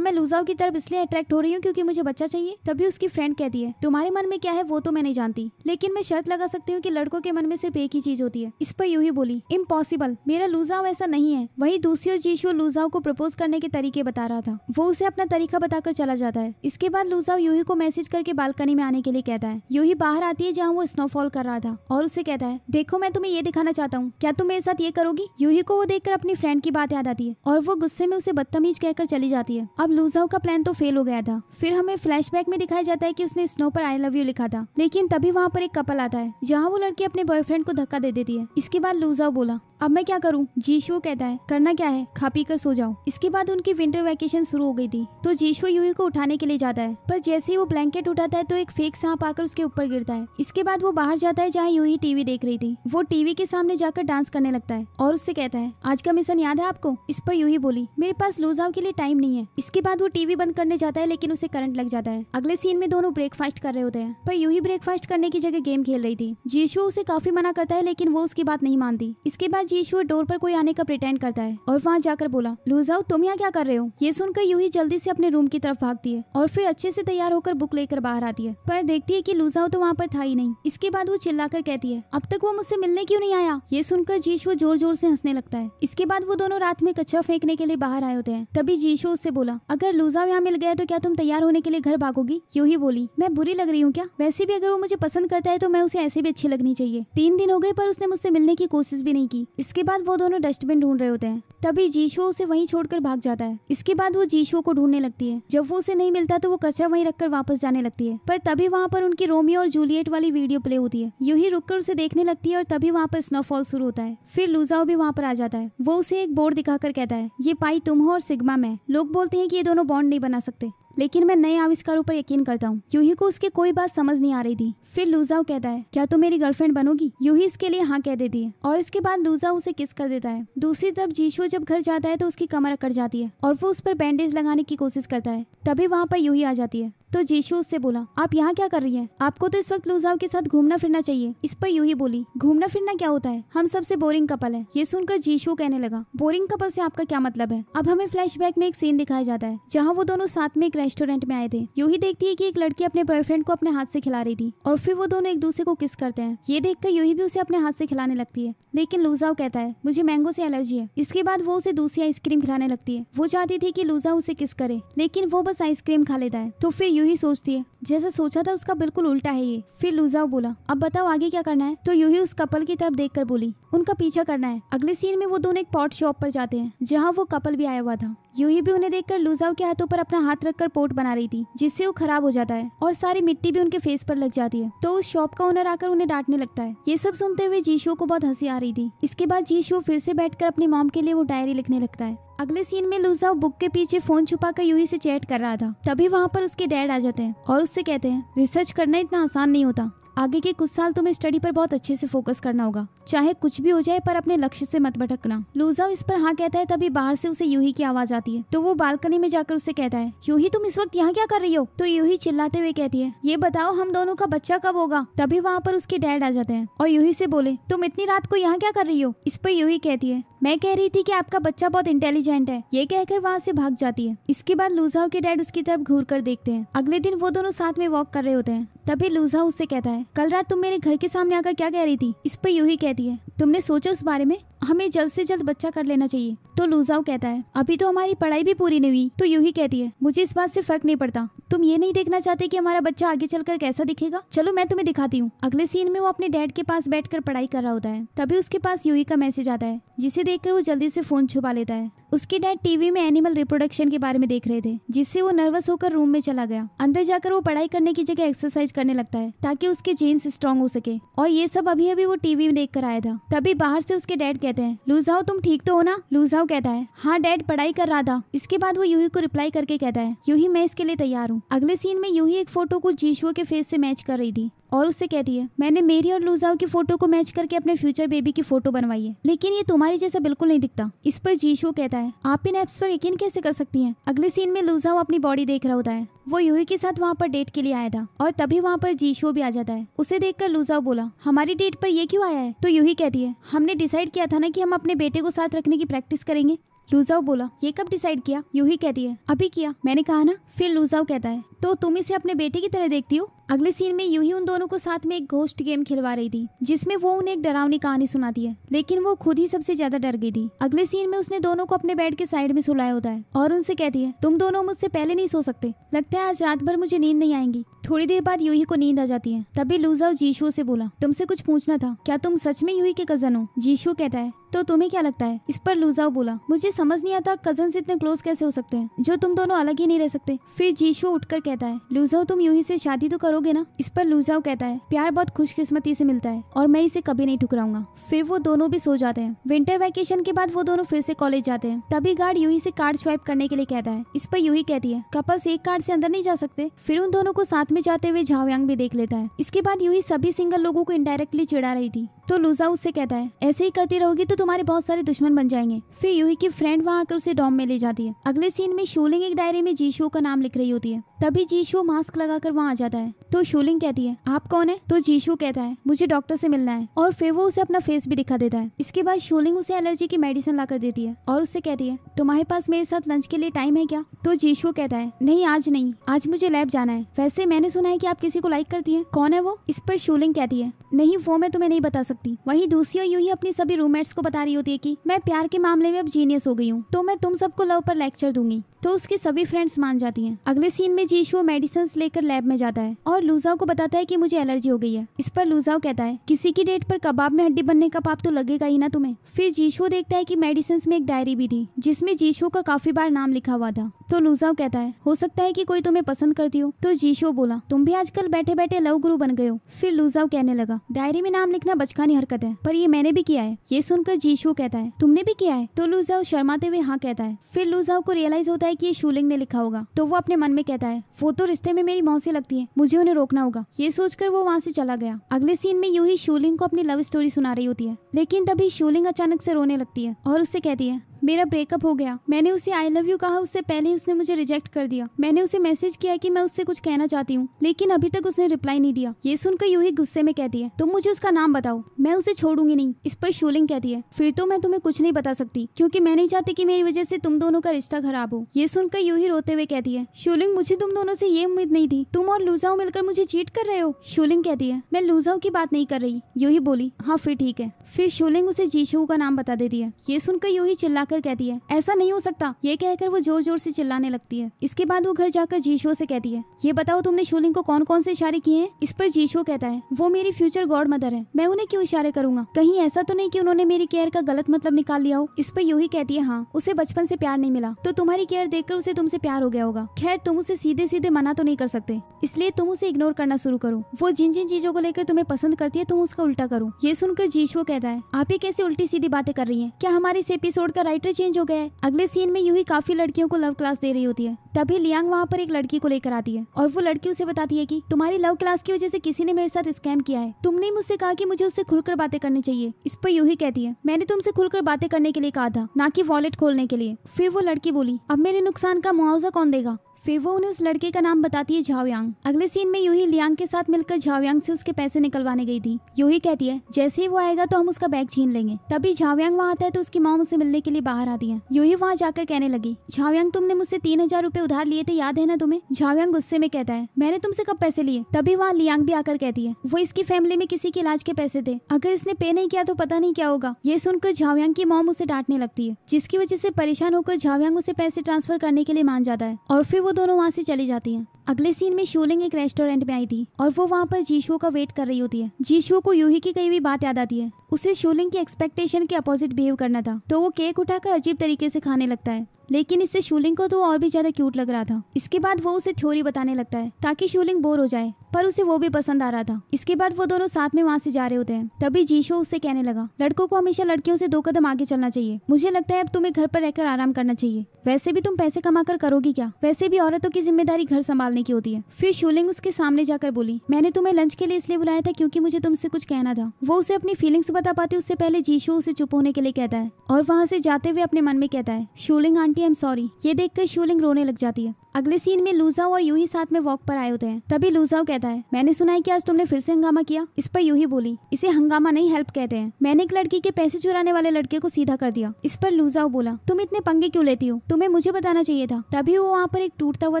मैं लूजाओ की तरफ इसलिए अट्रैक्ट हो रही हूँ क्योंकि मुझे बच्चा चाहिए। तभी उसकी फ्रेंड कहती है, तुम्हारे मन में क्या है वो तो मैं नहीं जानती, लेकिन मैं शर्त लगा सकती हूँ कि लड़कों के मन में सिर्फ एक ही चीज होती है। इस पर यूही बोली, इम्पॉसिबल, मेरा लूजाओ ऐसा नहीं है। वही दूसरी और जीशु लूजाओ को प्रपोज करने के तरीके बता रहा था, वो उसे अपना तरीका बताकर चला जाता है। इसके बाद लूजाओ यूही को मैसेज करके बालकनी में आने के लिए कहता है। यूही बाहर आती है जहाँ वो स्नोफॉल कर रहा था और उससे कहता है, देखो मैं तुम्हें ये दिखाना चाहता हूँ, क्या तुम मेरे साथ ये करोगी। यूही को वो देखकर अपनी फ्रेंड की बात याद आती है और वो गुस्से में उसे बदतमीज कहकर चली जाती है। अब लूजाओ का प्लान तो फेल हो गया था। फिर हमें फ्लैशबैक में दिखाया जाता है कि उसने स्नो पर आई लव यू लिखा था, लेकिन तभी वहाँ पर एक कपल आता है जहाँ वो लड़की अपने बॉयफ्रेंड को धक्का दे देती है। इसके बाद लूजाओ बोला, अब मैं क्या करूँ। जीशु कहता है, करना क्या है, खा पी कर सो जाओ। इसके बाद उनकी विंटर वैकेशन शुरू हो गई थी, तो जीशु यूही को उठाने के लिए जाता है, पर जैसे ही वो ब्लैंकेट उठाता है तो एक फेक सांप आकर उसके ऊपर गिरता है। इसके बाद वो बाहर जाता है जहाँ यूही टीवी देख रही थी। वो टीवी के सामने जाकर डांस करने लगता है और उससे कहता है, आज का मिशन याद है आपको। इस पर यूही बोली, मेरे पास लूजाओ के लिए टाइम नहीं है। इसके बाद वो टीवी बंद करने जाता है, लेकिन उसे करंट लग जाता है। अगले सीन में दोनों ब्रेकफास्ट कर रहे होते हैं, पर यूही ब्रेकफास्ट करने की जगह गेम खेल रही थी। जीशु उसे काफी मना करता है, लेकिन वो उसकी बात नहीं मानती। इसके बाद जीशु डोर पर कोई आने का प्रिटेंड करता है और वहाँ जाकर बोला, लूजाओ तुम यहाँ क्या कर रहे हो। ये सुनकर यूही जल्दी से अपने रूम की तरफ भागती है और फिर अच्छे से तैयार होकर बुक लेकर बाहर आती है, पर देखती है कि लूजाओ तो वहाँ पर था ही नहीं। इसके बाद वो चिल्लाकर कहती है, अब तक वो मुझसे मिलने क्यों नहीं आया। ये सुनकर जीशु जोर जोर से हंसने लगता है। इसके बाद वो दोनों रात में कचरा फेंकने के लिए बाहर आए होते हैं। तभी जीशु उससे बोला, अगर लूजाओ यहाँ मिल गया तो क्या तुम तैयार होने के लिए घर भागोगी। यूही बोली, मैं बुरी लग रही हूँ क्या। वैसे भी अगर वो मुझे पसंद करता है तो मैं उसे ऐसे भी अच्छी लगनी चाहिए। 3 दिन हो गए पर उसने मुझसे मिलने की कोशिश भी नहीं की। इसके बाद वो दोनों डस्टबिन ढूंढ रहे होते हैं। तभी जीशो उसे वहीं छोड़कर भाग जाता है। इसके बाद वो जीशो को ढूंढने लगती है। जब वो उसे नहीं मिलता तो वो कचरा वहीं रखकर वापस जाने लगती है। पर तभी वहाँ पर उनकी रोमियो और जूलियट वाली वीडियो प्ले होती है। यूं ही रुककर उसे देखने लगती है और तभी वहाँ पर स्नोफॉल शुरू होता है। फिर लुजाओ भी वहाँ पर आ जाता है। वो उसे एक बोर्ड दिखाकर कहता है, ये पाई तुम हो और सिग्मा मैं। लोग बोलते हैं कि ये दोनों बॉन्ड नहीं बना सकते, लेकिन मैं नए आविष्कारों पर यकीन करता हूँ। यूही को उसकी कोई बात समझ नहीं आ रही थी। फिर लुजाओ कहता है, क्या तुम मेरी गर्लफ्रेंड बनोगी? यूही इसके लिए हाँ कह देती है और इसके बाद लुजाओ उसे किस कर देता है। दूसरी तरफ जीशु जब घर जाता है तो उसकी कमर अकड़ जाती है और वो उस पर बैंडेज लगाने की कोशिश करता है। तभी वहाँ पर यूही आ जाती है। तो जीशु उससे बोला, आप यहाँ क्या कर रही हैं? आपको तो इस वक्त लुजाओ के साथ घूमना फिरना चाहिए। इस पर यूही बोली, घूमना फिरना क्या होता है? हम सबसे बोरिंग कपल है। ये सुनकर जीशु कहने लगा, बोरिंग कपल से आपका क्या मतलब है? अब हमें फ्लैशबैक में एक सीन दिखाया जाता है जहाँ वो दोनों साथ में एक रेस्टोरेंट में आए थे। यूही देखती है कि एक लड़की अपने बॉयफ्रेंड को अपने हाथ से खिला रही थी और फिर वो दोनों एक दूसरे को किस करते हैं। ये देखकर यूही भी उसे अपने हाथ से खिलाने लगती है, लेकिन लुजाओ कहता है, मुझे मैंगो से एलर्जी है। इसके बाद वो उसे दूसरी आइसक्रीम खिलाने लगती है। वो चाहती थी कि लुजाओ उसे किस करे, लेकिन वो बस आइसक्रीम खा लेता है। तो फिर यूही सोचती है, जैसा सोचा था उसका बिल्कुल उल्टा है ये। फिर लुजाओ बोला, अब बताओ आगे क्या करना है? तो यूही उस कपल की तरफ देखकर बोली, उनका पीछा करना है। अगले सीन में वो दोनों एक पॉट शॉप पर जाते हैं जहाँ वो कपल भी आया हुआ था। यूही भी उन्हें देखकर लुजाओ के हाथों पर अपना हाथ रखकर पोट बना रही थी, जिससे वो खराब हो जाता है और सारी मिट्टी भी उनके फेस पर लग जाती है। तो उस शॉप का ओनर आकर उन्हें डांटने लगता है। ये सब सुनते हुए जीशु को बहुत हंसी आ रही थी। इसके बाद जीशु फिर से बैठकर अपनी मॉम के लिए वो डायरी लिखने लगता है। अगले सीन में लुजाओ बुक के पीछे फोन छुपाकर यूही से चैट कर रहा था। तभी वहाँ पर उसके डैड आ जाते हैं और उससे कहते हैं, रिसर्च करना इतना आसान नहीं होता। आगे के कुछ साल तुम्हें स्टडी पर बहुत अच्छे से फोकस करना होगा, चाहे कुछ भी हो जाए पर अपने लक्ष्य से मत भटकना। लुजाओ इस पर हाँ कहता है। तभी बाहर से उसे यूही की आवाज आती है। तो वो बालकनी में जाकर उससे कहता है, यूही तुम इस वक्त यहाँ क्या कर रही हो? तो यूही चिल्लाते हुए कहती है, ये बताओ हम दोनों का बच्चा कब होगा? तभी वहाँ पर उसके डैड आ जाते हैं और यूही से बोले, तुम इतनी रात को यहाँ क्या कर रही हो? इस पर यूही कहती है, मैं कह रही थी कि आपका बच्चा बहुत इंटेलिजेंट है। ये कहकर वहाँ से भाग जाती है। इसके बाद लुजाओ के डैड उसकी तरफ घूर कर देखते हैं। अगले दिन वो दोनों साथ में वॉक कर रहे होते हैं। तभी लुजाओ उससे कहता है, कल रात तुम मेरे घर के सामने आकर क्या कह रही थी? इस पर यूही कहती है, तुमने सोचा उस बारे में? हमें जल्द से जल्द बच्चा कर लेना चाहिए। तो लुजाओ कहता है, अभी तो हमारी पढ़ाई भी पूरी नहीं हुई। तो यूही कहती है, मुझे इस बात से फर्क नहीं पड़ता। तुम ये नहीं देखना चाहते कि हमारा बच्चा आगे चलकर कैसा दिखेगा? चलो मैं तुम्हें दिखाती हूँ। अगले सीन में वो अपने डैड के पास बैठकर पढ़ाई कर रहा होता है। तभी उसके पास यूही का मैसेज आता है, जिसे देखकर वो जल्दी से फोन छुपा लेता है। उसके डैड टीवी में एनिमल रिप्रोडक्शन के बारे में देख रहे थे, जिससे वो नर्वस होकर रूम में चला गया। अंदर जाकर वो पढ़ाई करने की जगह एक्सरसाइज करने लगता है ताकि उसके जीन्स स्ट्रॉन्ग हो सके। और ये सब अभी अभी वो टीवी में देख कर आया था। तभी बाहर से उसके डैड कहते हैं, लुजाओ तुम ठीक तो हो ना? लुजाओ कहता है, हाँ डैड पढ़ाई कर रहा था। इसके बाद वो यूही को रिप्लाई करके कहता है, यूही मैं इसके लिए तैयार हूँ। अगले सीन में यूही एक फोटो को जीशुआ के फेस से मैच कर रही थी और उससे कहती है, मैंने मेरी और लुजाओ की फोटो को मैच करके अपने फ्यूचर बेबी की फोटो बनवाई है, लेकिन ये तुम्हारी जैसा बिल्कुल नहीं दिखता। इस पर जीशु कहता है, आप इन एप्स पर यकीन कैसे कर सकती हैं? अगले सीन में लुजाओ अपनी बॉडी देख रहा होता है। वो यूही के साथ वहाँ पर डेट के लिए आया था और तभी वहाँ पर जीशु भी आ जाता है। उसे देखकर लुजाओ बोला, हमारी डेट पर ये क्यों आया है? तो यूही कहती है, हमने डिसाइड किया था ना कि हम अपने बेटे को साथ रखने की प्रैक्टिस करेंगे। लुजाओ बोला, ये कब डिसाइड किया? यूही कहती है, अभी किया, मैंने कहा ना। फिर लुजाओ कहता है, तो तुम इसे अपने बेटे की तरह देखती हो? अगले सीन में यूही उन दोनों को साथ में एक घोस्ट गेम खिलवा रही थी, जिसमें वो उन्हें एक डरावनी कहानी सुनाती है, लेकिन वो खुद ही सबसे ज्यादा डर गई थी। अगले सीन में उसने दोनों को अपने बेड के साइड में सुलाया होता है और उनसे कहती है, तुम दोनों मुझसे पहले नहीं सो सकते, लगता है आज रात भर मुझे नींद नहीं आएंगी। थोड़ी देर बाद यूही को नींद आ जाती है। तभी लुजाओ जीशु से बोला, तुमसे कुछ पूछना था, क्या तुम सच में यूही के कजन हो? जीशु कहता है, तो तुम्हें क्या लगता है? इस पर लुजाओ बोला, मुझे समझ नहीं आता कजन से इतने क्लोज कैसे हो सकते हैं, जो तुम दोनों अलग ही नहीं रह सकते। फिर जीशु उठकर कहता है, लुजाओ तुम यूही से शादी तो करोगे ना? इस पर लुजाओ कहता है, प्यार बहुत खुशकिस्मती से मिलता है और मैं इसे कभी नहीं ठुकराऊंगा। फिर वो दोनों भी सो जाते हैं। विंटर वैकेशन के बाद वो दोनों फिर से कॉलेज जाते हैं। तभी गार्ड यूही से कार्ड स्वाइप करने के लिए कहता है। इस पर यूही कहती है, कपल्स एक कार्ड से अंदर नहीं जा सकते। फिर उन दोनों को साथ में जाते हुए झाओयांग भी देख लेता है। इसके बाद यूही सभी सिंगल लोगों को इनडायरेक्टली चिढ़ा रही थी। तो लुजाओ उससे कहता है, ऐसे ही करती रहोगी तो तुम्हारे बहुत सारे दुश्मन बन जाएंगे। फिर यूही की फ्रेंड वहाँ आकर उसे डॉम में ले जाती है। अगले सीन में शूलिंग एक डायरी में जीशु का नाम लिख रही होती है। तभी जीशु मास्क लगाकर वहाँ आ जाता है। तो शूलिंग कहती है, आप कौन है? तो जीशु कहता है, मुझे डॉक्टर से मिलना है, और फिर वो उसे अपना फेस भी दिखा देता है। इसके बाद शूलिंग उसे एलर्जी की मेडिसिन लाकर देती है और उससे कहती है, तुम्हारे पास मेरे साथ लंच के लिए टाइम है क्या? तो जीशु कहता है, नहीं आज नहीं, आज मुझे लैब जाना है। वैसे मैंने सुना है कि आप किसी को लाइक करती हैं, कौन है वो? इस पर शूलिंग कहती है, नहीं वो मैं तुम्हें नहीं बता सकती। वहीं दूसरी और यूही अपनी सभी रूममेट्स को बता रही होती है कि मैं प्यार के मामले में अब जीनियस हो गई हूँ, तो मैं तुम सबको लव पर लेक्चर दूंगी। तो उसकी सभी फ्रेंड्स मान जाती हैं। अगले सीन में जीशु जीशू मेडिसिन लेकर लैब में जाता है और लूजाओ को बताता है कि मुझे एलर्जी हो गई है। इस पर लूजाओ कहता है किसी की डेट पर कबाब में हड्डी बनने का पाप तो लगेगा ही ना तुम्हें। फिर जीशू देखता है कि मेडिसिन में एक डायरी भी थी जिसमें जीशू का काफी बार नाम लिखा हुआ था। तो लूजाओ कहता है हो सकता है कि कोई तुम्हें पसंद करती हो। तो जीशू बोला तुम भी आजकल बैठे बैठे लव गुरु बन गए हो। फिर लूजाओ कहने लगा डायरी में नाम लिखना बचकानी हरकत है, पर ये मैंने भी किया है। ये सुनकर जीशू कहता है तुमने भी किया है? तो लूजाओ शर्माते हुए हाँ कहता है। फिर लूजाओ को रियलाइज होता है कि ये शूलिंग ने लिखा होगा, तो वो अपने मन में कहता है वो तो रिश्ते में मेरी मौसी लगती है, मुझे उन्हें रोकना होगा। ये सोचकर वो वहाँ से चला गया। अगले सीन में यूही शूलिंग को अपनी लव स्टोरी सुना रही होती है, लेकिन तभी शूलिंग अचानक से रोने लगती है और उससे कहती है मेरा ब्रेकअप हो गया। मैंने उसे आई लव यू कहा, उससे पहले ही उसने मुझे रिजेक्ट कर दिया। मैंने उसे मैसेज किया कि मैं उससे कुछ कहना चाहती हूँ, लेकिन अभी तक उसने रिप्लाई नहीं दिया। ये सुनकर यूही गुस्से में कहती है तुम मुझे उसका नाम बताओ, मैं उसे छोड़ूंगी नहीं। इस पर शूलिंग कहती है फिर तो मैं तुम्हें कुछ नहीं बता सकती, क्योंकि मैं नहीं चाहती कि मेरी वजह से तुम दोनों का रिश्ता खराब हो। ये सुनकर यूही रोते हुए कहती है शूलिंग मुझे तुम दोनों से ये उम्मीद नहीं थी, तुम और लूजाओ मिलकर मुझे चीट कर रहे हो। शूलिंग कहती है मैं लूजाओ की बात नहीं कर रही। यूही बोली हाँ फिर ठीक है। फिर शूलिंग उसे जीशू का नाम बता देती है। ये सुनकर यूही चिल्लाकर कहती है ऐसा नहीं हो सकता। ये कहकर वो जोर जोर से चिल्लाने लगती है। इसके बाद वो घर जाकर जीशू से कहती है ये बताओ तुमने शूलिंग को कौन कौन से इशारे किए हैं। इस पर जीशू कहता है वो मेरी फ्यूचर गॉड मदर है, मैं उन्हें क्यों इशारे करूंगा, कहीं ऐसा तो नहीं कि उन्होंने मेरी केयर का गलत मतलब निकाल लिया हो। इस पर यूही कहती है हाँ उसे बचपन से प्यार नहीं मिला, तो तुम्हारी केयर देखकर उसे तुमसे प्यार हो गया होगा। खैर तुम उसे सीधे सीधे मना तो नहीं कर सकते, इसलिए तुम उसे इग्नोर करना शुरू करो। वो जिन जिन चीजों को लेकर तुम्हें पसंद करती है तुम उसका उल्टा करो। ये सुनकर जीशू कहता है आप ये कैसे उल्टी सीधी बातें कर रही हैं, क्या हमारे इस एपिसोड का राइटर चेंज हो गया है। अगले सीन में यूही काफी लड़कियों को लव क्लास दे रही होती है। तभी लियांग वहाँ पर एक लड़की को लेकर आती है और वो लड़की उसे बताती है कि तुम्हारी लव क्लास की वजह से किसी ने मेरे साथ स्कैम किया है, तुमने मुझसे कहा कि मुझे उससे खुलकर बातें करनी चाहिए। इस पर यूही कहती है मैंने तुमसे खुलकर बातें करने के लिए कहा था, ना कि वॉलेट खोलने के लिए। फिर वो लड़की बोली अब मेरे नुकसान का मुआवजा कौन देगा। फिर वो उन्हें उस लड़के का नाम बताती है झाओयांग। अगले सीन में यूही लियांग के साथ मिलकर झाओयांग से उसके पैसे निकलवाने गई थी। यूही कहती है जैसे ही वो आएगा तो हम उसका बैग छीन लेंगे। तभी झाओयांग वहाँ आता है तो उसकी मॉम उसे मिलने के लिए बाहर आती है। यूही वहाँ जाकर कहने लगी झाओयांग तुमने मुझसे 3000 रुपए उधार लिए थे, याद है ना तुम्हें। झाओयांग गुस्से में कहता है मैंने तुमसे कब पैसे लिए। तभी वहाँ लियांग भी आकर कहती है वो इसकी फैमिली में किसी के इलाज के पैसे थे, अगर इसने पे नहीं किया तो पता नहीं क्या होगा। ये सुनकर झाओयांग की मॉम उसे डांटने लगती है, जिसकी वजह से परेशान होकर झाओयांग उसे पैसे ट्रांसफर करने के लिए मान जाता है और फिर वो दोनों वहाँ से चली जाती हैं। अगले सीन में शूलिंग एक रेस्टोरेंट में आई थी और वो वहाँ पर जीशू का वेट कर रही होती है। जीशू को यूही की कही हुई बात याद आती है, उसे शूलिंग की एक्सपेक्टेशन के अपोजिट बिहेव करना था, तो वो केक उठाकर अजीब तरीके से खाने लगता है, लेकिन इससे शूलिंग को तो और भी ज्यादा क्यूट लग रहा था। इसके बाद वो उसे थ्योरी बताने लगता है ताकि शूलिंग बोर हो जाए, पर उसे वो भी पसंद आ रहा था। इसके बाद वो दोनों साथ में वहाँ से जा रहे होते हैं। तभी जीशू उससे कहने लगा लड़कों को हमेशा लड़कियों से 2 कदम आगे चलना चाहिए, मुझे लगता है अब तुम्हें घर पर रहकर आराम करना चाहिए। वैसे भी तुम पैसे कमा कर करोगी क्या, वैसे भी औरतों की जिम्मेदारी घर संभालने की होती है। फिर शूलिंग उसके सामने जाकर बोली मैंने तुम्हें लंच के लिए इसलिए बुलाया था क्योंकि मुझे तुमसे कुछ कहना था। वो उसे अपनी फीलिंग्स बता पाती उससे पहले जीशू उसे चुप होने के लिए कहता है और वहाँ से जाते हुए अपने मन में कहता है शूलिंग आंटी आई एम सॉरी। ये देखकर शूलिंग रोने लग जाती है। अगले सीन में लूजाओ और यूही साथ में वॉक पर आए होते हैं। तभी लूजाओ कहता है मैंने सुना है कि आज तुमने फिर से हंगामा किया। इस पर यूही बोली इसे हंगामा नहीं हेल्प कहते हैं, मैंने एक लड़की के पैसे चुराने वाले लड़के को सीधा कर दिया। इस पर लूजाओ बोला तुम इतने पंगे क्यों लेती हो, तुम्हें मुझे बताना चाहिए था। तभी वो वहाँ पर एक टूटता हुआ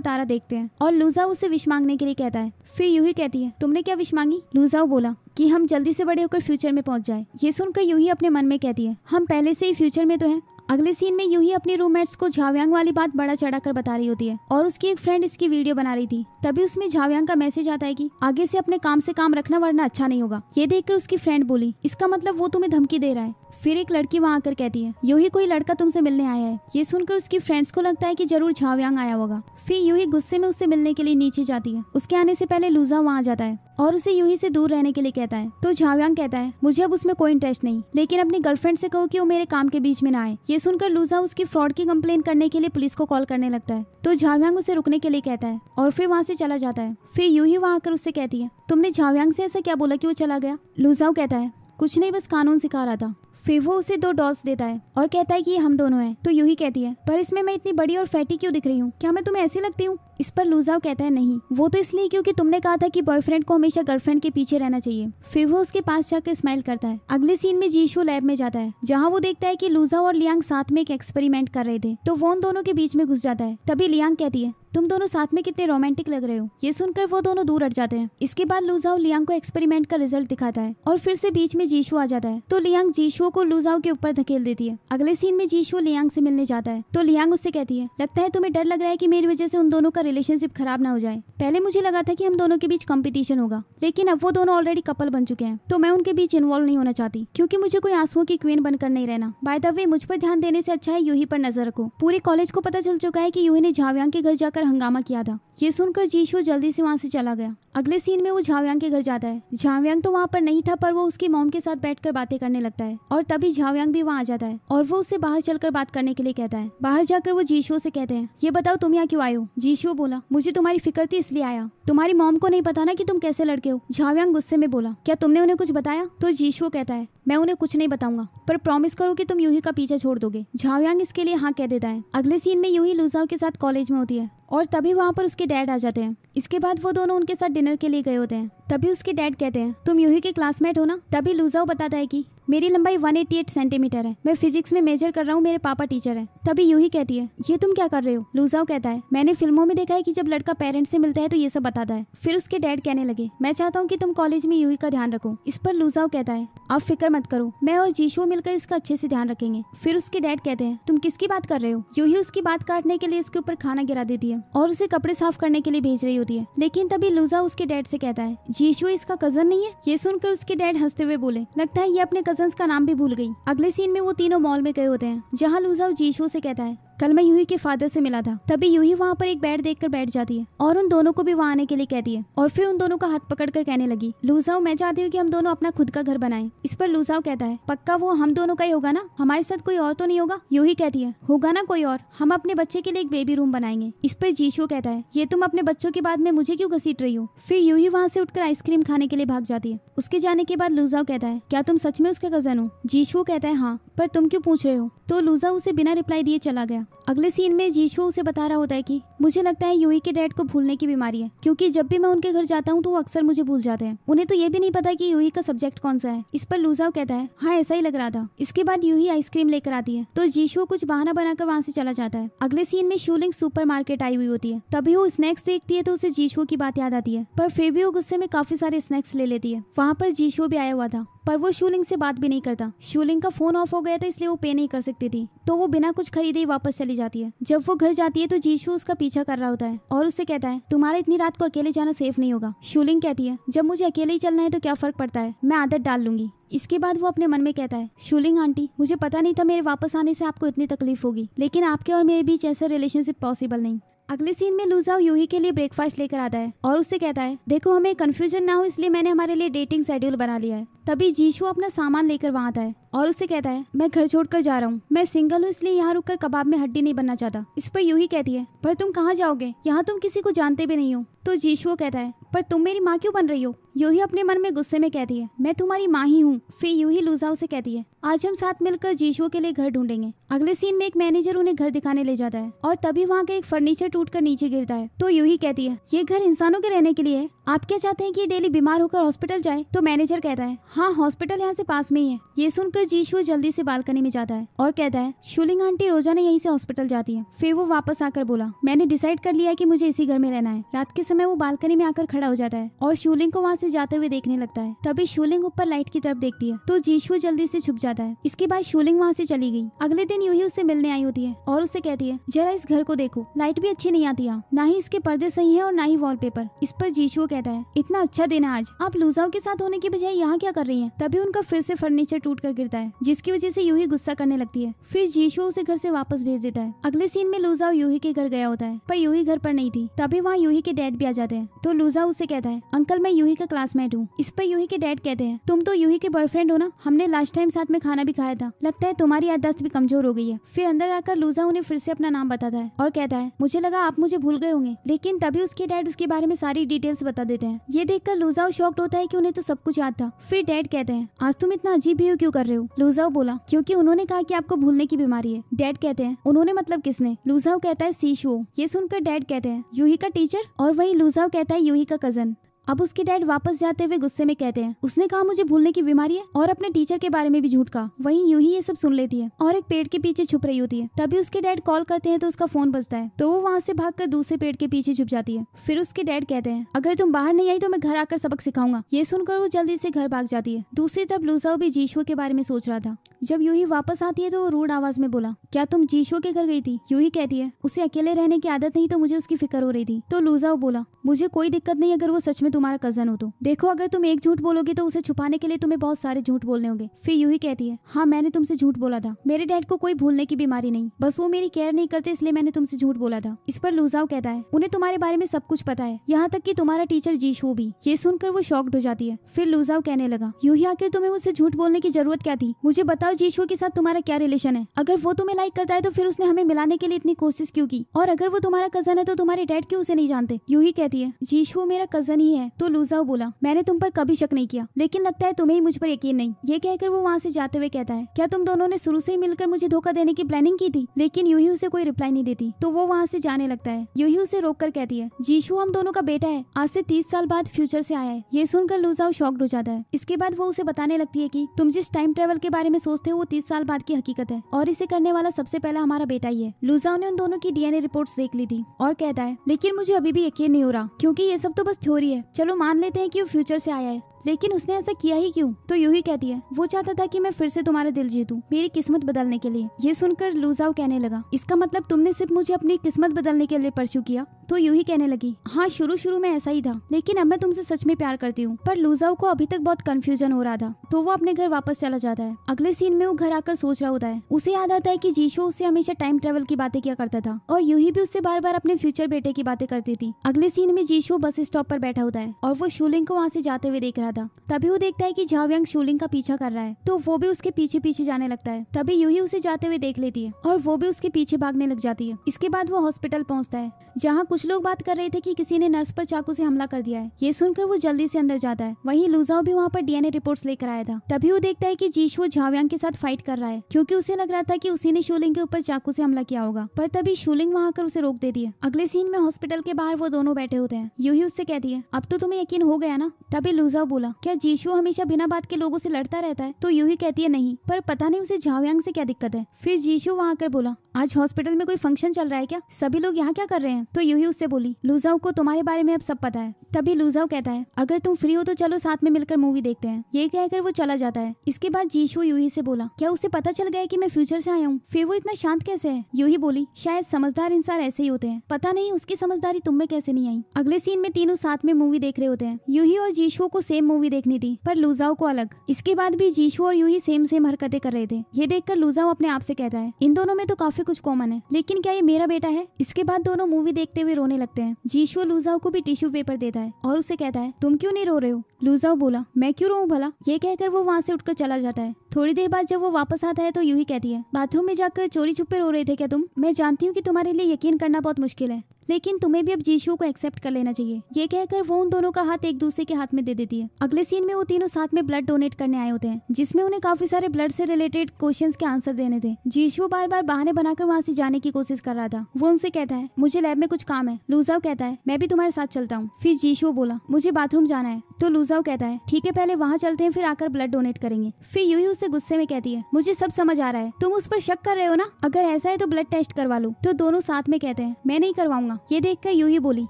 तारा देखते हैं और लूजाओ उससे विश मांगने के लिए कहता है। फिर यूही कहती है तुमने क्या विश मांगी। लूजाओ बोला कि हम जल्दी से बड़े होकर फ्यूचर में पहुंच जाए। ये सुनकर यूही अपने मन में कहती है हम पहले से ही फ्यूचर में तो हैं। अगले सीन में यूही अपने रूममेट्स को झाओयांग वाली बात बड़ा चढ़ाकर बता रही होती है और उसकी एक फ्रेंड इसकी वीडियो बना रही थी। तभी उसमें झाओयांग का मैसेज आता है कि आगे से अपने काम से काम रखना वरना अच्छा नहीं होगा। ये देखकर उसकी फ्रेंड बोली इसका मतलब वो तुम्हें धमकी दे रहा है। फिर एक लड़की वहाँ आकर कहती है यूही कोई लड़का तुमसे मिलने आया है। ये सुनकर उसकी फ्रेंड्स को लगता है कि जरूर झाओयांग आया होगा। फिर यूही गुस्से में उससे मिलने के लिए नीचे जाती है। उसके आने से पहले लूजा वहाँ जाता है और उसे यूही से दूर रहने के लिए कहता है। तो झाओयांग कहता है मुझे अब उसमें कोई इंटरेस्ट नहीं, लेकिन अपनी गर्लफ्रेंड से कहो कि वो मेरे काम के बीच में ना आए। ये सुनकर लूजा उसकी फ्रॉड की कंप्लेन करने के लिए पुलिस को कॉल करने लगता है। तो झाओयांग उसे रुकने के लिए कहता है और फिर वहाँ से चला जाता है। फिर यूही वहाँ आकर उससे कहती है तुमने झाओयांग से ऐसा क्या बोला कि वो चला गया। लूजाओ कहता है कुछ नहीं, बस कानून सिखा रहा था। फिर वो उसे 2 डॉल्स देता है और कहता है कि ये हम दोनों हैं। तो यूही कहती है पर इसमें मैं इतनी बड़ी और फैटी क्यों दिख रही हूँ, क्या मैं तुम्हें ऐसी लगती हूँ। इस पर लूजाओ कहता है नहीं, वो तो इसलिए क्योंकि तुमने कहा था कि बॉयफ्रेंड को हमेशा गर्लफ्रेंड के पीछे रहना चाहिए। फिर वो उसके पास जाकर स्माइल करता है। अगले सीन में जीशू लैब में जाता है जहाँ वो देखता है कि लूजाओ और लियांग साथ में एक एक्सपेरिमेंट कर रहे थे, तो वो उन दोनों के बीच में घुस जाता है। तभी लियांग कहती है तुम दोनों साथ में कितने रोमांटिक लग रहे हो। ये सुनकर वो दोनों दूर हट जाते हैं। इसके बाद लूजाओ लियांग को एक्सपेरिमेंट का रिजल्ट दिखाता है और फिर से बीच में जीशू आ जाता है। तो लियांग जीशू को लूजाओ के ऊपर धकेल देती है। अगले सीन में जीशू लियांग से मिलने जाता है तो लियांग उससे कहती है लगता है तुम्हें डर लग रहा है कि मेरी वजह से उन दोनों का रिलेशनशिप खराब ना हो जाए। पहले मुझे लगा था कि हम दोनों के बीच कंपटीशन होगा, लेकिन अब वो दोनों ऑलरेडी कपल बन चुके हैं, तो मैं उनके बीच इन्वॉल्व नहीं होना चाहती, क्योंकि मुझे कोई आंसुओं की क्वीन बनकर नहीं रहना। बाय द वे, मुझ पर ध्यान देने से अच्छा है यूही पर नजर रखो। पूरे कॉलेज को पता चल चुका है कि यूही ने झाव्यांग के घर जाकर हंगामा किया था। ये सुनकर जीशु जल्दी से वहाँ से चला गया। अगले सीन में वो झाव्यांग के घर जाता है। झाव्यांग तो वहाँ पर नहीं था, पर वो उसकी मॉम के साथ बैठकर बातें करने लगता है और तभी झाव्यांग भी वहाँ आ जाता है और वो उससे बाहर चलकर बात करने के लिए कहता है। बाहर जाकर वो जीशु से कहते हैं, ये बताओ तुम यहाँ क्यों आए हो? जीशु बोला, मुझे तुम्हारी फिक्र थी इसलिए आया। तुम्हारी मॉम को नहीं पता ना कि तुम कैसे लड़के हो? झाव्यांग गुस्से में बोला, क्या तुमने उन्हें कुछ बताया? तो जीशु कहता है, मैं उन्हें कुछ नहीं बताऊंगा, पर प्रॉमिस करो कि तुम यूही का पीछा छोड़ दोगे। झाव्यांग इसके लिए हाँ कह देता है। अगले सीन में यूही लुजाओ के साथ कॉलेज में होती है और तभी वहाँ पर उसके डैड आ जाते हैं। इसके बाद वो दोनों उनके साथ डिनर के लिए गए होते हैं। तभी उसके डैड कहते हैं, तुम यूही के क्लासमेट हो ना? तभी लुजाओ बताता है कि मेरी लंबाई 188 सेंटीमीटर है, मैं फिजिक्स में मेजर कर रहा हूँ, मेरे पापा टीचर है। तभी यूही कहती है, ये तुम क्या कर रहे हो? लुजाओ कहता है, मैंने फिल्मों में देखा है कि जब लड़का पेरेंट्स से मिलता है तो ये सब बताता है। फिर उसके डैड कहने लगे, मैं चाहता हूँ कि तुम कॉलेज में यूही का ध्यान रखो। इस पर लुजाओ कहता है, आप फिक्र मत करो, मैं और जीशु मिलकर इसका अच्छे से ध्यान रखेंगे। फिर उसके डैड कहते हैं, तुम किसकी बात कर रहे हो? यूही उसकी बात काटने के लिए उसके ऊपर खाना गिरा देती है और उसे कपड़े साफ करने के लिए भेज रही होती है। लेकिन तभी लुजाओ उसके डैड से कहता है, जीशु इसका कजन नहीं है? ये सुनकर उसके डैड हंसते हुए बोले, लगता है ये अपने कजन्स का नाम भी भूल गई। अगले सीन में वो तीनों मॉल में गए होते हैं, जहाँ लुजाओ जीशु से कहता है, कल मैं यूही के फादर से मिला था। तभी यूही वहाँ पर एक बेड देखकर बैठ जाती है और उन दोनों को भी वहाँ आने के लिए कहती है और फिर उन दोनों का हाथ पकड़कर कहने लगी, लुजाओ मैं चाहती हूँ कि हम दोनों अपना खुद का घर बनाएं। इस पर लुजाओ कहता है, पक्का वो हम दोनों का ही होगा ना? हमारे साथ कोई और तो नहीं होगा? यूही कहती है, होगा ना कोई और, हम अपने बच्चे के लिए एक बेबी रूम बनाएंगे। इस पर जीशु कहता है, ये तुम अपने बच्चों के बाद में मुझे क्यों घसीट रही हो? फिर यूही वहाँ से उठकर आइसक्रीम खाने के लिए भाग जाती है। उसके जाने के बाद लुजाओ कहता है, क्या तुम सच में उसके कजन हो? जीशु कहता है, हाँ, पर तुम क्यों पूछ रहे हो? तो लुजाओ उसे बिना रिप्लाई दिए चला गया। अगले सीन में जीशु उसे बता रहा होता है कि मुझे लगता है यूही के डैड को भूलने की बीमारी है, क्योंकि जब भी मैं उनके घर जाता हूँ तो वो अक्सर मुझे भूल जाते हैं। उन्हें तो ये भी नहीं पता कि यूही का सब्जेक्ट कौन सा है। इस पर लुजाओ कहता है, हाँ ऐसा ही लग रहा था। इसके बाद यूही आइसक्रीम लेकर आती है तो जीशु कुछ बहाना बनाकर वहाँ से चला जाता है। अगले सीन में शूलिंग सुपरमार्केट आई हुई होती है। तभी वो स्नैक्स देखती है तो उसे जीशु की बात याद आती है, पर फिर भी वो गुस्से में काफी सारे स्नैक्स ले लेती है। वहाँ पर जीशु भी आया हुआ था, पर वो शूलिंग से बात भी नहीं करता। शूलिंग का फोन ऑफ हो गया था, इसलिए वो पे नहीं कर सकती थी, तो वो बिना कुछ खरीदे ही वापस चली जाती है। जब वो घर जाती है तो जीशु उसका पीछा कर रहा होता है और उससे कहता है, तुम्हारा इतनी रात को अकेले जाना सेफ नहीं होगा। शूलिंग कहती है, जब मुझे अकेले ही चलना है तो क्या फर्क पड़ता है, मैं आदत डाल लूंगी। इसके बाद वो अपने मन में कहता है, शूलिंग आंटी, मुझे पता नहीं था मेरे वापस आने से आपको इतनी तकलीफ होगी, लेकिन आपके और मेरे बीच ऐसा रिलेशनशिप पॉसिबल नहीं। अगले सीन में लुजाओ यूही के लिए ब्रेकफास्ट लेकर आता है और उससे कहता है, देखो हमें कंफ्यूजन ना हो इसलिए मैंने हमारे लिए डेटिंग शेड्यूल बना लिया है। तभी जीशु अपना सामान लेकर वहाँ आता है और उससे कहता है, मैं घर छोड़कर जा रहा हूँ, मैं सिंगल हूँ इसलिए यहाँ रुककर कबाब में हड्डी नहीं बनना चाहता। इस पर यूही कहती है, पर तुम कहाँ जाओगे, यहाँ तुम किसी को जानते भी नहीं हो। तो जीशु कहता है, पर तुम मेरी माँ क्यों बन रही हो? यूही अपने मन में गुस्से में कहती है, मैं तुम्हारी माँ ही हूँ। फिर यूही लुजाओ से कहती है, आज हम साथ मिलकर जीशु के लिए घर ढूंढेंगे। अगले सीन में एक मैनेजर उन्हें घर दिखाने ले जाता है और तभी वहाँ का एक फर्नीचर टूटकर नीचे गिरता है। तो यूही कहती है, ये घर इंसानों के रहने के लिए है, आप क्या चाहते हैं कि ये डेली बीमार होकर हॉस्पिटल जाए? तो मैनेजर कहता है, हाँ हॉस्पिटल यहाँ से पास में ही है। ये सुनकर जीशु जल्दी से बालकनी में जाता है और कहता है, शूलिंग आंटी रोजाना यहीं से हॉस्पिटल जाती है। फिर वो वापस आकर बोला, मैंने डिसाइड कर लिया है कि मुझे इसी घर में रहना है। रात के समय वो बालकनी में आकर खड़ा हो जाता है और शूलिंग को वहाँ से जाते हुए देखने लगता है। तभी शूलिंग ऊपर लाइट की तरफ देखती है तो जीशु जल्दी से छुप जाता है। इसके बाद शूलिंग वहाँ से चली गई। अगले दिन यूही उससे मिलने आई होती है और उससे कहती है, जरा इस घर को देखो, लाइट भी अच्छी नहीं आती है, ना ही इसके पर्दे सही है और ना ही वॉलपेपर। इस पर जीशु कहता है, इतना अच्छा दिन है आज, आप लुजाओ के साथ होने की बजाय यहाँ क्या कर रही हैं? तभी उनका फिर से फर्नीचर टूट कर गिरता है, जिसकी वजह से यूही गुस्सा करने लगती है। फिर जीशु उसे घर से वापस भेज देता है। अगले सीन में लुजाओ यूही के घर गया होता है, पर यूही घर पर नहीं थी। तभी वहाँ यूही के डैड भी आ जाते हैं। तो लुजाओ उससे कहता है, अंकल मैं यूही का क्लासमेट हूँ। इस पर यूही के डैड कहते हैं, तुम तो यूही के बॉयफ्रेंड हो ना, हमने लास्ट टाइम साथ में खाना भी खाया था, लगता है तुम्हारी याददाश्त भी कमजोर हो गई है। फिर अंदर आकर लुजाओ उन्हें फिर से अपना नाम बताता है और कहता है, मुझे लगा आप मुझे भूल गए होंगे। लेकिन तभी उसके डैड उसके बारे में सारी डिटेल्स बता देते हैं। ये देखकर लुजाओ शॉक्ड होता है कि उन्हें तो सब कुछ याद था। फिर डैड कहते हैं, आज तुम इतना अजीब बिहेव क्यों कर रहे हो? लुजाओ बोला, क्योंकि उन्होंने कहा कि आपको भूलने की बीमारी है। डैड कहते हैं, उन्होंने मतलब किसने? लुजाओ कहता है, सीशुओ। ये सुनकर डैड कहते हैं, यूही का टीचर। और वही लुजाओ कहता है, यूही का कजन। अब उसके डैड वापस जाते हुए गुस्से में कहते हैं, उसने कहा मुझे भूलने की बीमारी है और अपने टीचर के बारे में भी झूठ कहा। वहीं यूही ये सब सुन लेती है और एक पेड़ के पीछे छुप रही होती है। तभी उसके डैड कॉल करते हैं तो उसका फोन बजता है, तो वो वहाँ से भागकर दूसरे पेड़ के पीछे छुप जाती है। फिर उसके डैड कहते हैं, अगर तुम बाहर नहीं आई तो मैं घर आकर सबक सिखाऊंगा। ये सुनकर वो जल्दी से घर भाग जाती है। दूसरी तरफ लुजाओ भी जीशुओ के बारे में सोच रहा था। जब यूही वापस आती है तो वो रूड आवाज में बोला, क्या तुम जीशुओ के घर गई थी? यूही कहती है, उसे अकेले रहने की आदत नहीं तो मुझे उसकी फिक्र हो रही थी। तो लुजाओ बोला, मुझे कोई दिक्कत नहीं अगर वो सच में तुम्हारा कजन हो तो। देखो अगर तुम एक झूठ बोलोगी तो उसे छुपाने के लिए तुम्हें बहुत सारे झूठ बोलने होंगे। फिर यूही कहती है, हाँ मैंने तुमसे झूठ बोला था, मेरे डैड को कोई भूलने की बीमारी नहीं, बस वो मेरी केयर नहीं करते इसलिए मैंने तुमसे झूठ बोला था। इस पर लुजाओ कहता है, उन्हें तुम्हारे बारे में सब कुछ पता है, यहाँ तक कि तुम्हारा टीचर जीशुओ भी। ये सुनकर वो शॉक्ड हो जाती है। फिर लुजाओ कहने लगा, यूही आखिर तुम्हें मुझसे झूठ बोलने की जरूरत क्या थी? मुझे बताओ जीशुओ के साथ तुम्हारा क्या रिलेशन है? अगर वो तुम्हें लाइक करता है तो फिर उसने हमें मिलाने के लिए इतनी कोशिश क्यों की? और अगर वो तुम्हारा कजन है तो तुम्हारे डैड क्यों उसे नहीं जानते? यूही कहती है, जीशुओ मेरा कजन ही है। तो लुजाओ बोला, मैंने तुम पर कभी शक नहीं किया, लेकिन लगता है तुम्हें ही मुझ पर यकीन नहीं। ये कहकर वो वहाँ से जाते हुए कहता है, क्या तुम दोनों ने शुरू से ही मिलकर मुझे धोखा देने की प्लानिंग की थी? लेकिन यूही उसे कोई रिप्लाई नहीं देती, तो वो वहाँ से जाने लगता है। यूही उसे रोक कर कहती है, जीशुओ हम दोनों का बेटा है, आज से 30 साल बाद फ्यूचर से आया है। ये सुनकर लुजाओ शॉक्ड हो जाता है। इसके बाद वो उसे बताने लगती है कि तुम जिस टाइम ट्रेवल के बारे में सोचते हो वो 30 साल बाद की हकीकत है और इसे करने वाला सबसे पहला हमारा बेटा ही है। लुजाओ ने उन दोनों की डीएनए रिपोर्ट्स देख ली थी और कहता है, लेकिन मुझे अभी भी यकीन नहीं हो रहा क्योंकि ये सब तो बस थ्योरी है। चलो मान लेते हैं कि वो फ्यूचर से आया है, लेकिन उसने ऐसा किया ही क्यों? तो यूही कहती है, वो चाहता था कि मैं फिर से तुम्हारा दिल जीतूं, मेरी किस्मत बदलने के लिए। ये सुनकर लुजाओ कहने लगा, इसका मतलब तुमने सिर्फ मुझे अपनी किस्मत बदलने के लिए परस्यू किया? तो यूही कहने लगी, हाँ शुरू में ऐसा ही था, लेकिन अब मैं तुमसे सच में प्यार करती हूँ। पर लुजाओ को अभी तक बहुत कंफ्यूजन हो रहा था, तो वो अपने घर वापस चला जाता है। अगले सीन में वो घर आकर सोच रहा होता है। उसे याद आता है कि जीशुओ उससे हमेशा टाइम ट्रेवल की बातें किया करता था और यूही भी उससे बार बार अपने फ्यूचर बेटे की बातें करती थी। अगले सीन में जीशुओ बस स्टॉप पर बैठा होता है और वो शूलिंग को वहाँ से जाते हुए देख रहा था। तभी वो देखता है कि झाओयांग शूलिंग का पीछा कर रहा है, तो वो भी उसके पीछे पीछे जाने लगता है। तभी यूही उसे जाते हुए देख लेती है और वो भी उसके पीछे भागने लग जाती है। इसके बाद वो हॉस्पिटल पहुंचता है जहाँ कुछ लोग बात कर रहे थे कि किसी ने नर्स पर चाकू से हमला कर दिया है। ये सुनकर वो जल्दी से अंदर जाता है। वहीं लुजाओ भी वहाँ पर डीएनए रिपोर्ट्स लेकर आया था। तभी वो देखता है कि जीशुओ झाओयांग के साथ फाइट कर रहा है क्योंकि उसे लग रहा था कि उसी ने शूलिंग के ऊपर चाकू से हमला किया होगा। पर तभी शूलिंग वहाँ आकर उसे रोक देती है। अगले सीन में हॉस्पिटल के बाहर वो दोनों बैठे होते हैं। यूही उससे कहती है, अब तो तुम्हें यकीन हो गया ना? तभी लुजाओ बोला, क्या जीशुओ हमेशा बिना बात के लोगों से लड़ता रहता है? तो यूही कहती है, नहीं, पर पता नहीं उसे झाओयांग से क्या दिक्कत है। फिर जीशुओ वहाँ आकर बोला, आज हॉस्पिटल में कोई फंक्शन चल रहा है क्या? सभी लोग यहाँ क्या कर रहे हैं? तो यूही उससे बोली, लुजाओ को तुम्हारे बारे में अब सब पता है। तभी लुजाओ कहता है, अगर तुम फ्री हो तो चलो साथ में मिलकर मूवी देखते हैं। ये कहकर वो चला जाता है। इसके बाद जीशुओ यूही से बोला, क्या उसे पता चल गया कि मैं फ्यूचर से आया हूँ? फिर वो इतना शांत कैसे है? यूही बोली, शायद समझदार इंसान ऐसे ही होते हैं, पता नहीं उसकी समझदारी तुम में कैसे नहीं आई। अगले सीन में तीनों साथ में मूवी देख रहे होते हैं। यूही और जीशुओ को सेम मूवी देखनी थी पर लुजाओ को अलग। इसके बाद भी जीशुओ और यूही सेम हरकतें कर रहे थे। ये देखकर लुजाओ अपने आप से कहता है, इन दोनों में तो काफी कुछ कॉमन है, लेकिन क्या ये मेरा बेटा है? इसके बाद दोनों मूवी देखते हुए रोने लगते हैं। जीशुओ लुजाओ को भी टिश्यू पेपर देता है और उसे कहता है, तुम क्यों नहीं रो रहे हो? लुजाओ बोला, मैं क्यों रोऊं भला? ये कहकर वो वहाँ से उठकर चला जाता है। थोड़ी देर बाद जब वो वापस आता है तो यूही कहती है, बाथरूम में जाकर चोरी छुपे रो रहे थे क्या तुम? मैं जानती हूँ कि तुम्हारे लिए यकीन करना बहुत मुश्किल है, लेकिन तुम्हें भी अब जीशुओ को एक्सेप्ट कर लेना चाहिए। ये कहकर वो उन दोनों का हाथ एक दूसरे के हाथ में दे देती है। अगले सीन में वो तीनों साथ में ब्लड डोनेट करने आए होते हैं, जिसमें उन्हें काफी सारे ब्लड से रिलेटेड क्वेश्चंस के आंसर देने थे। जीशुओ बार बार बहाने बनाकर वहाँ से जाने की कोशिश कर रहा था। वो उनसे कहता है, मुझे लैब में कुछ काम है। लुजाओ कहता है, मैं भी तुम्हारे साथ चलता हूँ। फिर जीशुओ बोला, मुझे बाथरूम जाना है। तो लुजाओ कहता है, ठीक है, पहले वहाँ चलते हैं, फिर आकर ब्लड डोनेट करेंगे। फिर यूही उससे गुस्से में कहती है, मुझे सब समझ आ रहा है, तुम उस पर शक कर रहे हो ना? अगर ऐसा है तो ब्लड टेस्ट करवा लो। तो दोनों साथ में कहते हैं, मैं नहीं करवाऊंगा। ये देखकर यूही बोली,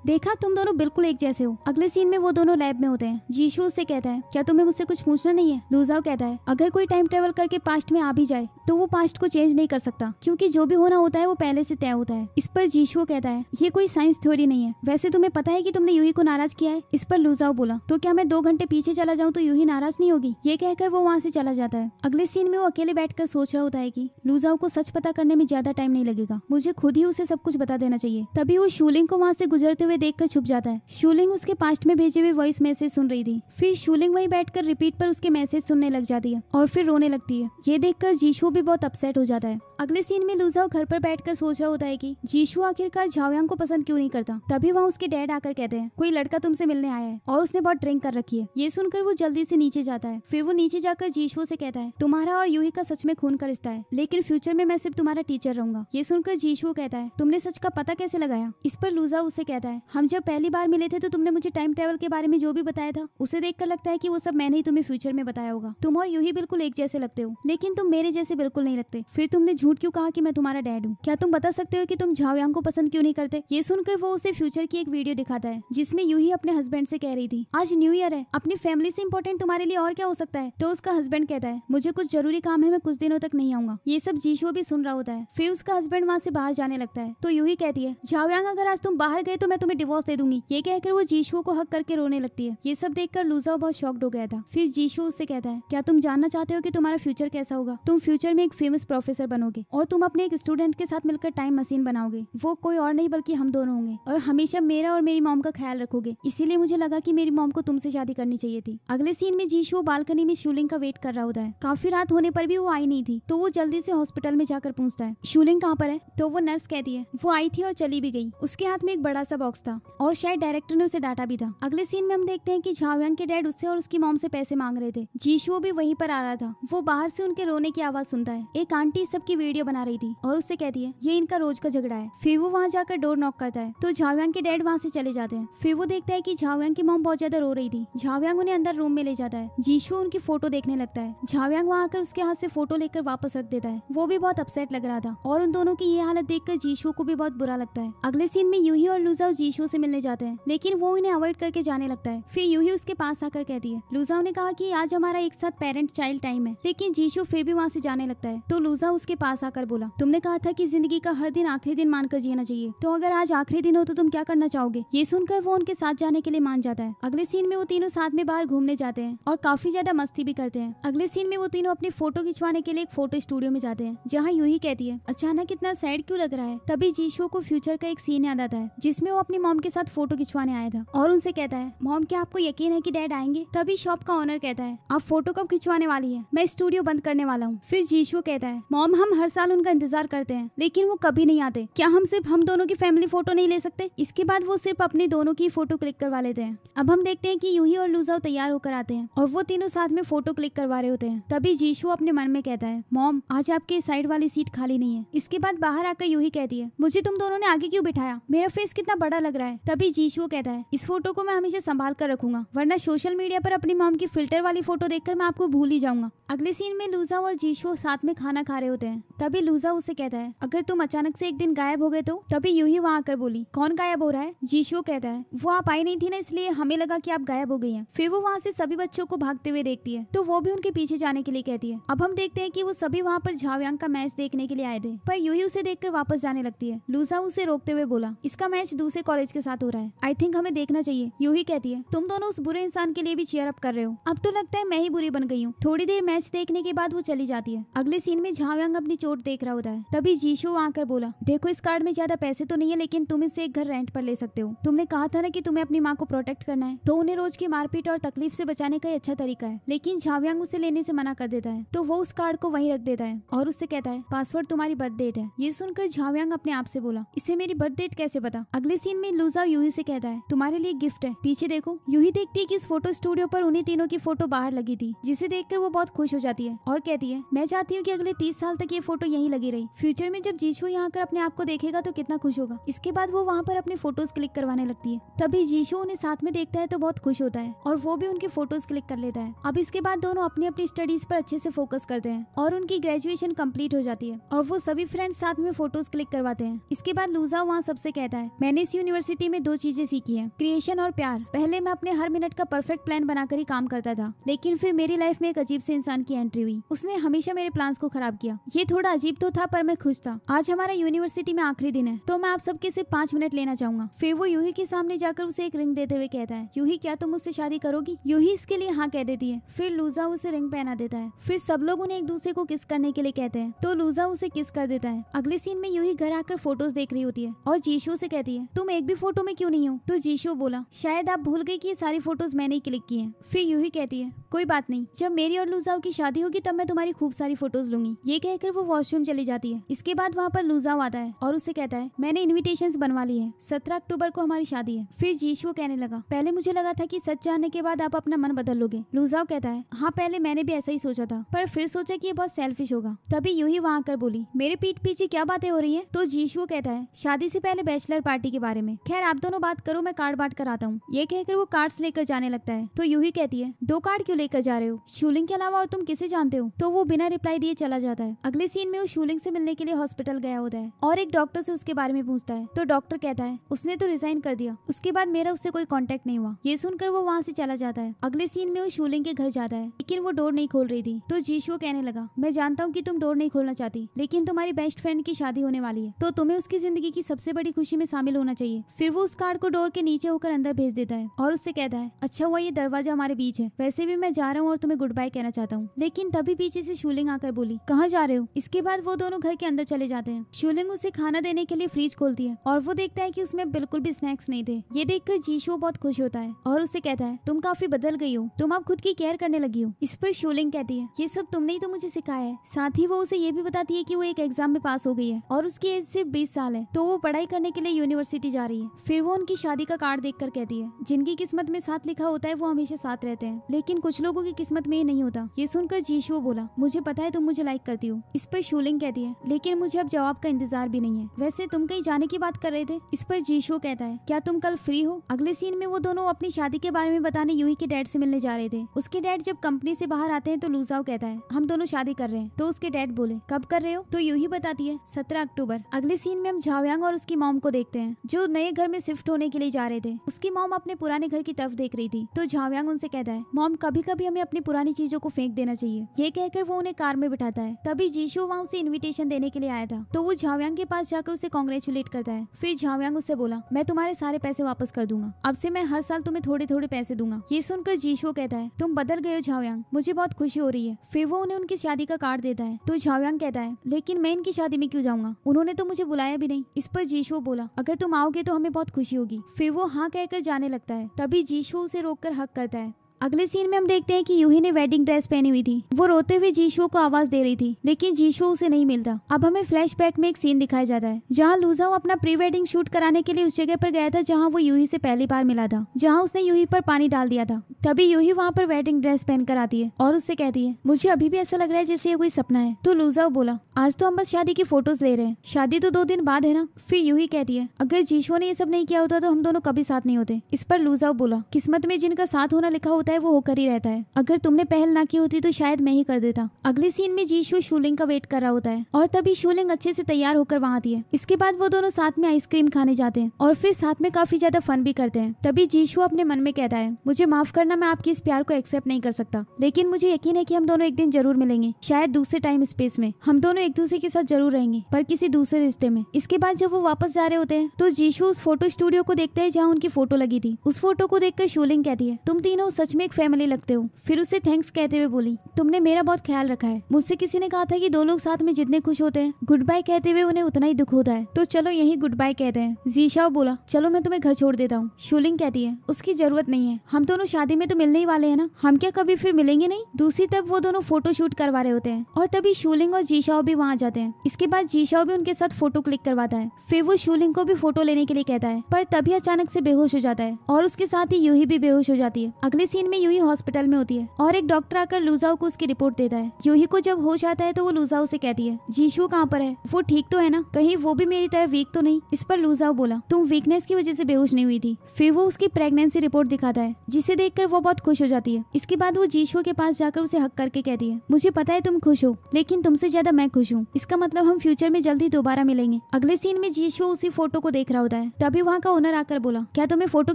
देखा तुम दोनों बिल्कुल एक जैसे हो। अगले सीन में वो दोनों लैब में होते हैं। जीशुओ उससे कहता है, क्या तुम्हें मुझसे कुछ पूछना नहीं है? लुजाओ कहता है, अगर कोई टाइम ट्रेवल करके पास्ट में आ भी जाए तो वो पास्ट को चेंज नहीं कर सकता, क्योंकि जो भी होना होता है वो पहले से तय होता है। इस पर जीशुओ कहता है, ये कोई साइंस थ्योरी नहीं है। वैसे तुम्हें पता है कि तुमने यूही को नाराज किया है। इस पर लुजाओ बोला, तो क्या मैं 2 घंटे पीछे चला जाऊँ तो यूही नाराज नहीं होगी? ये कहकर वो वहाँ से चला जाता है। अगले सीन में वो अकेले बैठकर सोच रहा होता है कि लुजाओ को सच पता करने में ज्यादा टाइम नहीं लगेगा, मुझे खुद ही उसे सब कुछ बता देना चाहिए। तभी वो शूलिंग को वहाँ से गुजरते हुए देखकर छुप जाता है। शूलिंग उसके पास्ट में भेजे हुए वॉइस मैसेज सुन रही थी। फिर शूलिंग वहीं बैठकर रिपीट पर उसके मैसेज सुनने लग जाती है और फिर रोने लगती है। ये देखकर जीशुओ भी बहुत अपसेट हो जाता है। अगले सीन में लुजाओ घर पर बैठकर सोच रहा होता है कि जीशुओ आखिरकार झाओयांग को पसंद क्यों नहीं करता। तभी वहाँ उसके डैड आकर कहते हैं, कोई लड़का तुमसे मिलने आया है और उसने बहुत ड्रिंक कर रखी है। ये सुनकर वो जल्दी से नीचे जाता है। फिर वो नीचे जाकर जीशुओ से कहता है, तुम्हारा और यूही का सच में खून का रिश्ता है, लेकिन फ्यूचर में मैं सिर्फ तुम्हारा टीचर रहूंगा। ये सुनकर जीशुओ कहता है, तुमने सच का पता कैसे लगाया? इस पर लूजा उसे कहता है, हम जब पहली बार मिले थे तो तुमने मुझे टाइम ट्रेवल के बारे में जो भी बताया था उसे देखकर लगता है कि वो सब मैंने ही तुम्हें फ्यूचर में बताया होगा। तुम और यूही बिल्कुल एक जैसे लगते हो, लेकिन तुम मेरे जैसे बिल्कुल नहीं लगते। फिर तुमने झूठ क्यों कहा कि मैं तुम्हारा डैड हूँ? क्या तुम बता सकते हो कि तुम झाओयांग को पसंद क्यों नहीं करते? ये सुनकर वो उसे फ्यूचर की एक वीडियो दिखाता है जिसमें यूही अपने हस्बैंड से कह रही थी, आज न्यू ईयर है, अपनी फैमिली से इंपॉर्टेंट तुम्हारे लिए और क्या हो सकता है? तो उसका हस्बैंड कहता है, मुझे कुछ जरूरी काम है, मैं कुछ दिनों तक नहीं आऊंगा। ये सब जीशो भी सुन रहा होता है। फिर उसका हस्बैंड वहाँ से बाहर जाने लगता है तो यूही कहती है, झाओयांग अगर आज तुम बाहर गए तो मैं तुम्हें डिवोर्स दे दूंगी। ये कहकर वो जीशो को हक करके रोने लगती है। ये सब देखकर लूजा बहुत शॉक्ड हो गया था। फिर जीशो उससे कहता है, क्या तुम जानना चाहते हो कि तुम्हारा फ्यूचर कैसा होगा? तुम फ्यूचर में एक फेमस प्रोफेसर बनोगे और तुम अपने एक स्टूडेंट के साथ मिलकर टाइम मशीन बनाओगे। वो कोई और नहीं बल्कि हम दोनों होंगे और हमेशा मेरा और मेरी मॉम का ख्याल रखोगे। इसीलिए मुझे लगा कि मेरी मॉम को तुमसे शादी करनी चाहिए थी। अगले सीन में जीशो बालकनी में शूलिंग का वेट कर रहा होता है। काफी रात होने पर भी वो आई नहीं थी तो वो जल्दी से हॉस्पिटल में जाकर पूछता है, शूलिंग कहाँ पर है? तो वो नर्स कहती है, वो आई थी और चली भी गई। उसके हाथ में एक बड़ा सा बॉक्स था और शायद डायरेक्टर ने उसे डांटा भी था। अगले सीन में हम देखते हैं कि झाओयांग के डैड उससे और उसकी मॉम से पैसे मांग रहे थे। जीशो भी वहीं पर आ रहा था। वो बाहर से उनके रोने की आवाज सुनता है। एक आंटी सबकी वीडियो बना रही थी और उससे कहती है, ये इनका रोज का झगड़ा है। फिर वो वहाँ जाकर डोर नॉक करता है तो झाओयांग के डैड वहाँ से चले जाते हैं। फिर वो देखता है कि झाओयांग की मॉम बहुत ज्यादा रो रही थी। झाओयांग उन्हें अंदर रूम में ले जाता है। जीशो उनकी फोटो देखने लगता है। झाओयांग वहाँ आकर उसके हाथ से फोटो लेकर वापस रख देता है। वो भी बहुत अपसेट लग रहा था और उन दोनों की ये हालत देखकर जीशो को भी बहुत बुरा लगता है। अगले सीन में यूही और लूजा जीशो से मिलने जाते हैं लेकिन वो उन्हें अवॉइड करके जाने लगता है। फिर यूही उसके पास आकर कहती है, लूजा ने कहा कि आज हमारा एक साथ पेरेंट चाइल्ड टाइम है, लेकिन जीशो फिर भी वहाँ से जाने लगता है। तो लूजा उसके पास आकर बोला, तुमने कहा था कि जिंदगी का हर दिन आखिरी दिन मानकर जीना चाहिए, तो अगर आज आखिरी दिन हो तो तुम क्या करना चाहोगे? ये सुनकर वो उनके साथ जाने के लिए मान जाता है। अगले सीन में वो तीनों साथ में बाहर घूमने जाते हैं और काफी ज्यादा मस्ती भी करते हैं। अगले सीन में वो तीनों अपनी फोटो खिंचवाने के लिए एक फोटो स्टूडियो में जाते हैं जहाँ यूही कहती है, अचानक इतना सैड क्यों लग रहा है? तभी जीशो को फ्यूचर का एक सीन याद आता है जिसमें वो अपनी मॉम के साथ फोटो खिंचवाने आया था और उनसे कहता है, मॉम क्या आपको यकीन है कि डैड आएंगे? तभी शॉप का ओनर कहता है, आप फोटो कब खिंचवाने वाली है? मैं स्टूडियो बंद करने वाला हूँ। फिर जीशो कहता है, मॉम हम हर साल उनका इंतजार करते हैं लेकिन वो कभी नहीं आते, क्या हम सिर्फ हम दोनों की फैमिली फोटो नहीं ले सकते? इसके बाद वो सिर्फ अपने दोनों की फोटो क्लिक करवा लेते हैं। अब हम देखते हैं कि यूही और लूजा तैयार होकर आते हैं और वो तीनों साथ में फोटो क्लिक करवा रहे होते हैं। तभी जीशो अपने मन में कहता है, मॉम आज आपके साइड वाली सीट खाली नहीं है। इसके बाद बाहर आकर यूही कहती है, मुझे तुम दोनों ने आगे क्यों बिठाया? मेरा फेस कितना बड़ा लग रहा है। तभी जीशो कहता है, इस फोटो को मैं हमेशा संभाल कर रखूंगा वरना सोशल मीडिया पर अपनी मॉम की फिल्टर वाली फोटो देखकर मैं आपको भूल ही जाऊंगा। अगले सीन में लूजा और जीशो साथ में खाना खा रहे होते हैं। तभी लूजा उसे कहता है, अगर तुम अचानक से एक दिन गायब हो गए तो? तभी यूही वहाँ आकर बोली, कौन गायब हो रहा है? जीशो कहता है, वो आप आई नहीं थी ना इसलिए हमें लगा कि आप गायब हो गई हैं। फिर वो वहाँ से सभी बच्चों को भागते हुए देखती है तो वो भी उनके पीछे जाने के लिए कहती है। अब हम देखते हैं कि वो सभी वहाँ पर झाओयांग का मैच देखने के लिए आए थे पर यूही उसे देखकर वापस जाने लगती है। लूजा उसे रोकते हुए बोला, इसका मैच दूसरे कॉलेज के साथ हो रहा है, आई थिंक हमें देखना चाहिए। यूही कहती है, तुम दोनों उस बुरे इंसान के लिए भी चीयर अप कर रहे हो, अब तो लगता है मैं ही बुरी बन गई हूँ। थोड़ी देर मैच देखने के बाद वो चली जाती है। अगले सीन में झाओयांग अपनी चोट देख रहा होता है। तभी जीशो वहाँ आकर बोला, देखो इस कार्ड में ज्यादा पैसे तो नहीं है लेकिन तुम इससे एक घर रेंट पर ले सकते हो। तुमने कहा था ना कि तुम्हें अपनी माँ को प्रोटेक्ट करना है तो उन्हें रोज की मारपीट और तकलीफ से बचाने का अच्छा तरीका है। लेकिन झाओयांग उसे लेने से मना कर देता है तो वो उस कार्ड को वहीं रख देता है और उससे कहता है, पासवर्ड तुम्हारी बर्थ डेट है। ये सुनकर झाओयांग अपने आप से बोला, इसे मेरी बर्थ डेट कैसे पता? अगले सीन में लूजा यूही से कहता है, तुम्हारे लिए गिफ्ट है, पीछे देखो। यूही देखती है कि इस फोटो स्टूडियो पर उन्हीं तीनों की फोटो बाहर लगी थी जिसे देखकर वो बहुत खुश हो जाती है और कहती है, मैं चाहती हूँ कि अगले 30 साल तक ये फोटो यहीं लगी रही। फ्यूचर में जब जीशो यहाँ आकर अपने आप को देखेगा तो कितना खुश होगा। इसके बाद वो वहाँ पर अपने फोटोज क्लिक करवाने लगती है। तभी जीशो उन्हें साथ में देखता है तो बहुत खुश होता है और वो भी उनके फोटोज क्लिक कर लेता है। अब इसके बाद दोनों अपनी अपनी स्टडीज पर अच्छे से फोकस करते हैं और उनकी ग्रेजुएशन कंप्लीट हो जाती है और वो सभी फ्रेंड्स साथ में फोटोज क्लिक करवाते हैं। इसके बाद लूजा वहाँ सबसे कहता है, मैंने इस यूनिवर्सिटी में 2 चीजें सीखी है, क्रिएशन और प्यार। पहले मैं अपने हर मिनट का परफेक्ट प्लान बनाकर ही काम करता था लेकिन फिर मेरी लाइफ में एक अजीब से इंसान की एंट्री हुई, उसने हमेशा मेरे प्लान्स को खराब किया। ये थोड़ा अजीब तो था पर मैं खुश था। आज हमारा यूनिवर्सिटी में आखिरी दिन है तो मैं आप सबके सिर्फ 5 मिनट लेना चाहूंगा। फिर वो यूही के सामने जाकर उसे एक रिंग देते हुए कहता है, यूही क्या तुम मुझसे शादी करोगी? यूही इसके लिए हाँ कह देती है। फिर लूजा उसे रिंग पहना देता है। फिर सब लोग उन्हें एक दूसरे को किस करने के लिए कहते हैं तो लूजा उसे किस कर देता है। अगले सीन में यूही घर आकर फोटोज देख रही होती है और जीशो से कहती है, तुम एक भी फोटो में क्यों नहीं हो? तो जीशो बोला, शायद आप भूल गई कि ये सारी फोटोज मैंने ही क्लिक की हैं। फिर यूही कहती है, कोई बात नहीं, जब मेरी और लूजाओ की शादी होगी तब मैं तुम्हारी खूब सारी फोटोज लूंगी। ये कहकर वो वॉशरूम चली जाती है। इसके बाद वहाँ पर लूजाओ आता है और उसे कहता है, मैंने इन्विटेशंस बनवा ली है, 17 अक्टूबर को हमारी शादी है। फिर जीशो कहने लगा, पहले मुझे लगा था कि सच जानने के बाद आप अपना मन बदल लोगे। लूजाओ कहता है, हाँ पहले मैंने भी ऐसा ही सोचा था पर फिर सोचा कि ये बहुत सेल्फिश होगा। तभी यूही वहाँ आकर बोली, मेरे पीठ पीछे क्या बातें हो रही है? तो जीशो कहता है, शादी से पहले पहले बैचलर पार्टी के बारे में। खैर आप दोनों बात करो, मैं कार्ड बांट कर आता हूँ। ये कहकर वो कार्ड्स लेकर जाने लगता है। तो यूही कहती है 2 कार्ड क्यों लेकर जा रहे हो? शूलिंग के अलावा और तुम किसे जानते हो? तो वो बिना रिप्लाई दिए चला जाता है। अगले सीन में वो शूलिंग से मिलने के लिए हॉस्पिटल गया होता है और एक डॉक्टर से उसके बारे में पूछता है। तो डॉक्टर कहता है उसने तो रिजाइन कर दिया, उसके बाद मेरा उससे कोई कांटेक्ट नहीं हुआ। ये सुनकर वो वहाँ से चला जाता है। अगले सीन में वो शूलिंग के घर जाता है, लेकिन वो डोर नहीं खोल रही थी। तो जीशो कहने लगा मैं जानता हूँ कि तुम डोर नहीं खोलना चाहती, लेकिन तुम्हारी बेस्ट फ्रेंड की शादी होने वाली है, तो तुम्हें उसकी जिंदगी की सबसे बड़ी खुशी में शामिल होना चाहिए। फिर वो उस कार्ड को डोर के नीचे होकर अंदर भेज देता है और उससे कहता है अच्छा हुआ ये दरवाजा हमारे बीच है, वैसे भी मैं जा रहा हूँ और तुम्हें गुड बाय कहना चाहता हूँ। लेकिन तभी पीछे से शूलिंग आकर बोली कहाँ जा रहे हो? इसके बाद वो दोनों घर के अंदर चले जाते हैं। शूलिंग उसे खाना देने के लिए फ्रिज खोलती है और वो देखता है कि उसमें बिल्कुल भी स्नैक्स नहीं थे। ये देखकर जीशो बहुत खुश होता है और उससे कहता है तुम काफी बदल गई हो, तुम अब खुद की केयर करने लगी हो। इस पर शूलिंग कहती है ये सब तुमने ही तो मुझे सिखाया है। साथ ही वो उसे ये भी बताती है कि वो एक एग्जाम में पास हो गई है और उसकी एज सिर्फ 20 साल है, तो वो पढ़ाई करने के लिए यूनिवर्सिटी जा रही है। फिर वो उनकी शादी का कार्ड देखकर कहती है जिनकी किस्मत में साथ लिखा होता है वो हमेशा साथ रहते हैं, लेकिन कुछ लोगों की किस्मत में ये नहीं होता। ये सुनकर जीशो बोला मुझे पता है तुम मुझे लाइक करती हो। इस पर शूलिंग कहती है लेकिन मुझे अब जवाब का इंतजार भी नहीं है, वैसे तुम कहीं जाने की बात कर रहे थे? इस पर जीशो कहता है क्या तुम कल फ्री हो? अगले सीन में वो दोनों अपनी शादी के बारे में बताने यूही के डैड से मिलने जा रहे थे। उसके डैड जब कंपनी से बाहर आते हैं तो लूजाओ कहता है हम दोनों शादी कर रहे हैं। तो उसके डैड बोले कब कर रहे हो? तो यूही बताती है 17 अक्टूबर। अगले सीन में हम झाओयांग और उसकी मॉम को देखते हैं जो नए घर में शिफ्ट होने के लिए जा रहे थे। उसकी मॉम अपने पुराने घर की तरफ देख रही थी। तो झाओयांग उनसे कहता है मॉम कभी कभी हमें अपनी पुरानी चीजों को फेंक देना चाहिए। ये कहकर वो उन्हें कार में बिठाता है। तभी जीशो वहाँ उसे इन्विटेशन देने के लिए आया था, तो वो झाओयांग के पास जाकर उसे कॉन्ग्रेचुलेट करता है। फिर झाओयांग उससे बोला मैं तुम्हारे सारे पैसे वापस कर दूंगा, अब से मैं हर साल तुम्हें थोड़े थोड़े पैसे दूंगा। ये सुनकर जीशो कहता है तुम बदल गए हो झाओयांग, मुझे बहुत खुशी हो रही है। फिर वो उन्हें उनकी शादी का कार्ड देता है। तो झाओयांग कहता है लेकिन मैं इनकी शादी में क्यों जाऊंगा, उन्होंने तो मुझे बुलाया भी नहीं। इस पर जीशो बोला अगर तुम आओगे तो हमें बहुत खुशी होगी। फिर वो हाँ कहकर जाने लगता है। तभी जीशो उसे रोककर हक करता है। अगले सीन में हम देखते हैं कि यूही ने वेडिंग ड्रेस पहनी हुई थी। वो रोते हुए जीशो को आवाज दे रही थी, लेकिन जीशो उसे नहीं मिलता। अब हमें फ्लैशबैक में एक सीन दिखाया जाता है जहां लूजाओ अपना प्री वेडिंग शूट कराने के लिए उस जगह पर गया था जहां वो यूही से पहली बार मिला था, जहां उसने यूही पर पानी डाल दिया था। तभी यूही वहां पर वेडिंग ड्रेस पहनकर आती है और उससे कहती है मुझे अभी भी ऐसा लग रहा है जैसे ये कोई सपना है। तो लूजाओ बोला आज तो हम बस शादी की फोटोज ले रहे हैं, शादी तो 2 दिन बाद है ना। फिर यूही कहती है अगर जीशो ने ये सब नहीं किया होता तो हम दोनों कभी साथ नहीं होते। इस पर लूजाओ बोला किस्मत में जिनका साथ होना लिखा होता है वो होकर ही रहता है, अगर तुमने पहल ना की होती तो शायद मैं ही कर देता। अगले सीन में जीशो शूलिंग का वेट कर रहा होता है और तभी शूलिंग अच्छे से तैयार होकर वहाँ आती है। इसके बाद वो दोनों साथ में आइसक्रीम खाने जाते हैं और फिर साथ में काफी ज्यादा फन भी करते हैं। तभी जीशो अपने मन में कहता है मुझे माफ करना, मैं आपकी इस प्यार को एक्सेप्ट नहीं कर सकता, लेकिन मुझे यकीन है कि हम दोनों एक दिन जरूर मिलेंगे, शायद दूसरे टाइम स्पेस में। हम दोनों एक दूसरे के साथ जरूर रहेंगे, पर किसी दूसरे रिश्ते में। इसके बाद जब वो वापस जा रहे होते हैं तो जीशो उस फोटो स्टूडियो को देखते हैं जहाँ उनकी फोटो लगी थी। उस फोटो को देखकर शूलिंग कहती है तुम तीनों सच में एक फैमिली लगते हो। फिर उसे थैंक्स कहते हुए बोली तुमने मेरा बहुत ख्याल रखा है। मुझसे किसी ने कहा था कि 2 लोग साथ में जितने खुश होते हैं गुड बाय कहते हुए उन्हें उतना ही दुख होता है, तो चलो यही गुड बाय कहते हैं। जीशाओ बोला चलो मैं तुम्हें घर छोड़ देता हूँ। शूलिंग कहती है उसकी जरूरत नहीं है, हम दोनों शादी में तो मिलने ही वाले हैं ना, हम क्या कभी फिर मिलेंगे नहीं। दूसरी तरफ वो दोनों फोटो शूट करवा रहे होते हैं और तभी शूलिंग और जीशाओ भी वहाँ जाते हैं। इसके बाद जीशाओ भी उनके साथ फोटो क्लिक करवाता है। फिर वो शूलिंग को भी फोटो लेने के लिए कहता है, पर तभी अचानक से बेहोश हो जाता है और उसके साथ ही यूही भी बेहोश हो जाती है। अगले सीन में यूही हॉस्पिटल में होती है और एक डॉक्टर आकर लूजाओ को उसकी रिपोर्ट देता है। यूही को जब होश आता है तो वो लूजाओ से कहती है जीशु कहाँ पर है, वो ठीक तो है ना, कहीं वो भी मेरी तरह वीक तो नहीं। इस पर लूजाओ बोला तुम वीकनेस की वजह से बेहोश नहीं हुई थी। फिर वो उसकी प्रेगनेंसी रिपोर्ट दिखाता है जिसे देखकर वो बहुत खुश हो जाती है। इसके बाद वो जीशु के पास जाकर उसे हक करके कहती है मुझे पता है तुम खुश हो, लेकिन तुमसे ज्यादा मैं खुश हूँ, इसका मतलब हम फ्यूचर में जल्दी दोबारा मिलेंगे। अगले सीन में जीशु उसी फोटो को देख रहा होता है। तभी वहाँ का ओनर आकर बोला क्या तुम्हें फोटो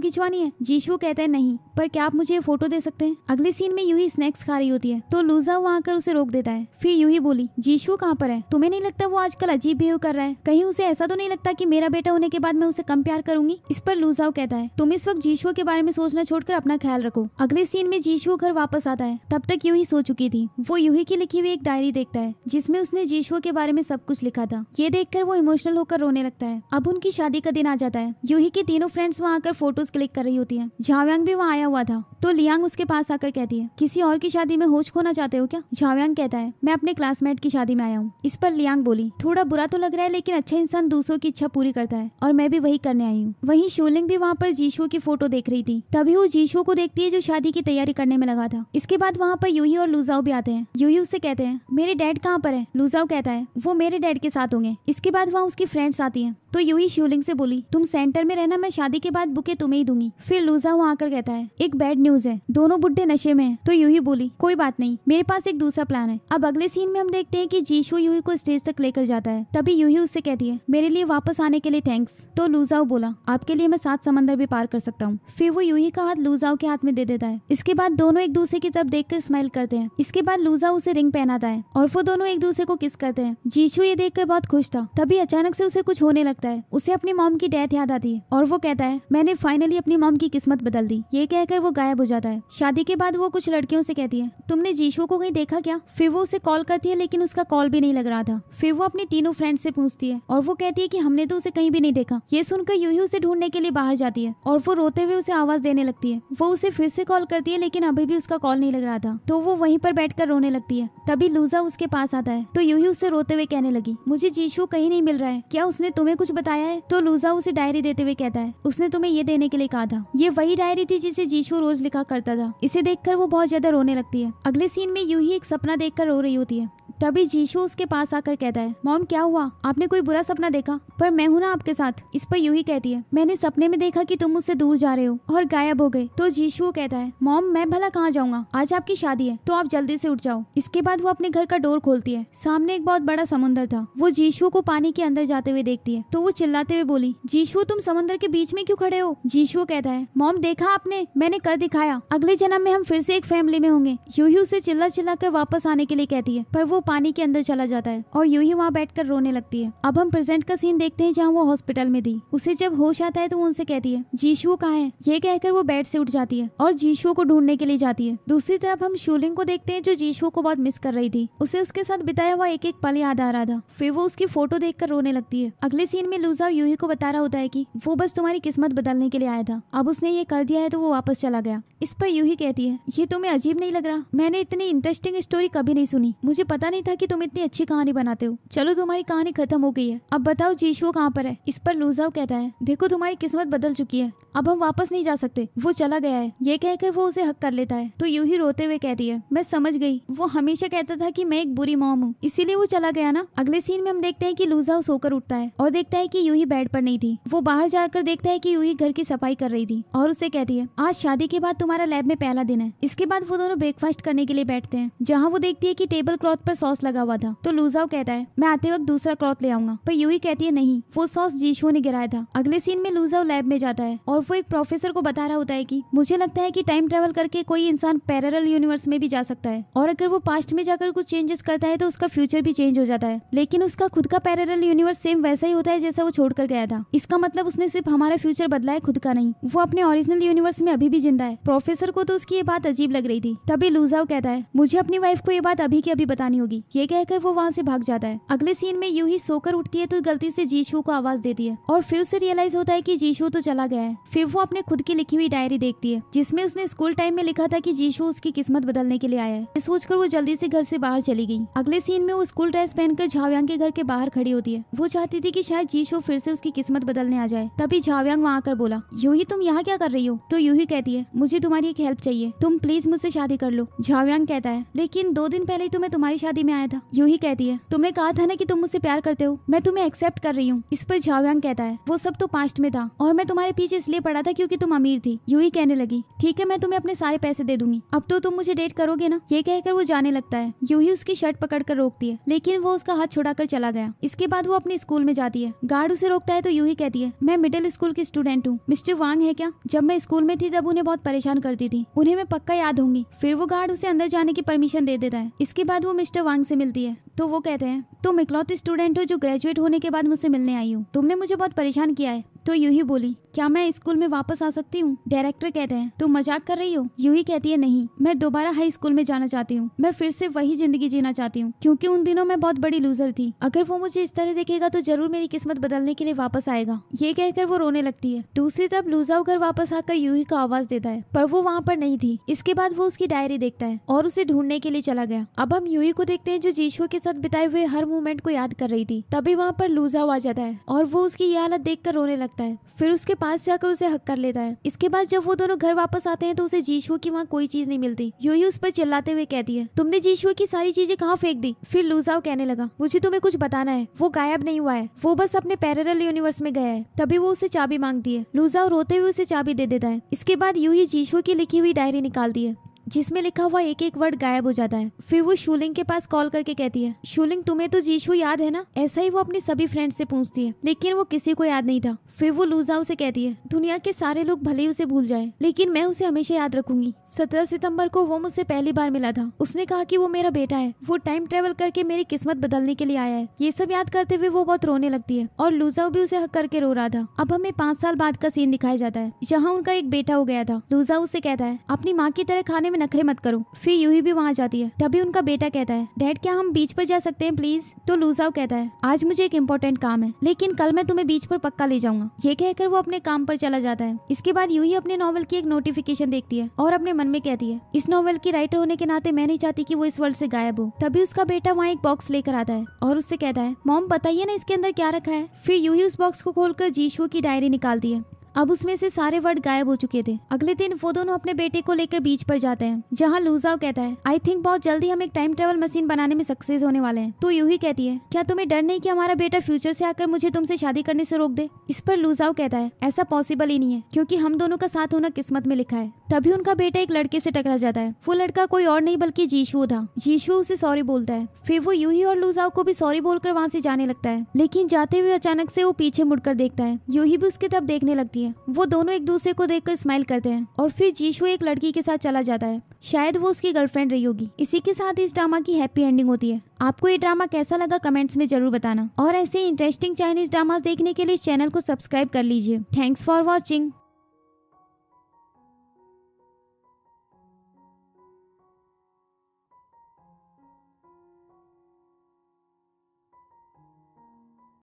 खिंचवानी है? जीशु कहता है नहीं, पर क्या आप मुझे फोटो दे सकते हैं। अगले सीन में यूही स्नैक्स खा रही होती है तो लूजाओ वहाँ आकर उसे रोक देता है। फिर यूही बोली जीशु कहाँ पर है, तुम्हें नहीं लगता वो आजकल अजीब बिहेव कर रहा है, कहीं उसे ऐसा तो नहीं लगता कि मेरा बेटा होने के बाद मैं उसे कम प्यार करूंगी। इस पर लूजाओ कहता है तुम इस वक्त जीशु के बारे में सोचना छोड़कर अपना ख्याल रखो। अगले सीन में जीशु घर वापस आता है। तब तक यूही सो चुकी थी। वो यूही की लिखी हुई एक डायरी देखता है जिसमें उसने जीशु के बारे में सब कुछ लिखा था। ये देखकर वो इमोशनल होकर रोने लगता है। अब उनकी शादी का दिन आ जाता है। यूही की तीनों फ्रेंड्स वहाँ आकर फोटोज क्लिक कर रही होती है। झाओयांग भी वहाँ आया हुआ था। तो लियांग लियांग उसके पास आकर कहती है, किसी और की शादी में होश खोना चाहते हो क्या? झाओयांग कहता है, मैं अपने क्लासमेट की शादी में आया हूँ। इस पर लियांग बोली, थोड़ा बुरा तो लग रहा है लेकिन अच्छा इंसान दूसरों की इच्छा पूरी करता है और मैं भी वही करने आई हूँ। वहीं शोलिंग भी वहाँ पर जीशु की फोटो देख रही थी। तभी वो जीशु को देखती है जो शादी की तैयारी करने में लगा था। इसके बाद वहाँ पर यूही और लुजाओ भी आते हैं। यूही उससे कहते हैं, मेरे डैड कहाँ पर है? लुजाओ कहता है, वो मेरे डैड के साथ होंगे। इसके बाद वहाँ उसकी फ्रेंड्स आती हैं। तो यूही शोलिंग से बोली, तुम सेंटर में रहना, मैं शादी के बाद बुके तुम्हें ही दूंगी। फिर लुजाओ आकर कहता है, एक बैड न्यूज है, दोनों बुड्ढे नशे में हैं। तो यूही बोली, कोई बात नहीं, मेरे पास एक दूसरा प्लान है। अब अगले सीन में हम देखते हैं कि जीशु यूही को स्टेज तक लेकर जाता है। तभी यूही उससे कहती है, मेरे लिए वापस आने के लिए थैंक्स। तो लुजाओ बोला, आपके लिए मैं 7 समंदर भी पार कर सकता हूँ। फिर वो यूही का हाथ लुजाओ के हाथ में दे देता है। इसके बाद दोनों एक दूसरे की तरफ देखकर स्माइल करते हैं। इसके बाद लुजाओ उसे रिंग पहनाता है और वो दोनों एक दूसरे को किस करते हैं। जीशु ये देखकर बहुत खुश था। तभी अचानक से उसे कुछ होने लगता है। उसे अपनी मॉम की डेथ याद आती है और वो कहता है, मैंने फाइनली अपनी मॉम की किस्मत बदल दी। ये कहकर वो गायब हो जाता है। शादी के बाद वो कुछ लड़कियों से कहती है, तुमने जीशु को कहीं देखा क्या? फिर वो उसे कॉल करती है लेकिन उसका कॉल भी नहीं लग रहा था। फिर वो अपनी तीनों फ्रेंड से पूछती है और वो कहती है कि हमने तो उसे कहीं भी नहीं देखा। ये सुनकर यूही उसे ढूंढने के लिए बाहर जाती है और वो रोते हुए उसे आवाज देने लगती है। वो उसे फिर से कॉल करती है लेकिन अभी भी उसका कॉल नहीं लग रहा था। तो वो वहीं पर बैठकर रोने लगती है। तभी लुजा उसके पास आता है। तो यूही उससे रोते हुए कहने लगी, मुझे जीशु कहीं नहीं मिल रहा है, क्या उसने तुम्हें कुछ बताया है? तो लुजा उसे डायरी देते हुए कहता है, उसने तुम्हें ये देने के लिए कहा था। ये वही डायरी थी जिसे जीशु रोज लिखा करता था। इसे देखकर वो बहुत ज्यादा रोने लगती है। अगले सीन में यूही एक सपना देखकर रो रही होती है। तभी जीशु उसके पास आकर कहता है, मॉम क्या हुआ? आपने कोई बुरा सपना देखा? पर मैं हूँ ना आपके साथ। इस पर यूही कहती है, मैंने सपने में देखा कि तुम मुझसे दूर जा रहे हो और गायब हो गए। तो जीशु कहता है, मॉम मैं भला कहाँ जाऊँगा, आज आपकी शादी है तो आप जल्दी से उठ जाओ। इसके बाद वो अपने घर का डोर खोलती है। सामने एक बहुत बड़ा समुद्र था। वो जीशु को पानी के अंदर जाते हुए देखती है तो वो चिल्लाते हुए बोली, जीशु तुम समुद्र के बीच में क्यों खड़े हो? जीशु कहता है, मॉम देखा आपने, मैंने कर दिखाया, अगले जन्म में हम फिर से एक फैमिली में होंगे। यूही उसे चिल्ला चिल्ला कर वापस आने के लिए कहती है पर वो पानी के अंदर चला जाता है और यूही वहाँ बैठकर रोने लगती है। अब हम प्रेजेंट का सीन देखते हैं जहाँ वो हॉस्पिटल में थी। उसे जब होश आता है तो वो उनसे कहती है, जीशु कहाँ है? ये कहकर वो बेड से उठ जाती है और जीशु को ढूंढने के लिए जाती है। दूसरी तरफ हम शूलिंग को देखते हैं जो जीशु को बहुत मिस कर रही थी। उसे उसके साथ बिताया हुआ एक एक पल याद आ रहा था। फिर वो उसकी फोटो देखकर रोने लगती है। अगले सीन में लुजा यूही को बता रहा होता है कि वो बस तुम्हारी किस्मत बदलने के लिए आया था, अब उसने ये कर दिया है तो वो वापस चला गया। इस पर यूही कहती है, ये तुम्हें अजीब नहीं लग रहा? मैंने इतनी इंटरेस्टिंग स्टोरी कभी नहीं सुनी, मुझे पता नहीं था कि तुम इतनी अच्छी कहानी बनाते हो। चलो तुम्हारी कहानी खत्म हो गई है, अब बताओ जीशु कहाँ पर है? इस पर लुजाओ कहता है, देखो तुम्हारी किस्मत बदल चुकी है, अब हम वापस नहीं जा सकते, वो चला गया है। ये कहकर वो उसे हक कर लेता है। तो यूही रोते हुए कहती है, मैं समझ गई, वो हमेशा कहता था कि मैं एक बुरी मॉम हूँ, इसीलिए वो चला गया ना। अगले सीन में हम देखते हैं कि लुजाओ सोकर उठता है और देखता है कि यूही बेड पर नहीं थी। वो बाहर जाकर देखता है कि यूही घर की सफाई कर रही थी और उसे कहती है, आज शादी के बाद तुम्हारा लैब में पहला दिन है। इसके बाद वो दोनों ब्रेकफास्ट करने के लिए बैठते हैं जहाँ वो देखती है कि टेबल क्लॉथ पर सॉस लगा हुआ था। तो लुजाओ कहता है, मैं आते वक्त दूसरा क्लॉथ ले आऊंगा, पर यूही कहती है नहीं, वो सॉस जीशु ने गिराया था। अगले सीन में लुजाओ लैब में जाता है और वो एक प्रोफेसर को बता रहा होता है कि मुझे लगता है कि टाइम ट्रेवल करके कोई इंसान पैरेलल यूनिवर्स में भी जा सकता है और अगर वो पास्ट में जाकर कुछ चेंजेस करता है तो उसका फ्यूचर भी चेंज हो जाता है, लेकिन उसका खुद का पैरेलल यूनिवर्स सेम वैसा ही होता है जैसा वो छोड़कर गया था। इसका मतलब उसने सिर्फ हमारा फ्यूचर बदला है, खुद का नहीं। वो अपने ओरिजिनल यूनिवर्स में अभी भी जिंदा है। प्रोफेसर को तो उसकी ये बात अजीब लग रही थी। तभी लुजाओ कहता है, मुझे अपनी वाइफ को ये बात अभी की अभी बतानी होगी। ये कहकर वो वहाँ से भाग जाता है। अगले सीन में यूही सोकर उठती है तो गलती से जीशु को आवाज देती है और फिर उसे रियलाइज होता है कि जीशु तो चला गया है। फिर वो अपने खुद की लिखी हुई डायरी देखती है जिसमें उसने स्कूल टाइम में लिखा था कि जीशु उसकी किस्मत बदलने के लिए आया है। ये सोचकर वो जल्दी से घर से बाहर चली गई। अगले सीन में वो स्कूल ड्रेस पहनकर झाओयांग के घर के बाहर खड़ी होती है। वो चाहती थी कि शायद जीशु फिर से उसकी किस्मत बदलने आ जाए। तभी झाओयांग वहाँ आकर बोला, यूही तुम यहाँ क्या कर रही हो? तो यूही कहती है, मुझे तुम्हारी एक हेल्प चाहिए, तुम प्लीज मुझसे शादी कर लो। झाओयांग कहता है, लेकिन 2 दिन पहले ही तो मैं तुम्हारी शादी में आया था। यूही कहती है, तुमने कहा था ना कि तुम मुझसे प्यार करते हो, मैं तुम्हें एक्सेप्ट कर रही हूँ। इस पर झाओयांग कहता है, वो सब तो पास्ट में था और मैं तुम्हारे पीछे इसलिए पड़ा था क्योंकि तुम अमीर थी। यूही कहने लगी, ठीक है मैं तुम्हें अपने सारे पैसे दे दूंगी, अब तो तुम मुझे डेट करोगे ना? ये कहकर वो जाने लगता है। यूही उसकी शर्ट पकड़कर रोकती है लेकिन वो उसका हाथ छुड़ाकर चला गया। इसके बाद वो अपने स्कूल में जाती है। गार्ड उसे रोकता है तो यूही कहती है, मैं मिडिल स्कूल की स्टूडेंट हूँ, मिस्टर वांग है क्या? जब मैं स्कूल में थी तब उन्हें बहुत परेशान करती थी, उन्हें मैं पक्का याद होंगी। फिर वो गार्ड उसे अंदर जाने की परमिशन दे देता है। इसके बाद वो मिस्टर वांग से मिलती है तो वो कहते हैं, तुम इकलौती स्टूडेंट हो जो ग्रेजुएट होने के बाद मुझसे मिलने आई हो, तुमने मुझे बहुत परेशान किया है तो यूही बोली, क्या मैं स्कूल में वापस आ सकती हूँ? डायरेक्टर कहते हैं, तुम मजाक कर रही हो? यूही कहती है, नहीं, मैं दोबारा हाई स्कूल में जाना चाहती हूँ। मैं फिर से वही जिंदगी जीना चाहती हूँ, क्योंकि उन दिनों मैं बहुत बड़ी लूजर थी। अगर वो मुझे इस तरह देखेगा तो जरूर मेरी किस्मत बदलने के लिए वापस आएगा। ये कहकर वो रोने लगती है। दूसरी तरफ लूजाओ घर वापस आकर यूही को आवाज देता है, पर वो वहाँ पर नहीं थी। इसके बाद वो उसकी डायरी देखता है और उसे ढूंढने के लिए चला गया। अब हम यूही को देखते हैं, जो जीशु के साथ बिताए हुए हर मोमेंट को याद कर रही थी। तभी वहाँ पर लूजाओ आ जाता है और वो उसकी ये हालत देखकर रोने लगता है। फिर उसके पास जाकर उसे हक कर लेता है। इसके बाद जब वो दोनों घर वापस आते हैं तो उसे जीशु की वहाँ कोई चीज नहीं मिलती। यूही उस पर चिल्लाते हुए कहती है, तुमने जीशु की सारी चीजें कहाँ फेंक दी? फिर लूजाओ कहने लगा, मुझे तुम्हें कुछ बताना है। वो गायब नहीं हुआ है, वो बस अपने पैरेलल यूनिवर्स में गया है। तभी वो उसे चाबी मांगती है। लूजाओ रोते हुए उसे चाबी दे देता है। इसके बाद यूही जीशु की लिखी हुई डायरी निकालती है, जिसमें लिखा हुआ एक एक वर्ड गायब हो जाता है। फिर वो शूलिंग के पास कॉल करके कहती है, शूलिंग तुम्हें तो जीशु याद है ना? ऐसा ही वो अपने सभी फ्रेंड से पूछती है, लेकिन वो किसी को याद नहीं था। फिर वो लूजाओ से कहती है, दुनिया के सारे लोग भले ही उसे भूल जाए, लेकिन मैं उसे हमेशा याद रखूंगी। 17 सितंबर को वो मुझसे पहली बार मिला था। उसने कहा कि वो मेरा बेटा है। वो टाइम ट्रेवल करके मेरी किस्मत बदलने के लिए आया है। ये सब याद करते हुए वो बहुत रोने लगती है और लूजाओ भी उसे हक करके रो रहा था। अब हमें 5 साल बाद का सीन दिखाया जाता है, जहाँ उनका एक बेटा हो गया था। लूजाओ उससे कहता है, अपनी माँ की तरह खाने में नखरे मत करो। फिर यूही भी वहाँ जाती है। तभी उनका बेटा कहता है, डैड क्या हम बीच पर जा सकते हैं प्लीज? तो लूजाओ कहता है, आज मुझे एक इम्पोर्टेंट काम है, लेकिन कल मैं तुम्हें बीच पर पक्का ले जाऊंगा। ये कहकर वो अपने काम पर चला जाता है। इसके बाद यूही अपने नॉवल की एक नोटिफिकेशन देखती है और अपने मन में कहती है, इस नॉवल की राइटर होने के नाते मैं नहीं चाहती कि वो इस वर्ल्ड से गायब हो। तभी उसका बेटा वहाँ एक बॉक्स लेकर आता है और उससे कहता है, मॉम बताइए ना इसके अंदर क्या रखा है। फिर यूही उस बॉक्स को खोलकर जीशु की डायरी निकालती है। अब उसमें से सारे वर्ड गायब हो चुके थे। अगले दिन वो दोनों अपने बेटे को लेकर बीच पर जाते हैं, जहाँ लूजाओ कहता है, आई थिंक बहुत जल्दी हम एक टाइम ट्रेवल मशीन बनाने में सक्सेस होने वाले हैं। तो यूही कहती है, क्या तुम्हें डर नहीं कि हमारा बेटा फ्यूचर से आकर मुझे तुमसे शादी करने से रोक दे? इस पर लूजाओ कहता है, ऐसा पॉसिबल ही नहीं है, क्योंकि हम दोनों का साथ होना किस्मत में लिखा है। तभी उनका बेटा एक लड़के से टकरा जाता है। वो लड़का कोई और नहीं बल्कि जीशु था। जीशु उसे सॉरी बोलता है। फिर वो यूही और लूजाओ को भी सॉरी बोलकर वहाँ से जाने लगता है, लेकिन जाते हुए अचानक से वो पीछे मुड़कर देखता है। यूही भी उसकी तरफ देखने लगती है। वो दोनों एक दूसरे को देखकर स्माइल करते हैं और फिर जीशु एक लड़की के साथ चला जाता है। शायद वो उसकी गर्लफ्रेंड रही होगी। इसी के साथ इस ड्रामा की हैप्पी एंडिंग होती है। आपको ये ड्रामा कैसा लगा कमेंट्स में जरूर बताना, और ऐसे इंटरेस्टिंग चाइनीज ड्रामास देखने के लिए इस चैनल को सब्सक्राइब कर लीजिए। Thanks for watching.